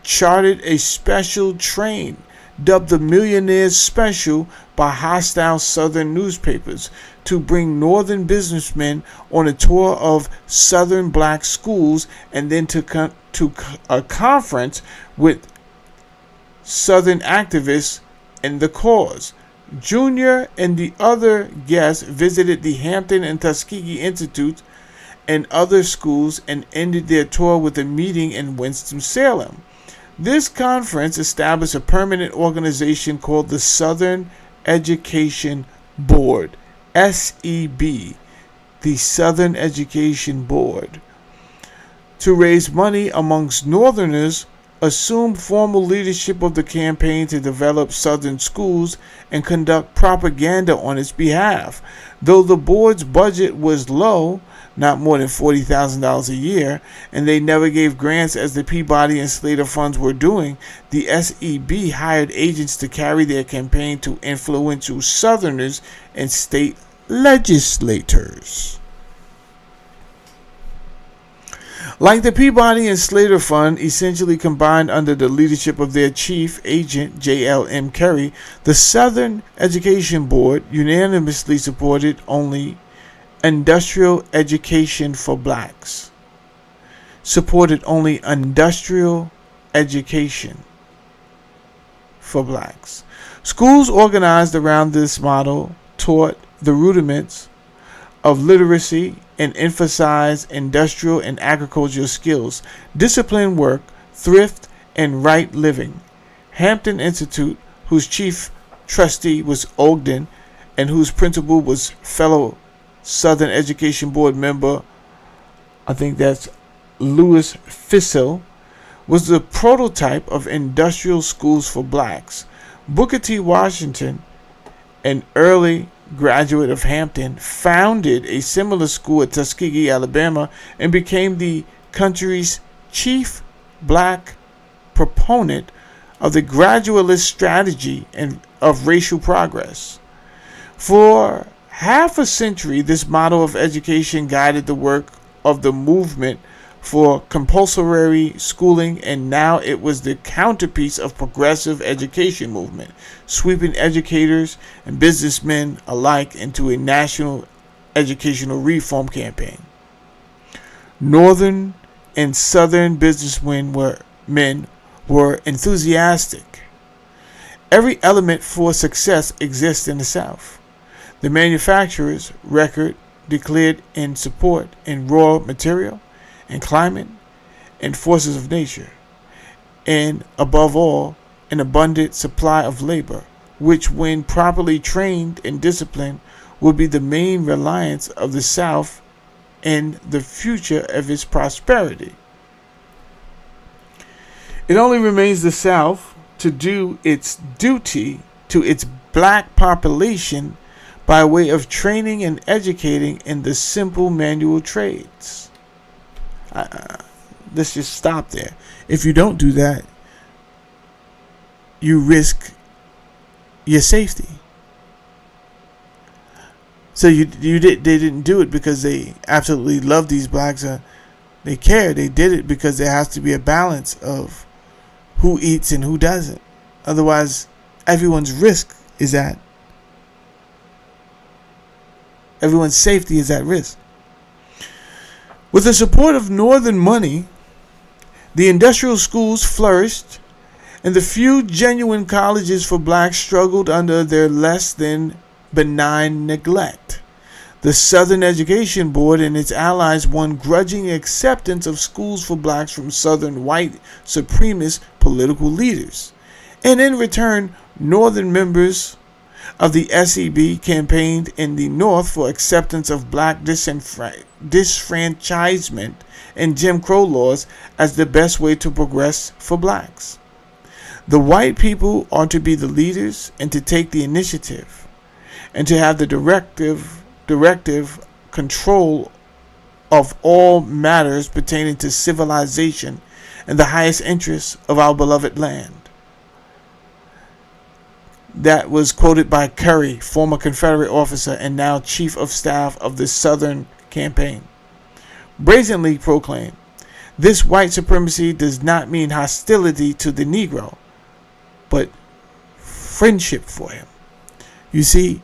Speaker 1: chartered a special train dubbed the Millionaire's Special by hostile Southern newspapers to bring Northern businessmen on a tour of Southern black schools and then to a conference with Southern activists in the cause. Jr. and the other guests visited the Hampton and Tuskegee Institute and other schools and ended their tour with a meeting in Winston-Salem. This conference established a permanent organization called the Southern Education Board, SEB, the Southern Education Board, to raise money amongst Northerners, assumed formal leadership of the campaign to develop Southern schools, and conduct propaganda on its behalf. Though the board's budget was low, not more than $40,000 a year, and they never gave grants as the Peabody and Slater funds were doing, the SEB hired agents to carry their campaign to influential Southerners and state legislators. Like the Peabody and Slater Fund, essentially combined under the leadership of their chief agent, J.L.M. Kerry, the Southern Education Board unanimously supported only industrial education for blacks. Supported only industrial education for blacks. Schools organized around this model taught the rudiments of literacy and emphasized industrial and agricultural skills, disciplined work, thrift, and right living. Hampton Institute, whose chief trustee was Ogden and whose principal was fellow Southern Education Board member, I think that's Louis Fissell, was the prototype of industrial schools for blacks. Booker T. Washington, an early graduate of Hampton, founded a similar school at Tuskegee, Alabama, and became the country's chief black proponent of the gradualist strategy and of racial progress. For half a century, this model of education guided the work of the movement for compulsory schooling, and now it was the counterpiece of progressive education movement, sweeping educators and businessmen alike into a national educational reform campaign. Northern and Southern businessmen were enthusiastic. Every element for success exists in the South. The manufacturers' record declared in support in raw material and climate and forces of nature, and above all, an abundant supply of labor, which, when properly trained and disciplined, will be the main reliance of the South in the future of its prosperity. It only remains the South to do its duty to its black population by way of training and educating in the simple manual trades. Let's just stop there. If you don't do that, you risk your safety. So they didn't do it because they absolutely love these blacks. They care. They did it because there has to be a balance of who eats and who doesn't. Otherwise, everyone's safety is at risk. With the support of Northern money, the industrial schools flourished, and the few genuine colleges for blacks struggled under their less than benign neglect. The Southern Education Board and its allies won grudging acceptance of schools for blacks from Southern white supremacist political leaders, and in return, Northern members of the SEB campaigned in the North for acceptance of black disfranchisement and Jim Crow laws as the best way to progress for blacks. The white people are to be the leaders and to take the initiative and to have the directive control of all matters pertaining to civilization and the highest interests of our beloved land. That was quoted by Curry, former Confederate officer and now Chief of Staff of the Southern Campaign. Brazenly proclaimed, this white supremacy does not mean hostility to the Negro, but friendship for him. You see,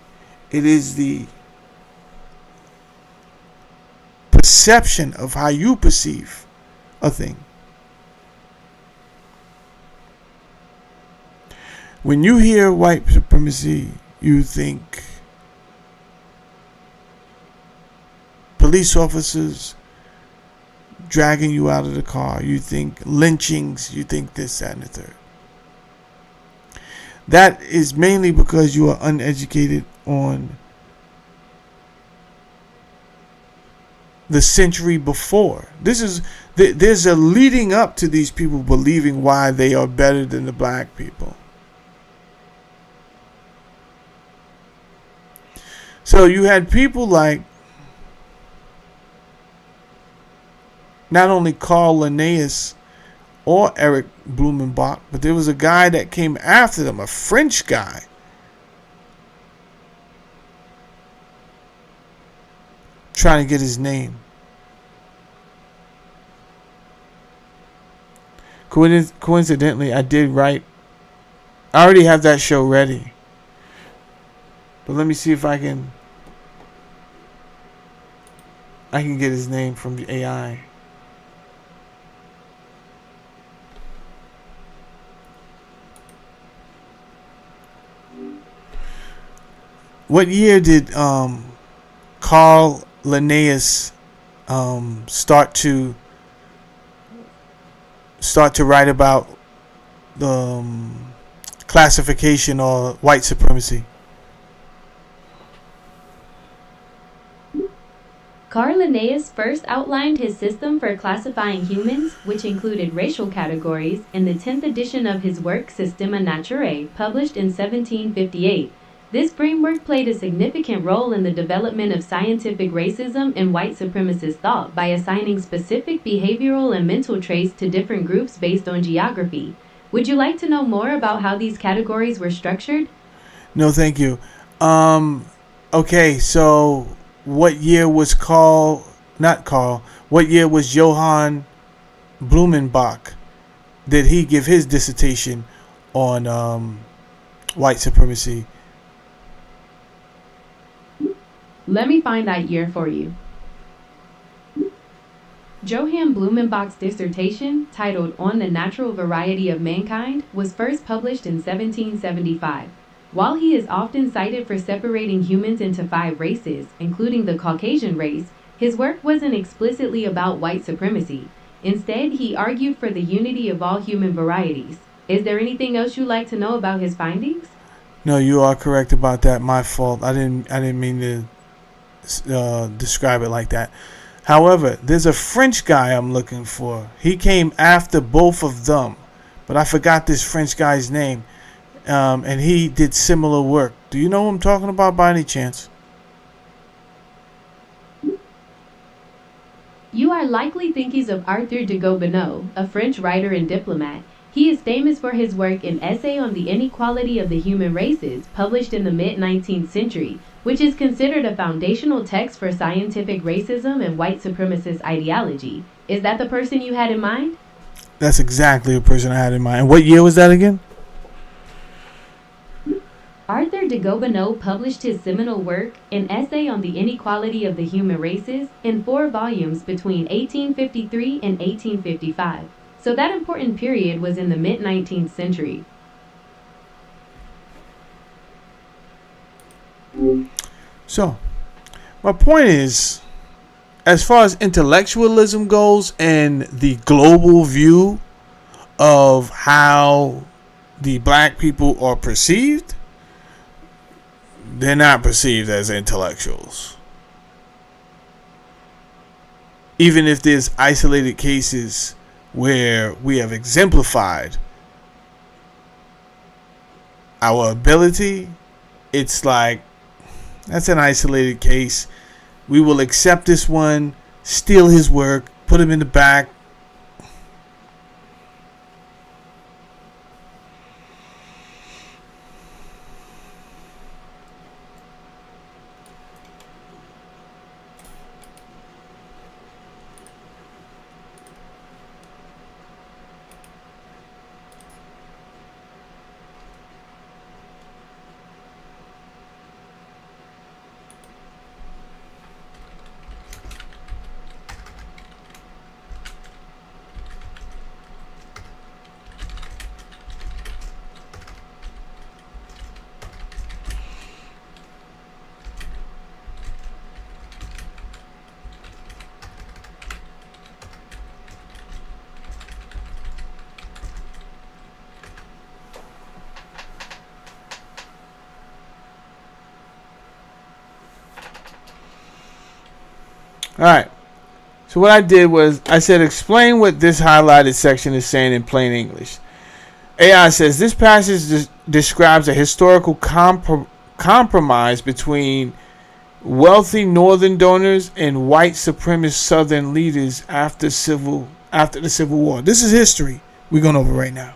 Speaker 1: it is the perception of how you perceive a thing. When you hear white supremacy, You think police officers dragging you out of the car. You think lynchings. You think this, that, and the third. That is mainly because you are uneducated on the century before. There's a leading up to these people believing why they are better than the black people. So you had people like not only Carl Linnaeus or Eric Blumenbach, but there was a guy that came after them, a French guy. Trying to get his name. Coincidentally, I did write. I already have that show ready. But let me see if I can get his name from the AI. What year did Carl Linnaeus start to write about the classification or white supremacy?
Speaker 5: Carl Linnaeus first outlined his system for classifying humans, which included racial categories, in the 10th edition of his work Systema Naturae, published in 1758. This framework played a significant role in the development of scientific racism and white supremacist thought by assigning specific behavioral and mental traits to different groups based on geography. Would you like to know more about how these categories were structured?
Speaker 1: No, thank you. Okay, so what year was what year was Johann Blumenbach? Did he give his dissertation on white supremacy?
Speaker 5: Let me find that year for you. Johann Blumenbach's dissertation, titled On the Natural Variety of Mankind, was first published in 1775. While he is often cited for separating humans into 5 races, including the Caucasian race, his work wasn't explicitly about white supremacy. Instead, he argued for the unity of all human varieties. Is there anything else you'd like to know about his findings?
Speaker 1: No, you are correct about that. My fault. I didn't mean to describe it like that. However, there's a French guy I'm looking for. He came after both of them, but I forgot this French guy's name. And he did similar work. Do you know who I'm talking about by any chance?
Speaker 5: You are likely thinking of Arthur de Gobineau, a French writer and diplomat. He is famous for his work An Essay on the Inequality of the Human Races, published in the mid-19th century, which is considered a foundational text for scientific racism and white supremacist ideology. Is that the person you had in mind?
Speaker 1: That's exactly the person I had in mind. And what year was that again?
Speaker 5: Arthur de Gobineau published his seminal work, An Essay on the Inequality of the Human Races, in 4 volumes between 1853 and 1855. So that important period was in the mid-19th century.
Speaker 1: So, my point is, as far as intellectualism goes and the global view of how the black people are perceived, they're not perceived as intellectuals. Even if there's isolated cases where we have exemplified our ability, it's like, that's an isolated case. We will accept this one, steal his work, put him in the back. All right. So what I did was I said, explain what this highlighted section is saying in plain English. AI says this passage describes a historical compromise between wealthy northern donors and white supremacist southern leaders after the Civil War. This is history we're going over right now.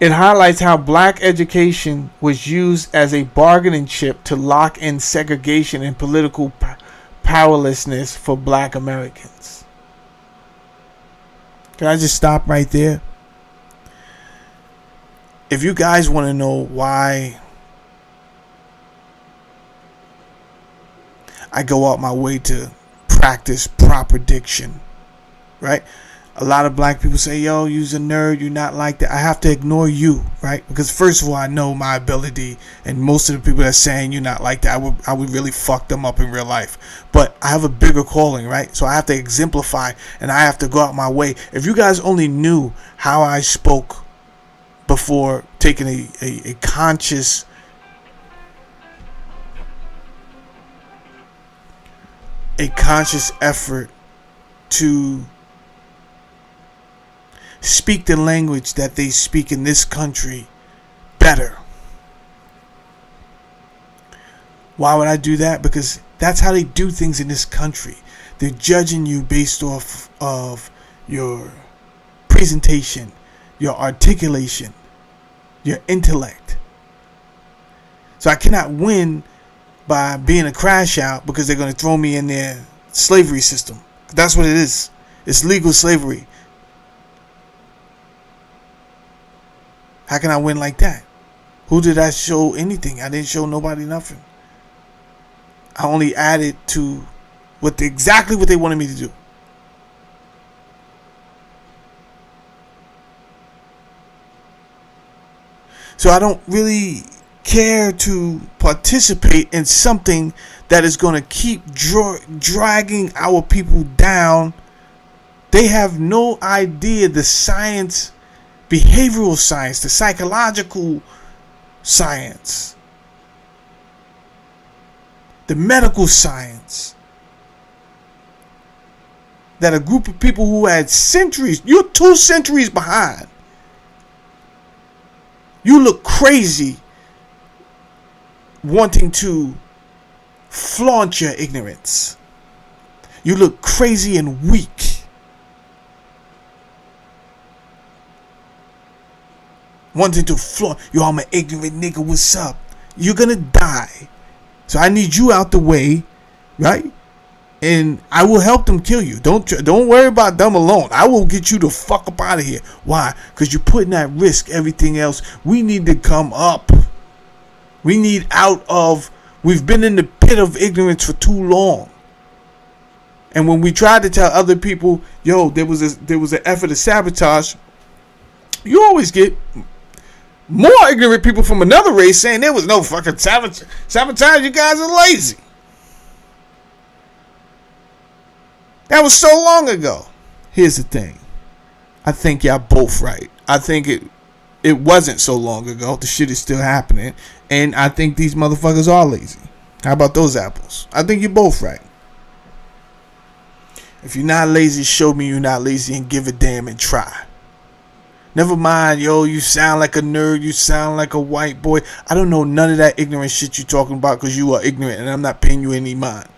Speaker 1: It highlights how black education was used as a bargaining chip to lock in segregation and political powerlessness for black Americans. Can I just stop right there? If you guys want to know why I go out my way to practice proper diction, right? A lot of black people say, yo, you's a nerd, you're not like that. I have to ignore you, right? Because first of all, I know my ability, and most of the people that are saying you're not like that, I would really fuck them up in real life. But I have a bigger calling, right? So I have to exemplify, and I have to go out my way. If you guys only knew how I spoke before taking a conscious effort to speak the language that they speak in this country better. Why would I do that? Because that's how they do things in this country. They're judging you based off of your presentation, your articulation, your intellect. So I cannot win by being a crash out because they're going to throw me in their slavery system. That's what it is. It's legal slavery. How can I win like that? Who did I show anything? I didn't show nobody nothing. I only added to exactly what they wanted me to do. So I don't really care to participate in something that is going to keep dragging our people down. They have no idea the science, behavioral science, the psychological science, the medical science, that a group of people who had centuries, you're 2 centuries behind. You look crazy wanting to flaunt your ignorance. You look crazy and weak. Wanting to flaunt, yo, I'm an ignorant nigga, what's up? You're gonna die. So I need you out the way, right? And I will help them kill you. Don't worry about them alone. I will get you the fuck up out of here. Why? Because you're putting at risk everything else. We need to come up. We need out of. We've been in the pit of ignorance for too long. And when we tried to tell other people, yo, there was an effort to sabotage, you always get more ignorant people from another race saying there was no fucking sabotage. You guys are lazy. That was so long ago. Here's the thing. I think y'all both right. I think it wasn't so long ago. The shit is still happening. And I think these motherfuckers are lazy. How about those apples? I think you're both right. If you're not lazy, show me you're not lazy and give a damn and try. Never mind, yo, you sound like a nerd. You sound like a white boy. I don't know none of that ignorant shit you're talking about because you are ignorant and I'm not paying you any mind.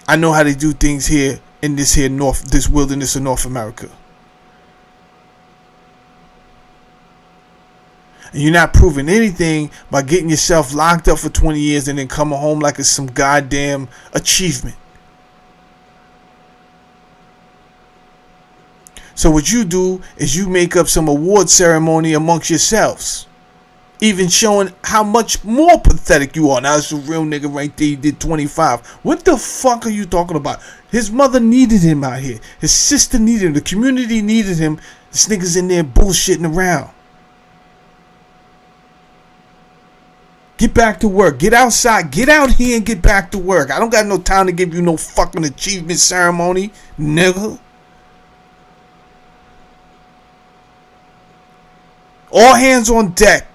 Speaker 1: I know how they do things here in this wilderness of North America. And you're not proving anything by getting yourself locked up for 20 years and then coming home like it's some goddamn achievement. So what you do is you make up some award ceremony amongst yourselves. Even showing how much more pathetic you are. Now it's a real nigga right there. He did 25. What the fuck are you talking about? His mother needed him out here. His sister needed him. The community needed him. This nigga's in there bullshitting around. Get back to work. Get outside. Get out here and get back to work. I don't got no time to give you no fucking achievement ceremony, nigga. All hands on deck.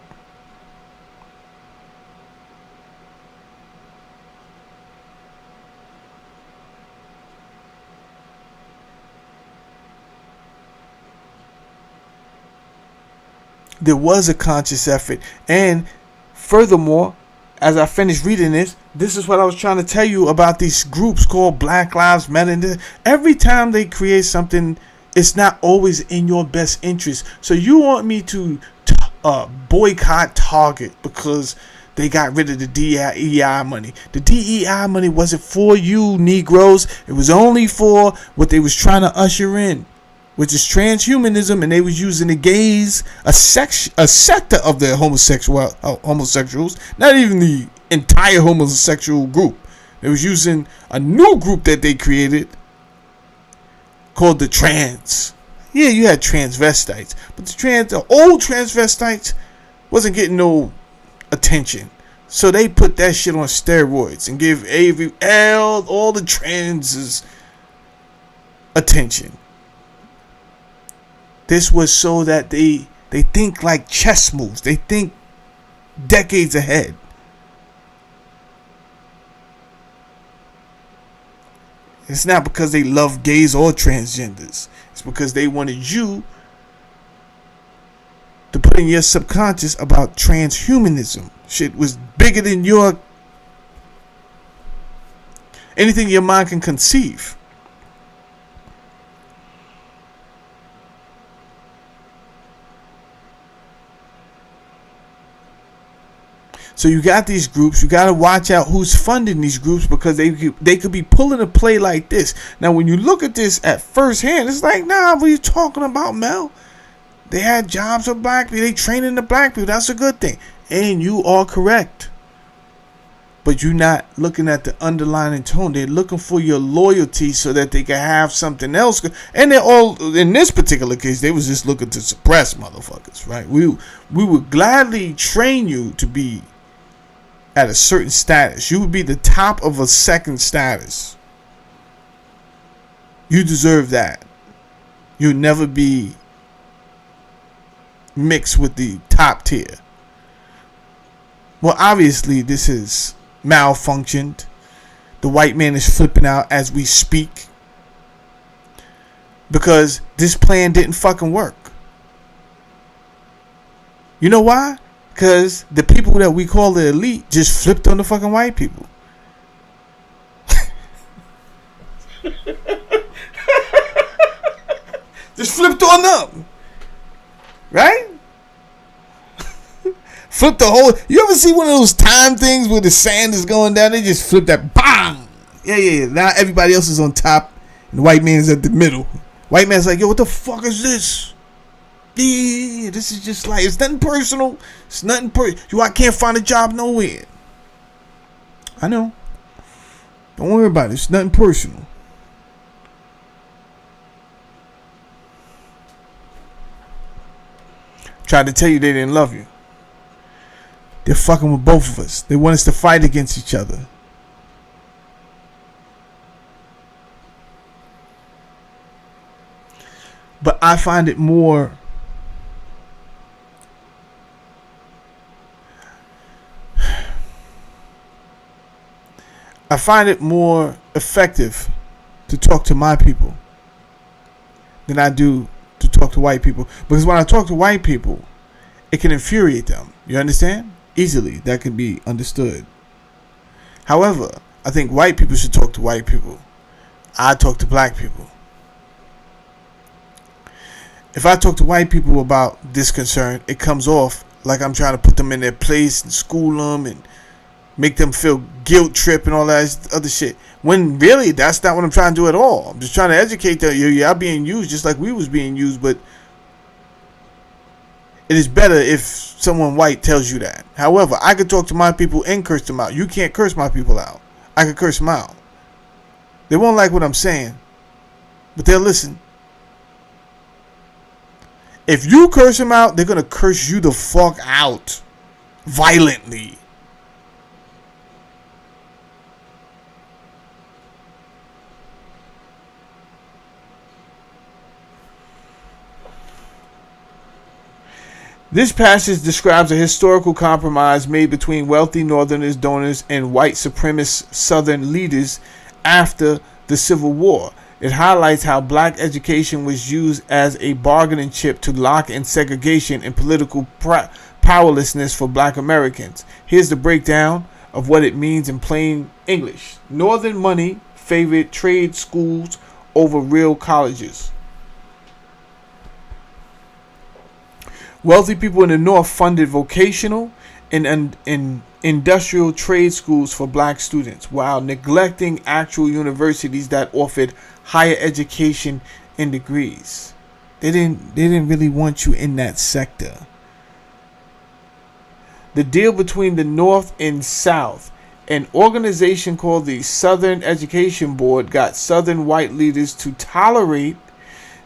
Speaker 1: There was a conscious effort. And furthermore, as I finished reading this is what I was trying to tell you about these groups called Black Lives Matter. Every time they create something, it's not always in your best interest. So you want me to boycott Target because they got rid of the DEI money. The DEI money wasn't for you Negroes. It was only for what they was trying to usher in, which is transhumanism, and they was using the gays, a sector of the homosexuals, not even the entire homosexual group. They was using a new group that they created called the trans. Yeah, you had transvestites, but the old transvestites wasn't getting no attention. So they put that shit on steroids and give all the transes attention. This was so that they think like chess moves. They think decades ahead. It's not because they love gays or transgenders. It's because they wanted you to put in your subconscious about transhumanism. Shit was bigger than anything your mind can conceive. So you got these groups. You got to watch out who's funding these groups, because they could be pulling a play like this. Now, when you look at this at first hand, it's like, nah, what are you talking about, Mel? They had jobs for black people. They training the black people. That's a good thing. And you are correct. But you're not looking at the underlying tone. They're looking for your loyalty so that they can have something else. And they're all, in this particular case, they was just looking to suppress motherfuckers, right? We would gladly train you to be at a certain status. You would be the top of a second status. You deserve that. You'll never be mixed with the top tier. Well, obviously, this is malfunctioned. The white man is flipping out as we speak, because this plan didn't fucking work. You know why? Because the people that we call the elite just flipped on the fucking white people. Just flipped on them. Right? Flip the whole. You ever see one of those time things where the sand is going down? They just flip that. Bang! Yeah. Now everybody else is on top, and the white man is at the middle. White man's like, yo, what the fuck is this? Yeah, this is just like, it's nothing personal. It's nothing I can't find a job nowhere. I know. Don't worry about it. It's nothing personal. Tried to tell you they didn't love you. They're fucking with both of us. They want us to fight against each other. But I find it more effective to talk to my people than I do to talk to white people. Because when I talk to white people, it can infuriate them. You understand? Easily. That can be understood. However, I think white people should talk to white people. I talk to black people. If I talk to white people about this concern, it comes off like I'm trying to put them in their place and school them and make them feel guilt trip and all that other shit. When really, that's not what I'm trying to do at all. I'm just trying to educate them. Y'all being used just like we was being used, but it is better if someone white tells you that. However, I could talk to my people and curse them out. You can't curse my people out. I could curse them out. They won't like what I'm saying, but they'll listen. If you curse them out, they're going to curse you the fuck out violently. This passage describes a historical compromise made between wealthy Northerners donors and white supremacist Southern leaders after the Civil War. It highlights how black education was used as a bargaining chip to lock in segregation and political powerlessness for black Americans. Here's the breakdown of what it means in plain English. Northern money favored trade schools over real colleges. Wealthy people in the North funded vocational and industrial trade schools for black students, while neglecting actual universities that offered higher education and degrees. They didn't really want you in that sector. The deal between the North and South, an organization called the Southern Education Board, got Southern white leaders to tolerate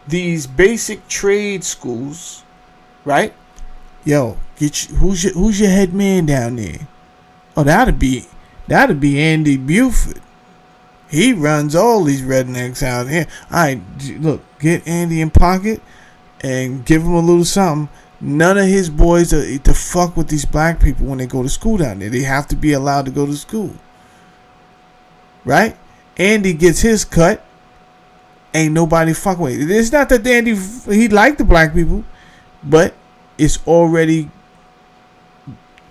Speaker 1: these basic trade schools, right? Yo, who's your head man down there? Oh, that'd be Andy Buford. He runs all these rednecks out here. All right, look, get Andy in pocket and give him a little something. None of his boys are to fuck with these black people when they go to school down there. They have to be allowed to go to school. Right? Andy gets his cut. Ain't nobody fucking with it. It's not that Andy, he liked the black people, but it's already,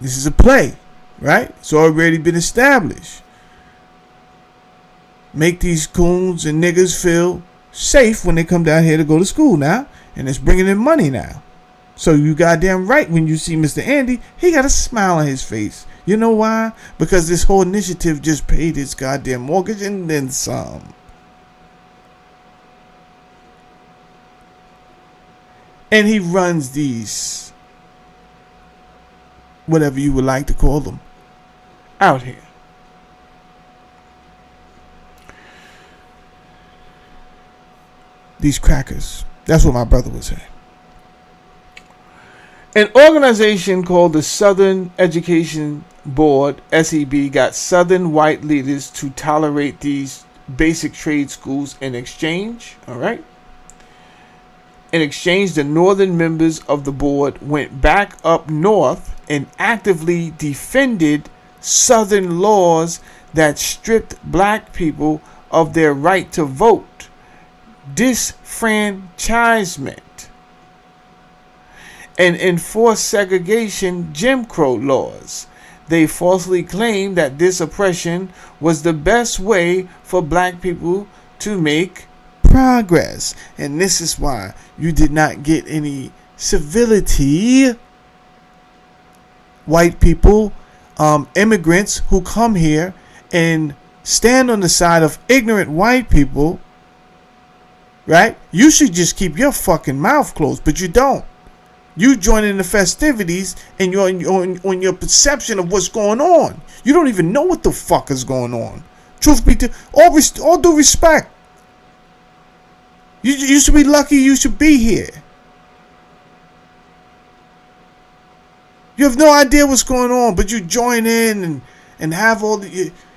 Speaker 1: this is a play, right? It's already been established. Make these coons and niggas feel safe when they come down here to go to school now, and it's bringing in money now. So you goddamn right, when you see Mr. Andy, he got a smile on his face. You know why? Because this whole initiative just paid his goddamn mortgage and then some. And he runs these, whatever you would like to call them, out here. These crackers. That's what my brother would say. An organization called the Southern Education Board, SEB, got Southern white leaders to tolerate these basic trade schools in exchange. All right. In exchange, the northern members of the board went back up north and actively defended Southern laws that stripped black people of their right to vote, disfranchisement, and enforced segregation, Jim Crow laws. They falsely claimed that this oppression was the best way for black people to make progress. And this is why you did not get any civility. White people, immigrants who come here and stand on the side of ignorant white people, right? You should just keep your fucking mouth closed, but you don't. You join in the festivities and you're on your perception of what's going on. You don't even know what the fuck is going on. Truth be told, all due respect. You should be lucky you should be here. You have no idea what's going on, but you join in and have all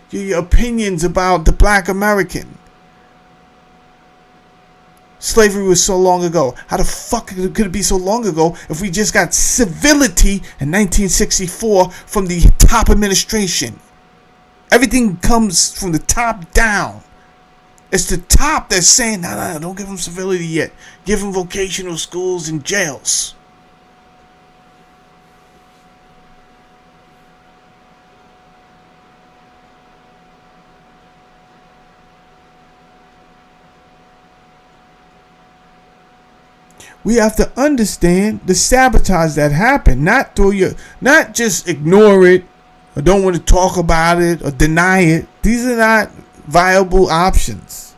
Speaker 1: your opinions about the black American. Slavery was so long ago. How the fuck could it be so long ago if we just got civility in 1964 from the top administration? Everything comes from the top down. It's the top that's saying, no, don't give them civility yet. Give them vocational schools and jails. We have to understand the sabotage that happened. Not just ignore it or don't want to talk about it or deny it. These are not viable options.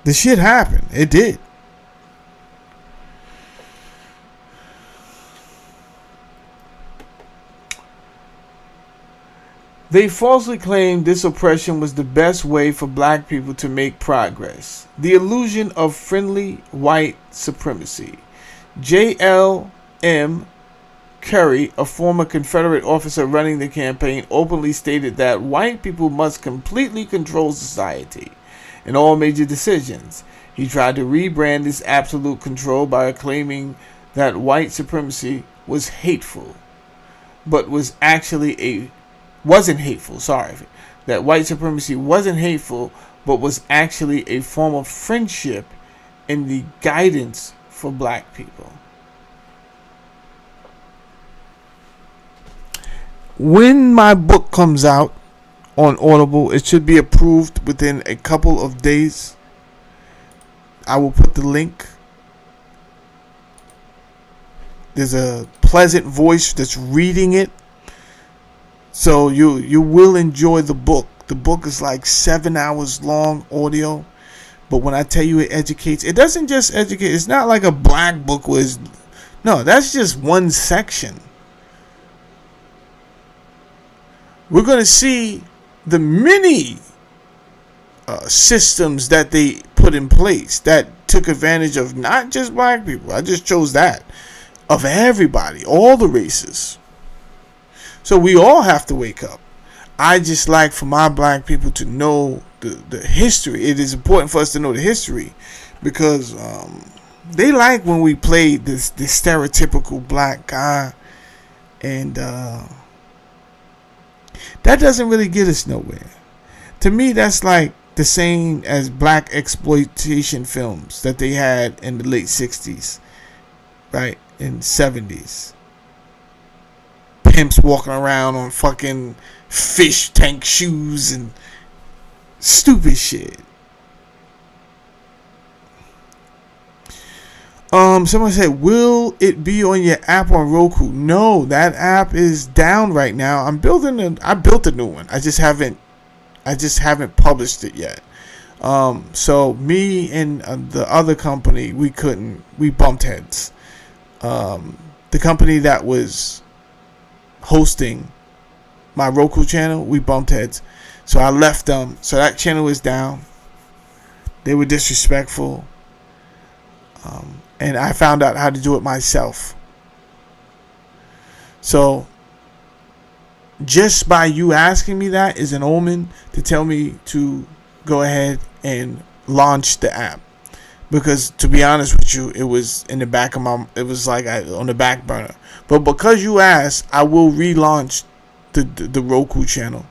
Speaker 1: The shit happened. It did. They falsely claimed this oppression was the best way for black people to make progress. The illusion of friendly white supremacy. J.L.M. Curry, a former Confederate officer running the campaign, openly stated that white people must completely control society and all major decisions. He tried to rebrand this absolute control by claiming that white supremacy was hateful, but was actually a wasn't hateful. Sorry, that white supremacy wasn't hateful, but was actually a form of friendship and the guidance for black people. When my book comes out on Audible, it should be approved within a couple of days. I will put the link. There's a pleasant voice that's reading it, so you will enjoy the book. The book is like 7 hours long audio, but when I tell you it educates, it doesn't just educate. It's not like a black book was. No, that's just one section. We're going to see the many systems that they put in place that took advantage of not just black people. I just chose that. Of everybody, all the races. So we all have to wake up. I just like for my black people to know the history. It is important for us to know the history because they like when we play this stereotypical black guy, and that doesn't really get us nowhere. To me, that's like the same as black exploitation films that they had in the late 60s, right? In 70s. Pimps walking around on fucking fish tank shoes and stupid shit. Someone said, will it be on your app on Roku? No, that app is down right now. I built a new one. I just haven't published it yet. So me and the other company, we bumped heads. The company that was hosting my Roku channel, we bumped heads. So I left them. So that channel is down. They were disrespectful. And I found out how to do it myself. So just by you asking me that is an omen to tell me to go ahead and launch the app. Because to be honest with you, it was in the back of it was like on the back burner. But because you asked, I will relaunch the Roku channel.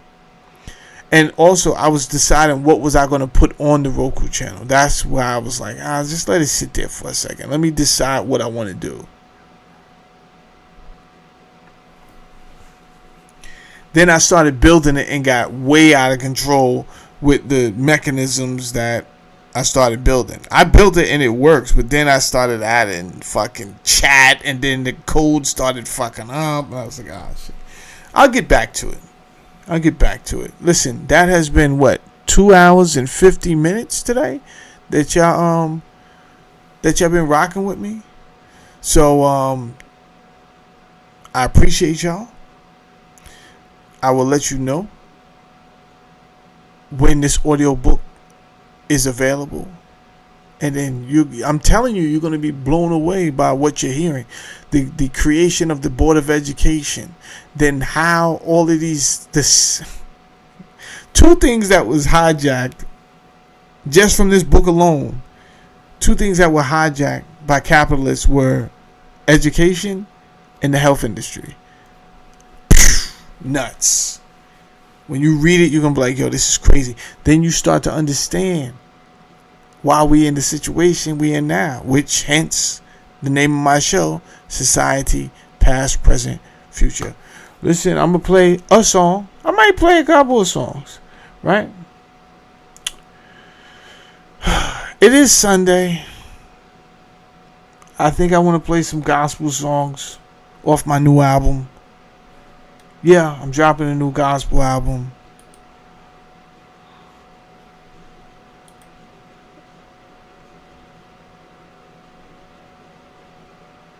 Speaker 1: And also, I was deciding what was I going to put on the Roku channel. That's where I was like, just let it sit there for a second. Let me decide what I want to do. Then I started building it and got way out of control with the mechanisms that I started building. I built it and it works, but then I started adding fucking chat, and then the code started fucking up. And I was like, shit. I'll get back to it. Listen, that has been 2 hours and 50 minutes today that y'all been rocking with me. So I appreciate y'all. I will let you know when this audio book is available, and then I'm telling you, you're going to be blown away by what you're hearing. The creation of the Board of Education, then how all of this two things that was hijacked just from this book alone. Two things that were hijacked by capitalists were education and the health industry. Nuts. When you read it, you're going to be like, yo, this is crazy. Then you start to understand why we in the situation we in now, which hence the name of my show, Society, Past, Present, Future. Listen, I'm going to play a song. I might play a couple of songs, right? It is Sunday. I think I want to play some gospel songs off my new album. Yeah, I'm dropping a new gospel album.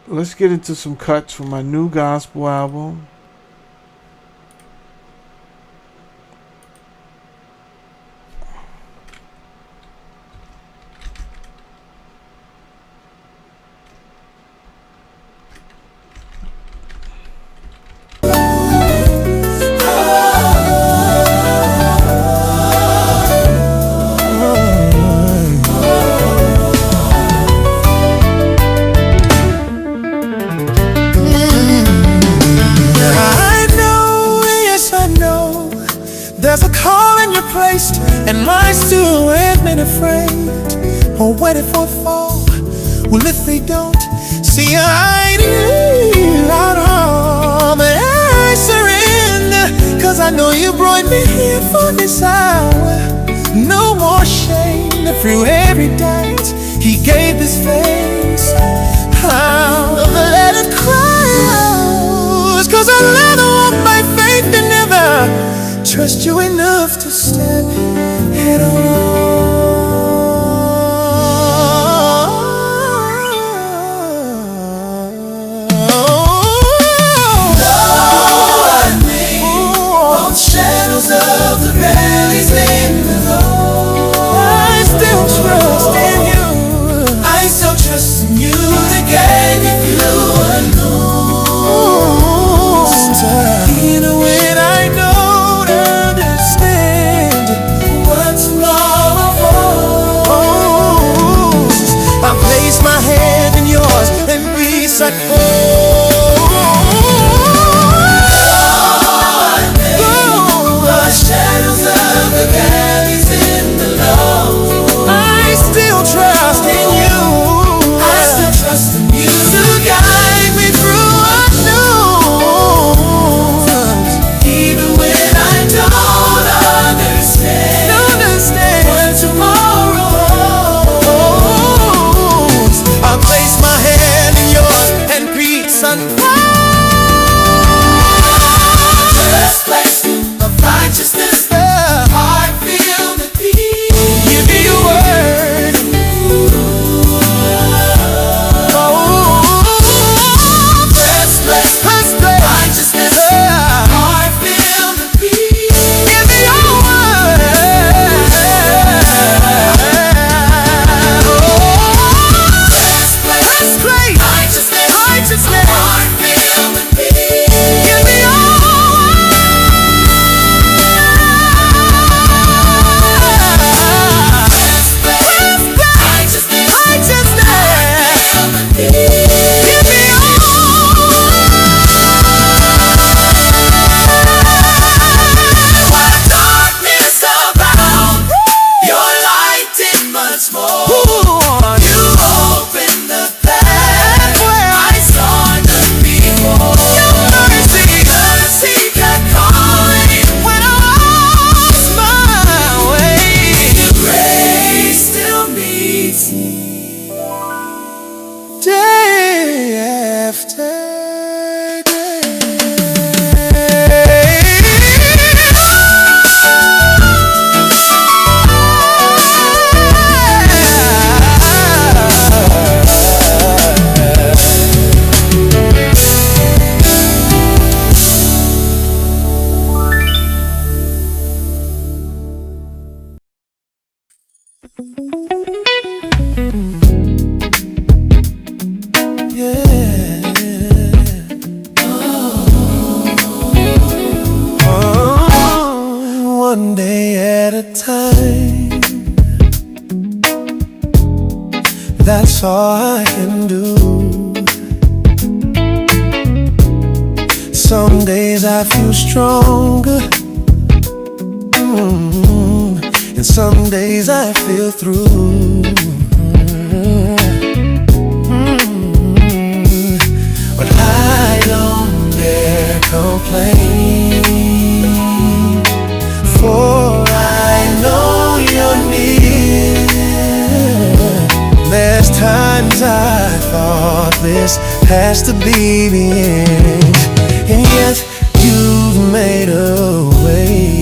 Speaker 1: Let's get into some cuts from my new gospel album.
Speaker 6: and my still have been afraid or waiting for a fall. Well, if they don't see eye to eye, but I surrender, 'cause I know you brought me here for this hour. No more shame, through every doubt he gave his face. I'll never let it cry, 'cause I'd rather walk by faith than never trust you enough to step head on. Shadows of the valleys in the low, I still trust in you. I still trust in you to guide me through unknowns. Even when I don't understand what tomorrow holds, I place my hand in yours and peace I shadows of the valleys in the low, I still trust in you. I still trust in you to guide me through unknowns. Even when I don't understand what tomorrow holds, I place my hand in yours and peace unfolds. Just place of righteousness, heart filled with peace. Give me your word. Just place righteousness, heart filled with peace. Give me your word. Just place righteousness, heart filled with peace. Give me your one day at a time. That's all I can do. Some days I feel stronger, and some days I feel through. But I don't dare complain, for I know you're near. There's times I thought this has to be the end, and yet you've made a way.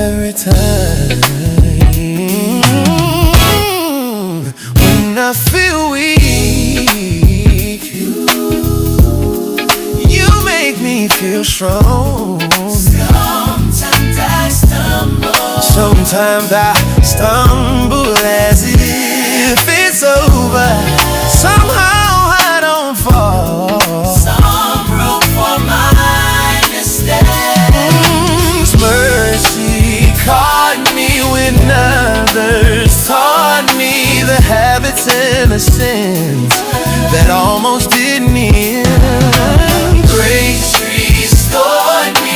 Speaker 6: Every time when I feel weak, you make me feel strong. Sometimes I stumble as if it's over. Somehow I don't fall. Some room for my mistakes. Mercy caught me when others taught me the habits and the sins that almost didn't end. Grace restored me.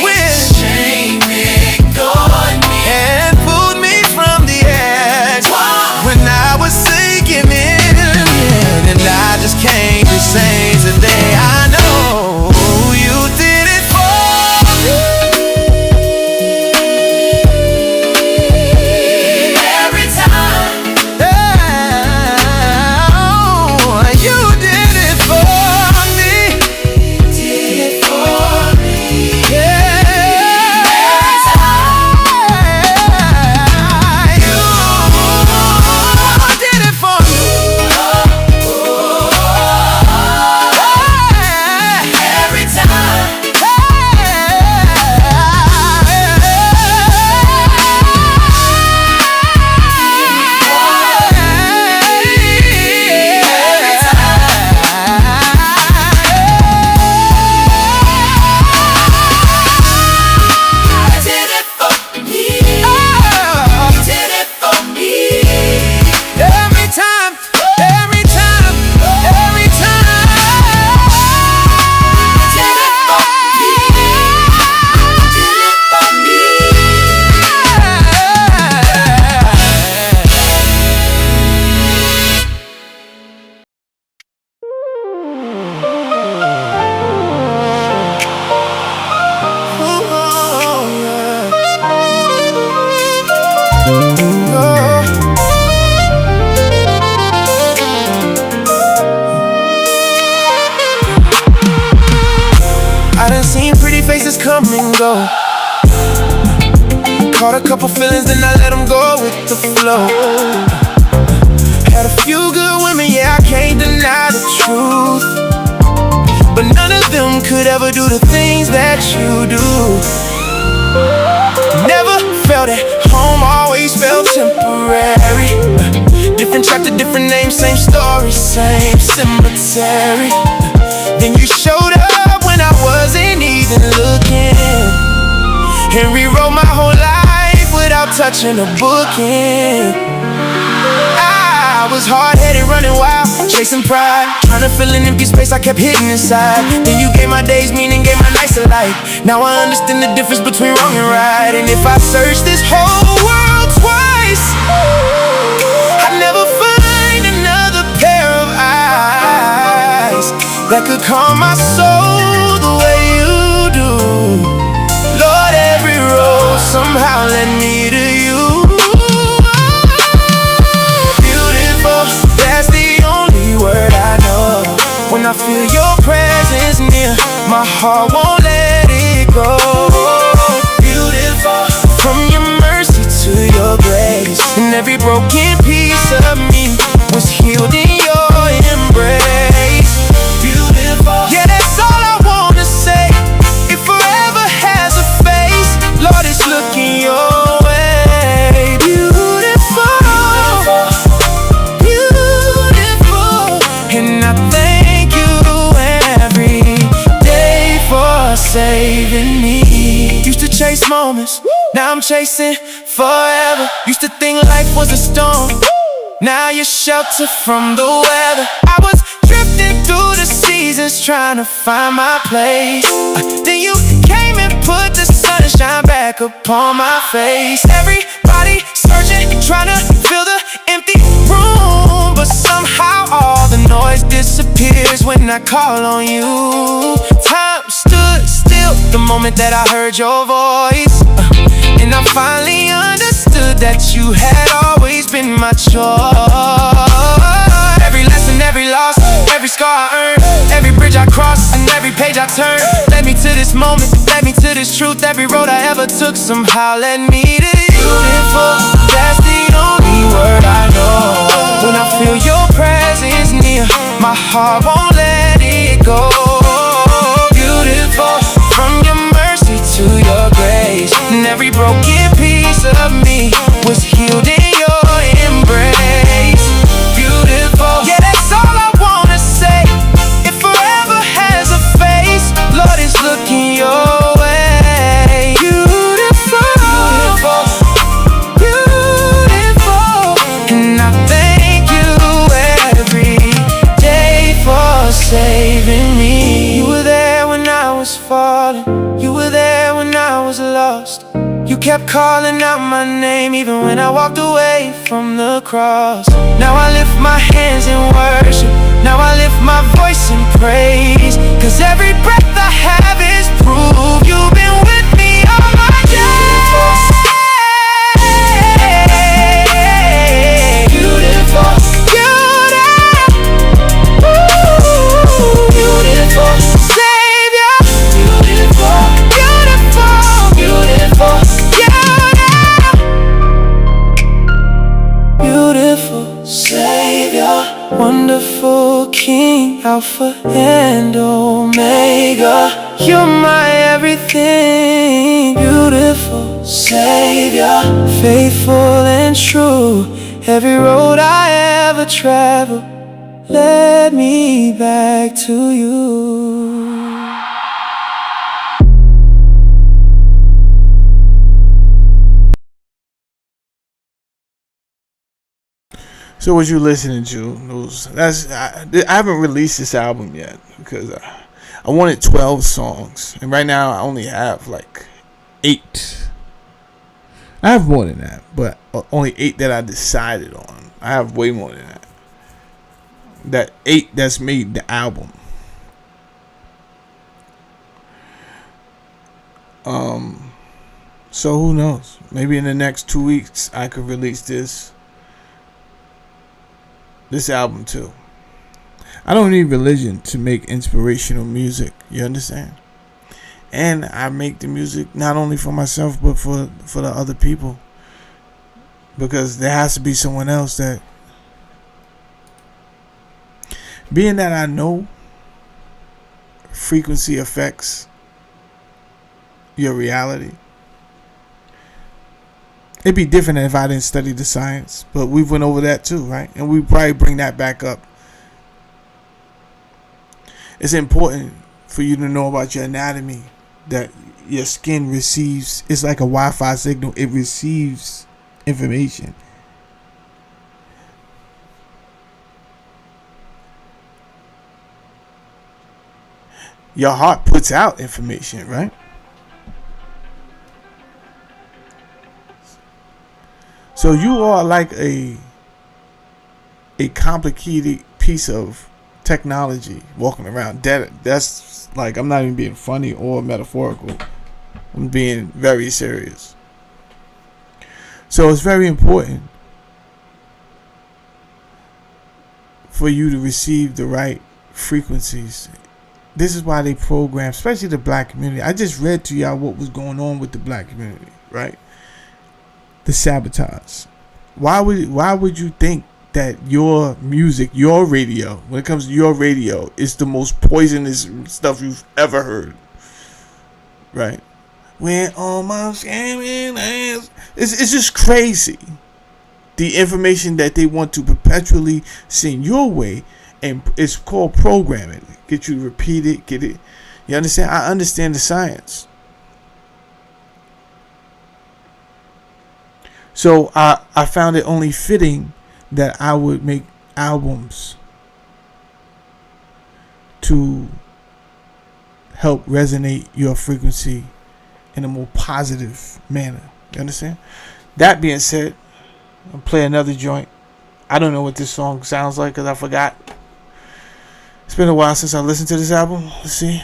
Speaker 6: go. Caught a couple feelings, then I let them go with the flow. Had a few good women, yeah, I can't deny the truth. But none of them could ever do the things that you do. Never felt at home, always felt temporary. Different chapter, different name, same story, same cemetery. Then you showed up when I wasn't even looking, and rewrote my whole life without touching a bookend. I was hard-headed, running wild, chasing pride, trying to fill an empty space I kept hitting inside. Then you gave my days meaning, gave my nights a life. Now I understand the difference between wrong and right. And if I search this whole world twice, I'd never find another pair of eyes that could calm my soul the way you do. Lord, every road somehow led me to you. Beautiful, that's the only word I know. When I feel your presence near, my heart won't let it go. Beautiful, from your mercy to your grace, and every broken piece of me was healed in your embrace. Beautiful, yeah, that's all I wanna say. It forever has a face, Lord, it's looking your way. Beautiful, beautiful, and I thank you every day for saving me. Used to chase moments, now I'm chasing forever. Used to think life was a storm, now you're shelter from the weather. I was drifting through the seasons trying to find my place. Then you came and put the sunshine back upon my face. Everybody searching, trying to fill the empty room, but somehow all the noise disappears when I call on you. Time stood still the moment that I heard your voice, and I finally understood that you had always been my choice. Every lesson, every loss, every scar I earned, every bridge I crossed, and every page I turned led me to this moment, led me to this truth. Every road I ever took somehow led me to you. Beautiful, that's the only word I know. When I feel your presence near, my heart won't let it go. Beautiful, from your mercy to your grace, and every broken piece of me was healed in your embrace. Beautiful, yeah, that's all I wanna say. It forever has a face, Lord, it's looking your way. Beautiful, beautiful, beautiful, and I thank you every day for saving me. You were there when I was falling, you were there when I was lost. You kept calling out my name even when I walked away from the cross. Now I lift my hands in worship, now I lift my voice in praise, 'cause every breath I have is proof you've been with me all my days. Beautiful, beautiful, beautiful Savior. Beautiful, beautiful, beautiful, beautiful Savior. Wonderful King, Alpha and Omega. You're my everything. Beautiful Savior, faithful and true. Every road I ever traveled led me back to you.
Speaker 1: So what you listening to? I haven't released this album yet because I wanted 12 songs, and right now I only have like 8. I have more than that, but only 8 that I decided on. I have way more than that. That 8 that's made the album. So who knows? Maybe in the next 2 weeks I could release this album too. I don't need religion to make inspirational music. You understand? And I make the music not only for myself but for the other people, because there has to be someone else that, being that I know frequency affects your reality. It'd be different if I didn't study the science, but we went over that too, right? And we probably bring that back up. It's important for you to know about your anatomy, that your skin receives, it's like a Wi-Fi signal. It receives information. Your heart puts out information, right? So you are like a complicated piece of technology walking around. That's like, I'm not even being funny or metaphorical. I'm being very serious. So it's very important for you to receive the right frequencies. This is why they program, especially the black community. I just read to y'all what was going on with the black community, right? The sabotage. Why would you think that your music, your radio, when it comes to your radio, is the most poisonous stuff you've ever heard, right? When all my scamming ass, it's just crazy. The information that they want to perpetually send your way, and it's called programming. Get you to repeat it, get it. You understand? I understand the science. So I found it only fitting that I would make albums to help resonate your frequency in a more positive manner. You understand? That being said, I'll play another joint. I don't know what this song sounds like because I forgot. It's been a while since I listened to this album. Let's see.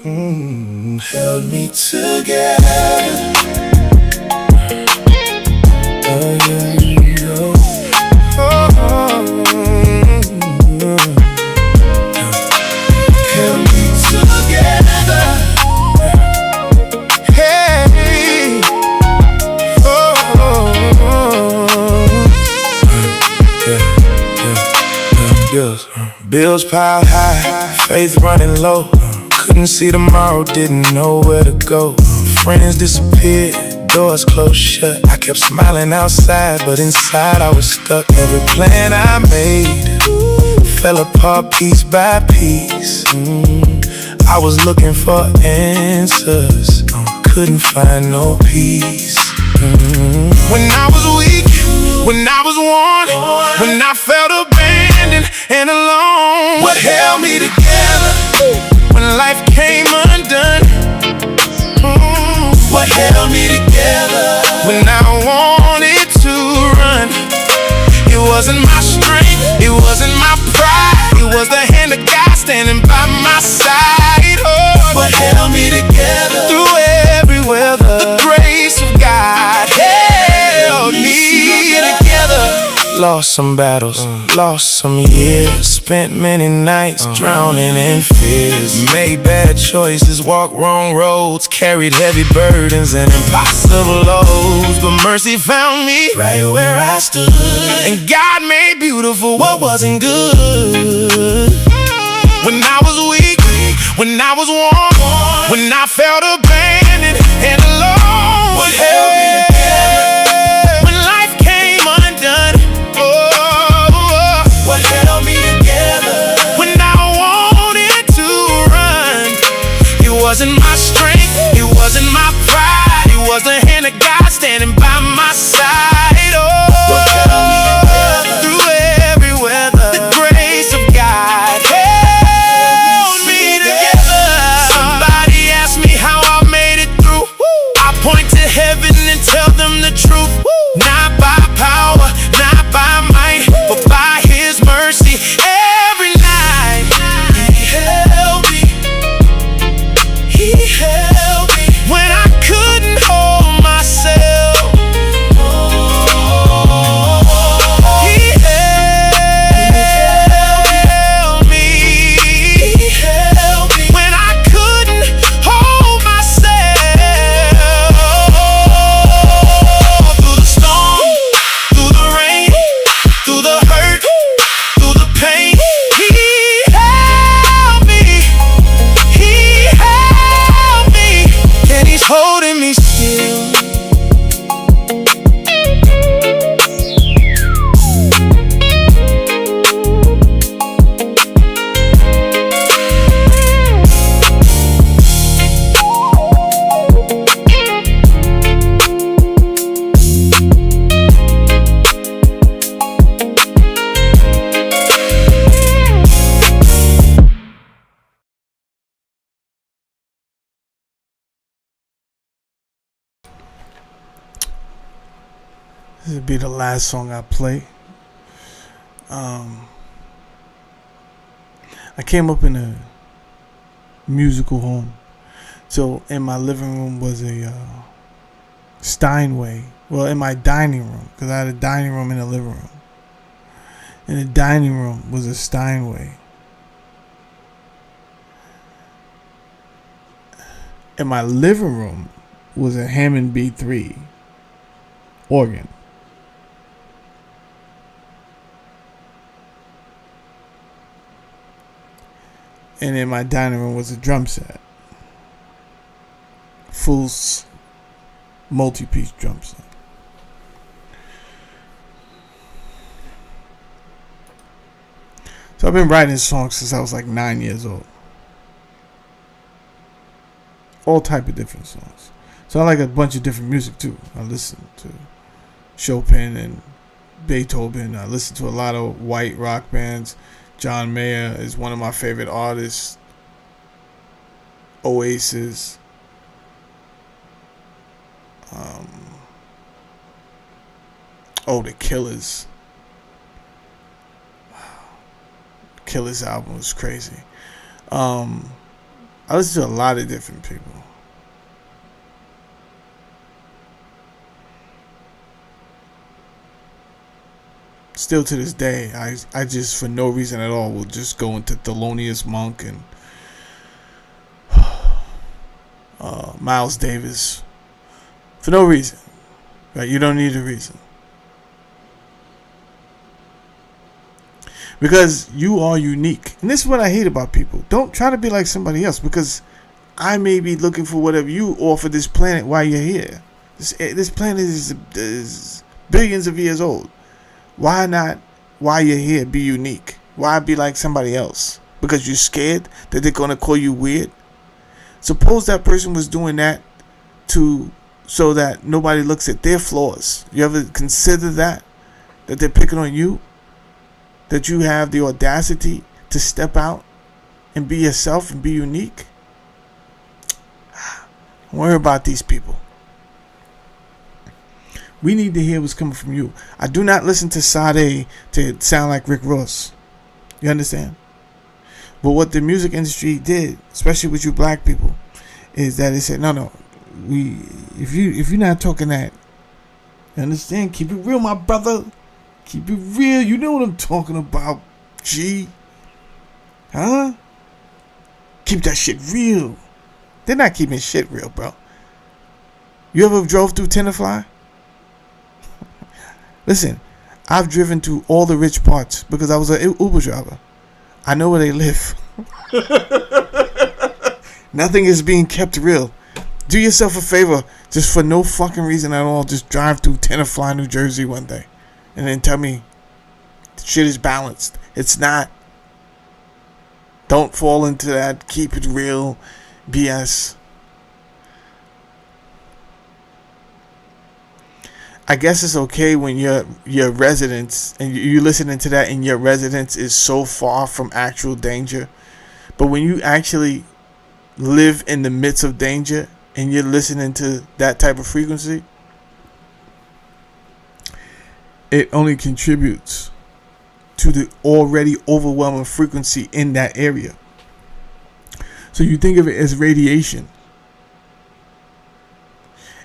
Speaker 6: Held me together. Held me together. Hey. Bills piled high, faith running low. Couldn't see tomorrow, didn't know where to go. Friends disappeared, doors closed shut. I kept smiling outside, but inside I was stuck. Every plan I made fell apart piece by piece. I was looking for answers, couldn't find no peace. When I was weak, when I was worn, when I felt abandoned and alone, what held me together when life came undone? What held me together when I wanted to run? It wasn't my strength, it wasn't my pride, it was the hand of God standing by my side. Oh, what held me together through every weather? The grace of God held me together. Lost some battles, lost some years, spent many nights drowning in fears. Made bad choices, walked wrong roads, carried heavy burdens and impossible loads. But mercy found me right where I stood, and God made beautiful what wasn't good. When I was weak, when I was worn, when I felt abandoned and alone, what held me together when life came undone? What held me together when I wanted to run? It wasn't my strength, it wasn't my pride, it was the hand of God standing by my side. Oh, through every weather, the grace of God held me together. Somebody asked me how I made
Speaker 1: This will be the last song I play. I came up in a musical home. So in my living room was a Steinway. Well, in my dining room, because I had a dining room and a living room. In the dining room was a Steinway. In my living room was a Hammond B3 organ. And in my dining room was a drum set. Full multi-piece drum set. So I've been writing songs since I was like 9 years old. All type of different songs. So I like a bunch of different music too. I listen to Chopin and Beethoven. I listen to a lot of white rock bands. John Mayer is one of my favorite artists. Oasis. The Killers. Killers album was crazy. I listen to a lot of different people. Still to this day, I just, for no reason at all, will just go into Thelonious Monk and Miles Davis. For no reason. Right? You don't need a reason. Because you are unique. And this is what I hate about people. Don't try to be like somebody else, because I may be looking for whatever you offer this planet while you're here. This planet is billions of years old. Why not, while you're here, be unique? Why be like somebody else? Because you're scared that they're going to call you weird? Suppose that person was doing that so that nobody looks at their flaws. You ever consider that? That they're picking on you? That you have the audacity to step out and be yourself and be unique? Don't worry about these people. We need to hear what's coming from you. I do not listen to Sade to sound like Rick Ross. You understand? But what the music industry did, especially with you black people, is that they said, no, if you're not talking that, you understand? Keep it real, my brother. Keep it real. You know what I'm talking about, G. Huh? Keep that shit real. They're not keeping shit real, bro. You ever drove through Tenafly? Listen, I've driven to all the rich parts because I was an Uber driver. I know where they live. Nothing is being kept real. Do yourself a favor, just for no fucking reason at all. Just drive through Tenafly, New Jersey one day, and then tell me shit is balanced. It's not. Don't fall into that keep it real BS. I guess it's okay when your residence, and you listening to that, and your residence is so far from actual danger. But when you actually live in the midst of danger and you're listening to that type of frequency, it only contributes to the already overwhelming frequency in that area. So you think of it as radiation.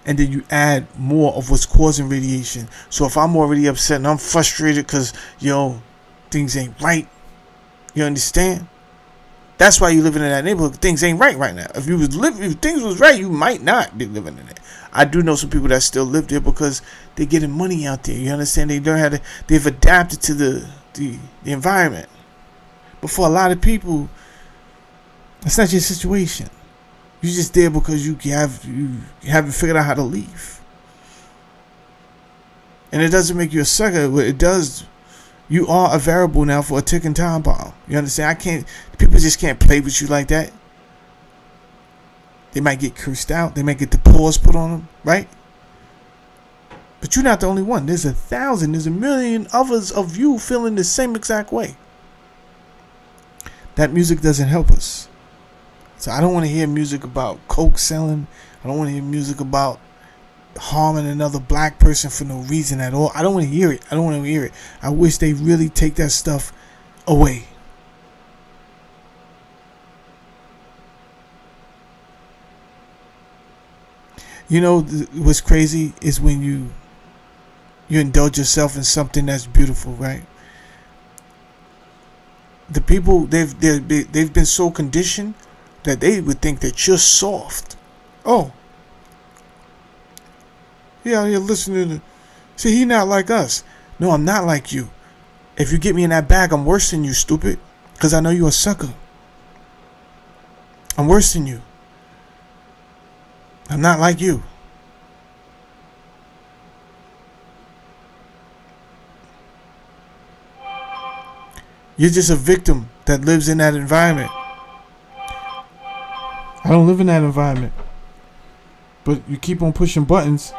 Speaker 1: And then you add more of what's causing radiation. So if I'm already upset and I'm frustrated because, things ain't right. You understand? That's why you living in that neighborhood. Things ain't right now. If things was right, you might not be living in it. I do know some people that still live there because they're getting money out there. You understand? They learn they've adapted to the environment. But for a lot of people, that's not your situation. You're just there because you haven't figured out how to leave. And it doesn't make you a sucker, but it does. You are a variable now for a ticking time bomb. You understand? People just can't play with you like that. They might get cursed out. They might get the paws put on them, right? But you're not the only one. There's 1,000, there's 1,000,000 others of you feeling the same exact way. That music doesn't help us. So I don't want to hear music about coke selling. I don't want to hear music about harming another black person for no reason at all. I don't want to hear it. I don't want to hear it. I wish they really take that stuff away. You know what's crazy is when you indulge yourself in something that's beautiful, right? The people they've been so conditioned that they would think that you're soft. Oh, yeah, you're listening to. See, he not like us. No, I'm not like you. If you get me in that bag, I'm worse than you, stupid. Because I know you're a sucker. I'm worse than you. I'm not like you. You're just a victim that lives in that environment. I don't live in that environment. But you keep on pushing buttons.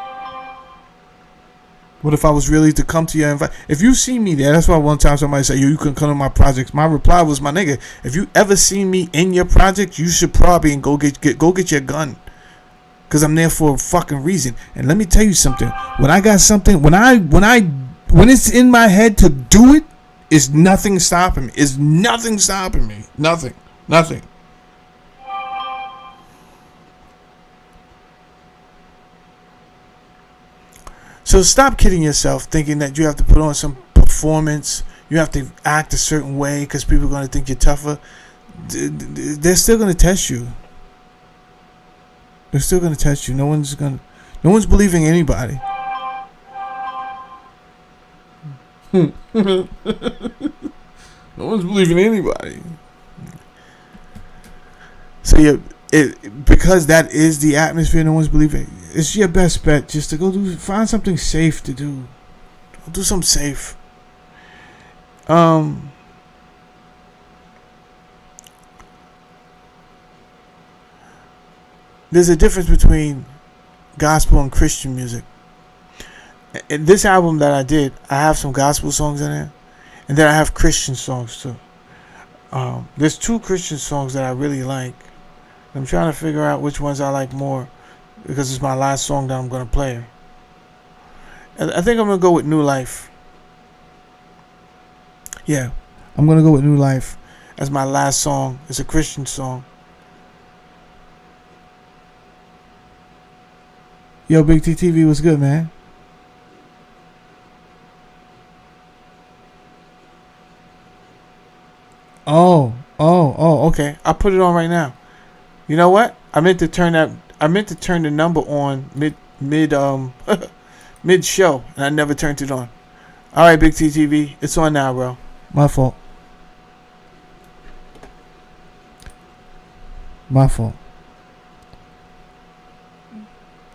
Speaker 1: What if I was really to come to your environment? If you see me there, that's why one time somebody said, yo, you can come to my projects. My reply was, my nigga, if you ever see me in your project, you should probably go get your gun. Because I'm there for a fucking reason. And let me tell you something. When I got something, when it's in my head to do it, it's nothing stopping me. It's nothing stopping me. Nothing. So stop kidding yourself thinking that you have to put on some performance. You have to act a certain way because people are going to think you're tougher. They're still going to test you. They're still going to test you. No one's believing anybody. No one's believing anybody. So because that is the atmosphere, no one's believing. It's your best bet just to go find something safe to do. Do something safe. There's a difference between gospel and Christian music. In this album that I did, I have some gospel songs in there, and then I have Christian songs too. There's 2 Christian songs that I really like. I'm trying to figure out which ones I like more because it's my last song that I'm going to play. I think I'm going to go with New Life. Yeah, I'm going to go with New Life as my last song. It's a Christian song. Yo, Big TTV, what's good, man? Oh, okay. I'll put it on right now. You know what? I meant to turn the number on mid show, and I never turned it on. All right, Big TTV, it's on now, bro. My fault.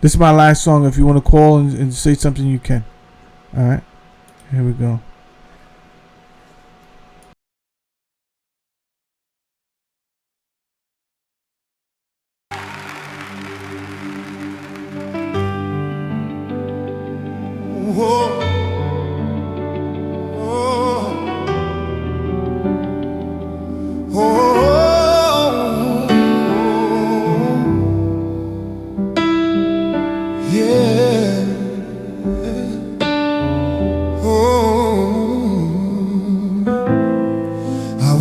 Speaker 1: This is my last song. If you want to call and say something, you can. All right, here we go.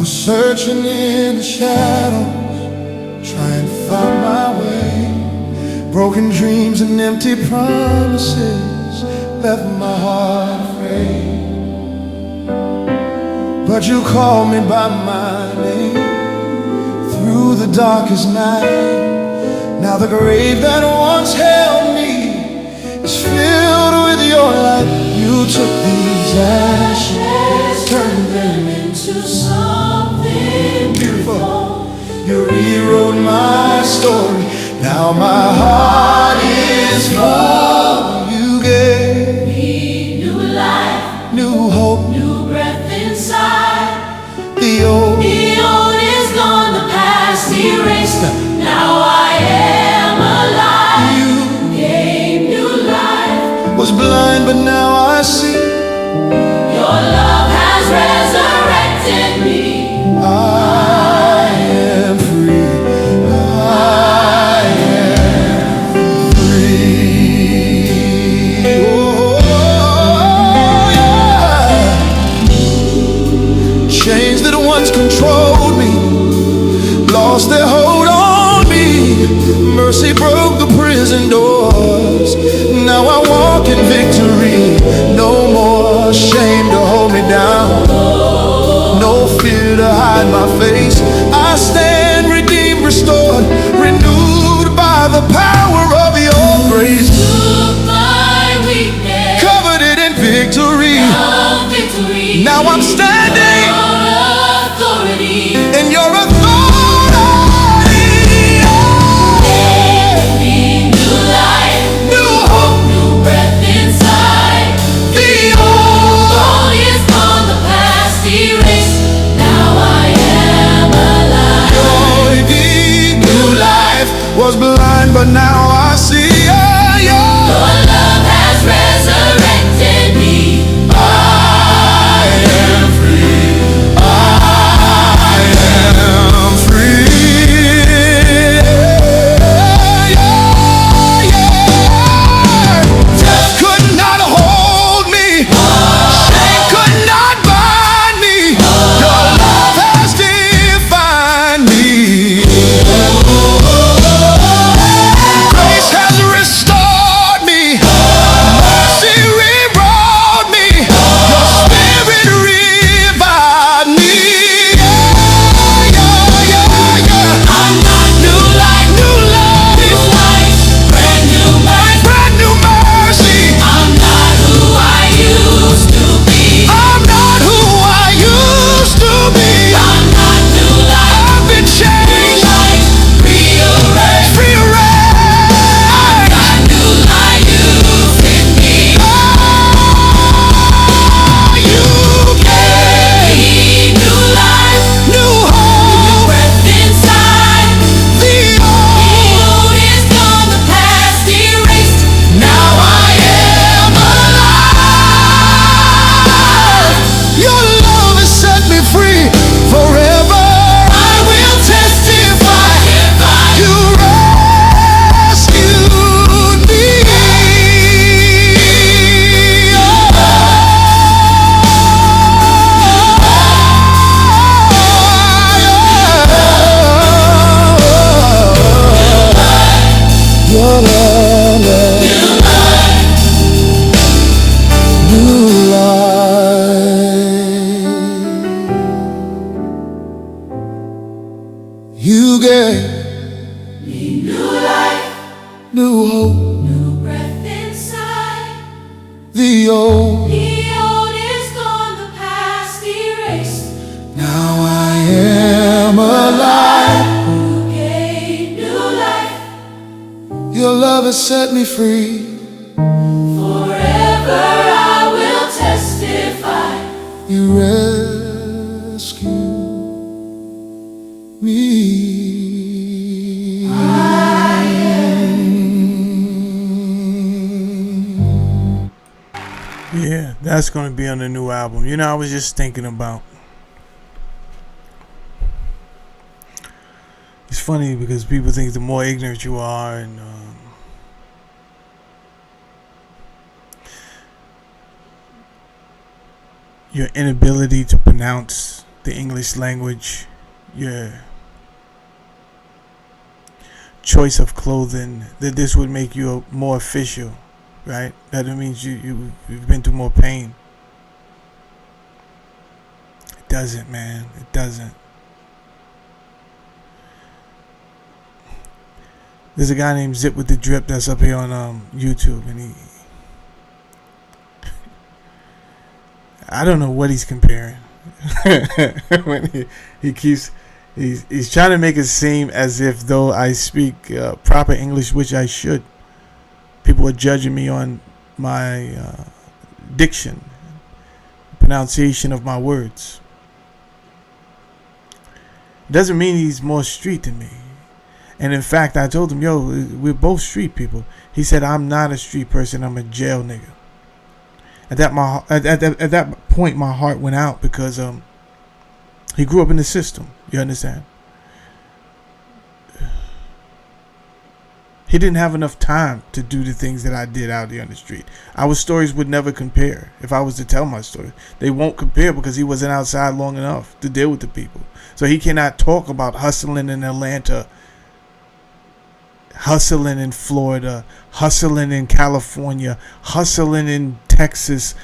Speaker 6: Searching in the shadows, trying to find my way. Broken dreams and empty promises left my heart afraid. But you called me by my name through the darkest night. Now the grave that once held me is filled with your light. You took these ashes, turned them into something beautiful. You rewrote my story. Now my heart is full. You gave me new life, new hope, new breath inside. The old is gone, the past erased. Now I am alive. You gave new life. Was blind, but now I see. Your love has resurrected me. I am free. I am free. yours. Now I walk in victory. No more shame to hold me down. No fear to hide my face. I stand redeemed, restored, renewed by the power of your grace.
Speaker 7: Took my weakness,
Speaker 6: Covered it in victory.
Speaker 7: of victory.
Speaker 6: Now I'm standing
Speaker 7: Authority.
Speaker 6: in your authority.
Speaker 7: Gave me new life,
Speaker 6: New hope.
Speaker 7: new breath inside.
Speaker 6: The old
Speaker 7: All is gone, the past erased. Now I am alive.
Speaker 6: new life was blind, but now I see.
Speaker 7: Your love has resurrected me.
Speaker 6: I am free. I am free. Death could not hold me. Shame could not bind me. Your love has defined me. Grace has restored me. Mercy rewrote me. Your spirit revived me.
Speaker 7: I'm not
Speaker 6: New life, new love,
Speaker 7: new life, brand new mind.
Speaker 6: brand new mercy.
Speaker 7: I'm not who I used to be.
Speaker 6: I'm not who I used to be.
Speaker 7: I'm not new life,
Speaker 6: I've been changed,
Speaker 7: life, rearranged.
Speaker 6: rearranged.
Speaker 7: Got new life used in me.
Speaker 6: You
Speaker 7: Gave me new life,
Speaker 6: new hope.
Speaker 7: breath inside.
Speaker 6: The
Speaker 7: The
Speaker 6: old.
Speaker 7: old is gone, the past erased.
Speaker 6: Now I am alive. Your love has set me free. Forever I will testify. You rescued me. Your love, new life. You gave
Speaker 7: New life,
Speaker 6: new hope.
Speaker 7: new breath inside.
Speaker 6: The old.
Speaker 7: The old is gone, the past erased.
Speaker 6: Now I am alive.
Speaker 7: You gave new life.
Speaker 6: Your love has set me free.
Speaker 7: Forever I will testify.
Speaker 6: You rescued me.
Speaker 1: Yeah, that's going to be on the new album. You know, I was just thinking about. It's funny because people think the more ignorant you are, and your inability to pronounce the English language, your choice of clothing, that this would make you more official, right? That it means you've been through more pain. It doesn't, man. It doesn't. There's a guy named Zip with the Drip that's up here on YouTube, and I don't know what he's comparing. When he's trying to make it seem as if though I speak proper English, which I should. People are judging me on my diction, pronunciation of my words. It doesn't mean he's more street than me. And in fact, I told him, yo, we're both street people. He said, I'm not a street person. I'm a jail nigga. At that point, my heart went out because he grew up in the system. You understand? He didn't have enough time to do the things that I did out there on the street. Our stories would never compare. If I was to tell my story, they won't compare because he wasn't outside long enough to deal with the people. So he cannot talk about hustling in Atlanta hustling in Florida, hustling in California, hustling in Texas.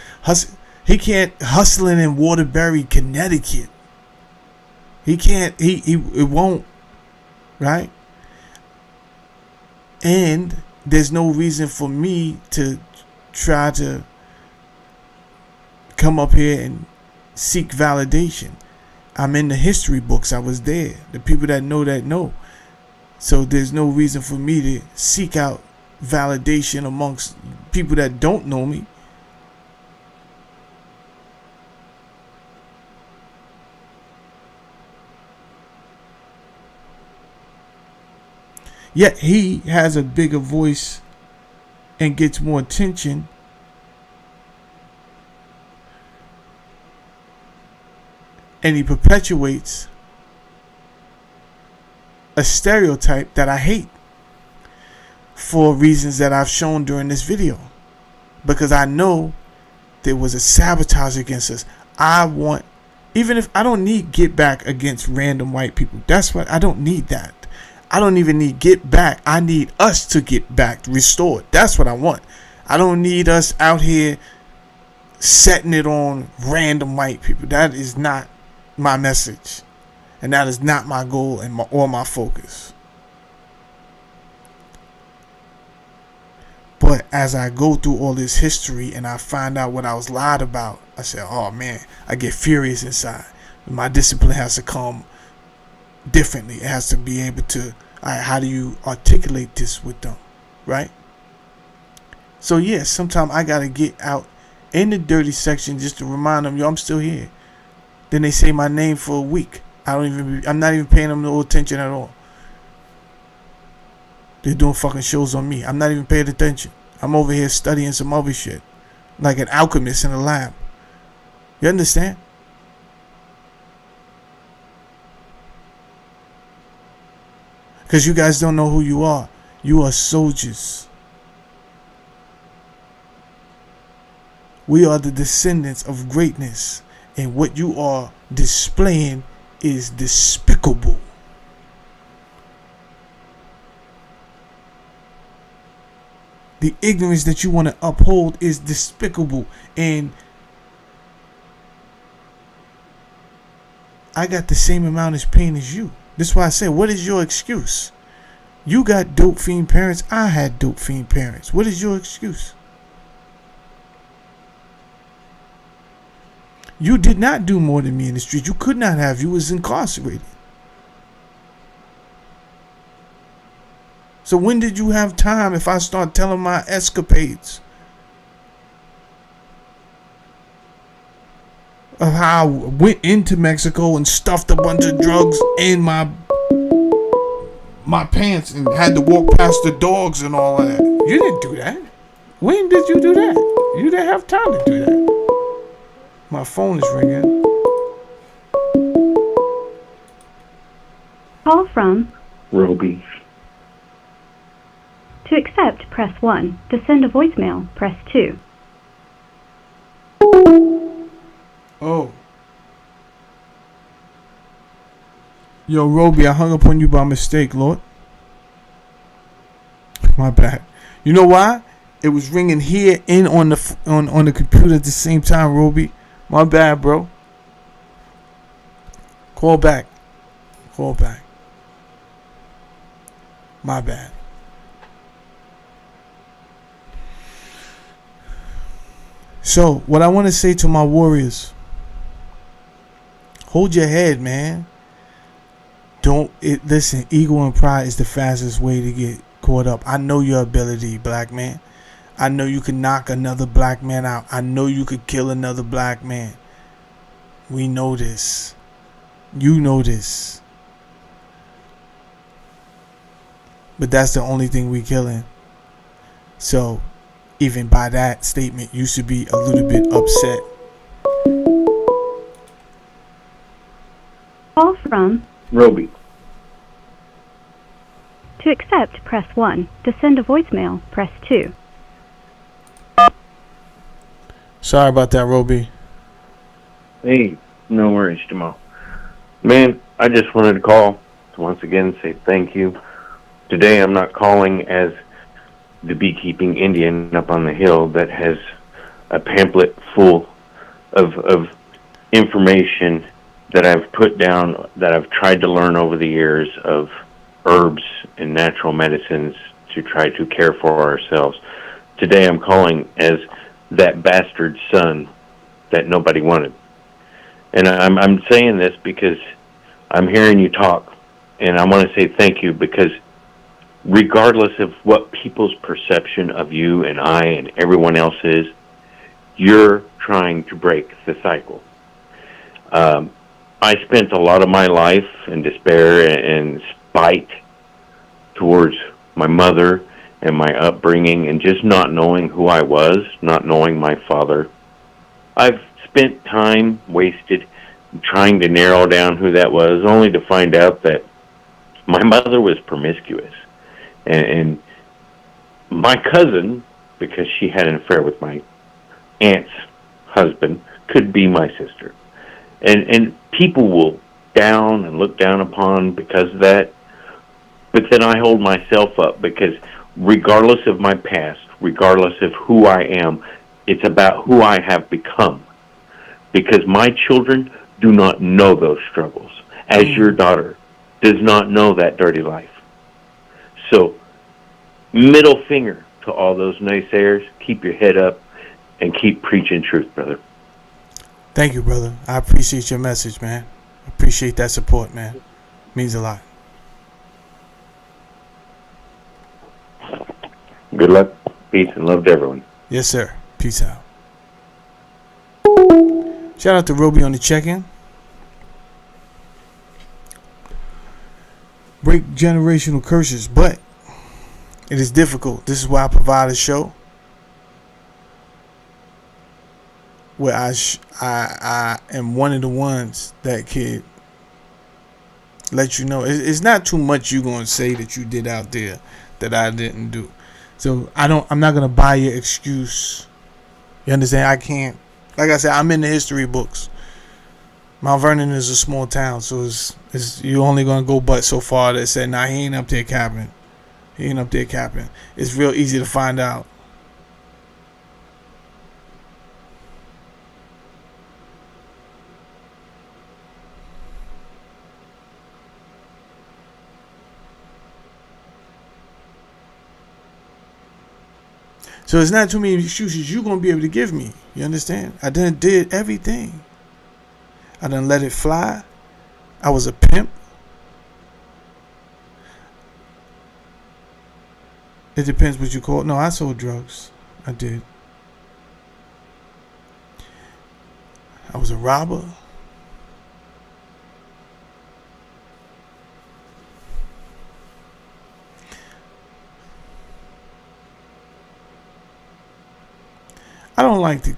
Speaker 1: He can't hustling in Waterbury, Connecticut. He can't. It won't. Right. And there's no reason for me to try to come up here and seek validation. I'm in the history books. I was there. The people that know. So there's no reason for me to seek out validation amongst people that don't know me. Yet he has a bigger voice and gets more attention. And he perpetuates a stereotype that I hate for reasons that I've shown during this video. Because I know there was a sabotage against us. Even if I don't need get back against random white people. That's what I don't need that. I don't even need get back. I need us to get back restored. That's what I want. I don't need us out here setting it on random white people. That is not my message. And that is not my goal or my focus. But as I go through all this history and I find out what I was lied about, I say, oh man, I get furious inside. My discipline has to come differently. It has to be able to, how do you articulate this with them, right? So yes, sometimes I gotta get out in the dirty section just to remind them, yo, I'm still here. Then they say my name for a week. I'm not even paying them no attention at all. They're doing fucking shows on me. I'm not even paying attention. I'm over here studying some other shit, like an alchemist in a lab. You understand? Because you guys don't know who you are. You are soldiers. We are the descendants of greatness. And what you are displaying is despicable. The ignorance that you want to uphold is despicable. And I got the same amount of pain as you. That's why I say, what is your excuse? You got dope fiend parents. I had dope fiend parents. What is your excuse? You did not do more than me in the street. You could not have. You was incarcerated. So when did you have time if I start telling my escapades? Of how I went into Mexico and stuffed a bunch of drugs in my pants and had to walk past the dogs and all of that. You didn't do that. When did you do that? You didn't have time to do that. My phone is ringing.
Speaker 8: Call from
Speaker 9: Roby.
Speaker 8: To accept, press 1. To send a voicemail, press 2.
Speaker 1: Oh. Yo, Roby, I hung up on you by mistake, Lord. My bad. You know why? It was ringing here and on the computer at the same time, Roby. My bad, bro. Call back. Call back. My bad. So, what I want to say to my warriors, hold your head, man. Listen, ego and pride is the fastest way to get caught up. I know your ability, black man. I know you can knock another black man out. I know you could kill another black man. We know this. You know this. But that's the only thing we killing. So, even by that statement, you should be a little bit upset.
Speaker 8: Call from
Speaker 9: Roby.
Speaker 8: To accept, press 1. To send a voicemail, press 2.
Speaker 1: Sorry about that, Roby.
Speaker 9: Hey, no worries, Jamal. Man, I just wanted to call to once again say thank you Today I'm not calling as the beekeeping Indian up on the hill that has a pamphlet full of information that I've put down, that I've tried to learn over the years, of herbs and natural medicines to try to care for ourselves. Today I'm calling as that bastard son that nobody wanted. And I'm saying this because I'm hearing you talk, and I want to say thank you, because regardless of what people's perception of you and I and everyone else is, you're trying to break the cycle. I spent a lot of my life in despair and spite towards my mother and my upbringing, and just not knowing who I was, not knowing my father. I've spent time wasted trying to narrow down who that was, only to find out that my mother was promiscuous. And my cousin, because she had an affair with my aunt's husband, could be my sister. And people will down and look down upon because of that. But then I hold myself up, because regardless of my past, regardless of who I am, it's about who I have become. Because my children do not know those struggles, as your daughter does not know that dirty life. So, middle finger to all those naysayers. Keep your head up and keep preaching truth, brother.
Speaker 1: Thank you, brother. I appreciate your message, man. Appreciate that support, man. Means a lot.
Speaker 9: Good luck, peace, and love to everyone.
Speaker 1: Yes, sir. Peace out. Shout out to Roby on the check-in. Break generational curses, but it is difficult. This is why I provide a show where I am one of the ones that can let you know. It's not too much you're gonna say that you did out there that I didn't do. So I'm not gonna buy your excuse. You understand? I can't. Like I said, I'm in the history books. Mount Vernon is a small town, so it's you only gonna go but so far that said, nah, he ain't up there capping. He ain't up there capping. It's real easy to find out. So it's not too many excuses you're gonna be able to give me. You understand? I done did everything. I done let it fly. I was a pimp. It depends what you call it. No, I sold drugs. I did. I was a robber. I don't like the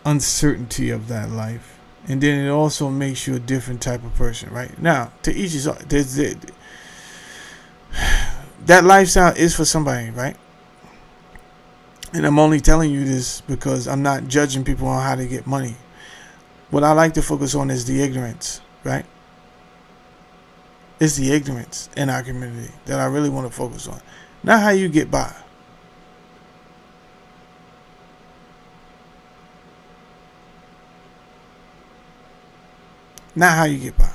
Speaker 1: uncertainty of that life. And then it also makes you a different type of person, right? Now, to each his own. That lifestyle is for somebody, right? And I'm only telling you this because I'm not judging people on how to get money. What I like to focus on is the ignorance, right? It's the ignorance in our community that I really want to focus on. Not how you get by. Not how you get by.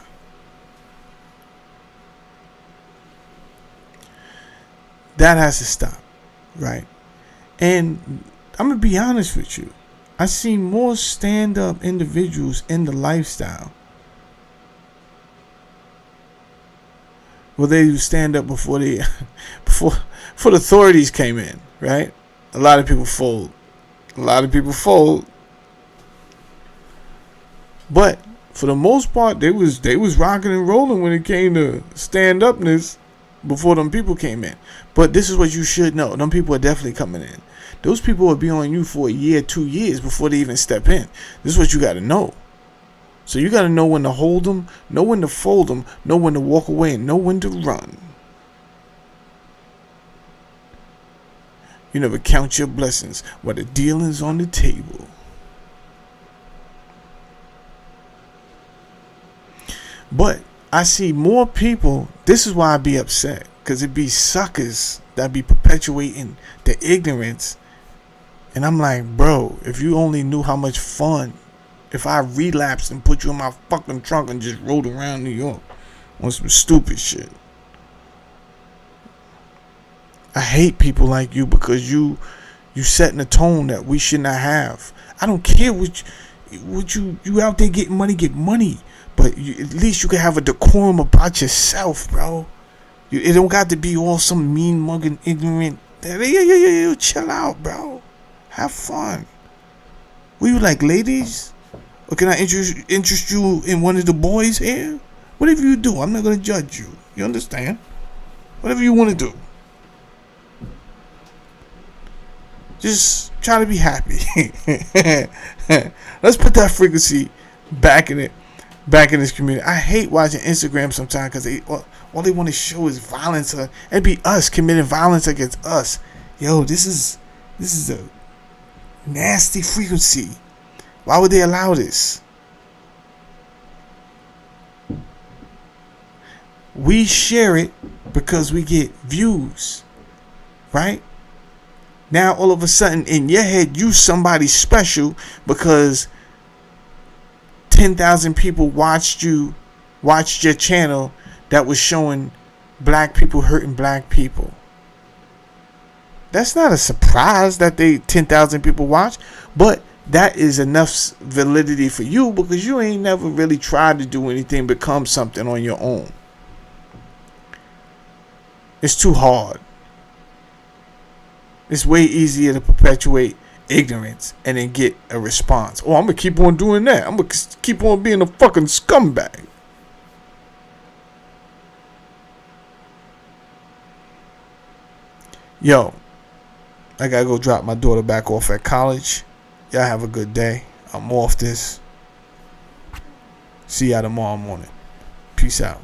Speaker 1: That has to stop, right? And I'm going to be honest with you. I see more stand-up individuals in the lifestyle. Well, they stand up before the authorities came in, right? A lot of people fold. But for the most part, they was rocking and rolling when it came to stand-upness before them people came in. But this is what you should know. Them people are definitely coming in. Those people will be on you for a year, 2 years before they even step in. This is what you got to know. So you got to know when to hold them, know when to fold them, know when to walk away, and know when to run. You never count your blessings while the dealing's on the table. But I see more people. This is why I be upset. Because it be suckers that be perpetuating the ignorance. And I'm like, bro, if you only knew how much fun, if I relapsed and put you in my fucking trunk and just rode around New York on some stupid shit. I hate people like you because you setting a tone that we should not have. I don't care what you out there getting money, get money. But at least you can have a decorum about yourself, bro. It don't got to be all some mean mugging ignorant. Yeah, chill out, bro. Have fun. What you like, ladies? Or can I interest you in one of the boys here? Whatever you do, I'm not gonna judge you. You understand? Whatever you want to do. Just try to be happy. Let's put that frequency back in this community. I hate watching Instagram sometimes because all they want to show is violence, and be us committing violence against us. Yo, this is a nasty frequency. Why would they allow this? We share it because we get views, right? Now all of a sudden in your head you somebody special because 10,000 people watched your channel that was showing black people hurting black people. That's not a surprise that 10,000 people watch, but that is enough validity for you because you ain't never really tried to do anything, become something on your own. It's too hard. It's way easier to perpetuate ignorance and then get a response. Oh, I'm going to keep on doing that. I'm going to keep on being a fucking scumbag. Yo, I got to go drop my daughter back off at college. Y'all have a good day. I'm off this. See y'all tomorrow morning. Peace out.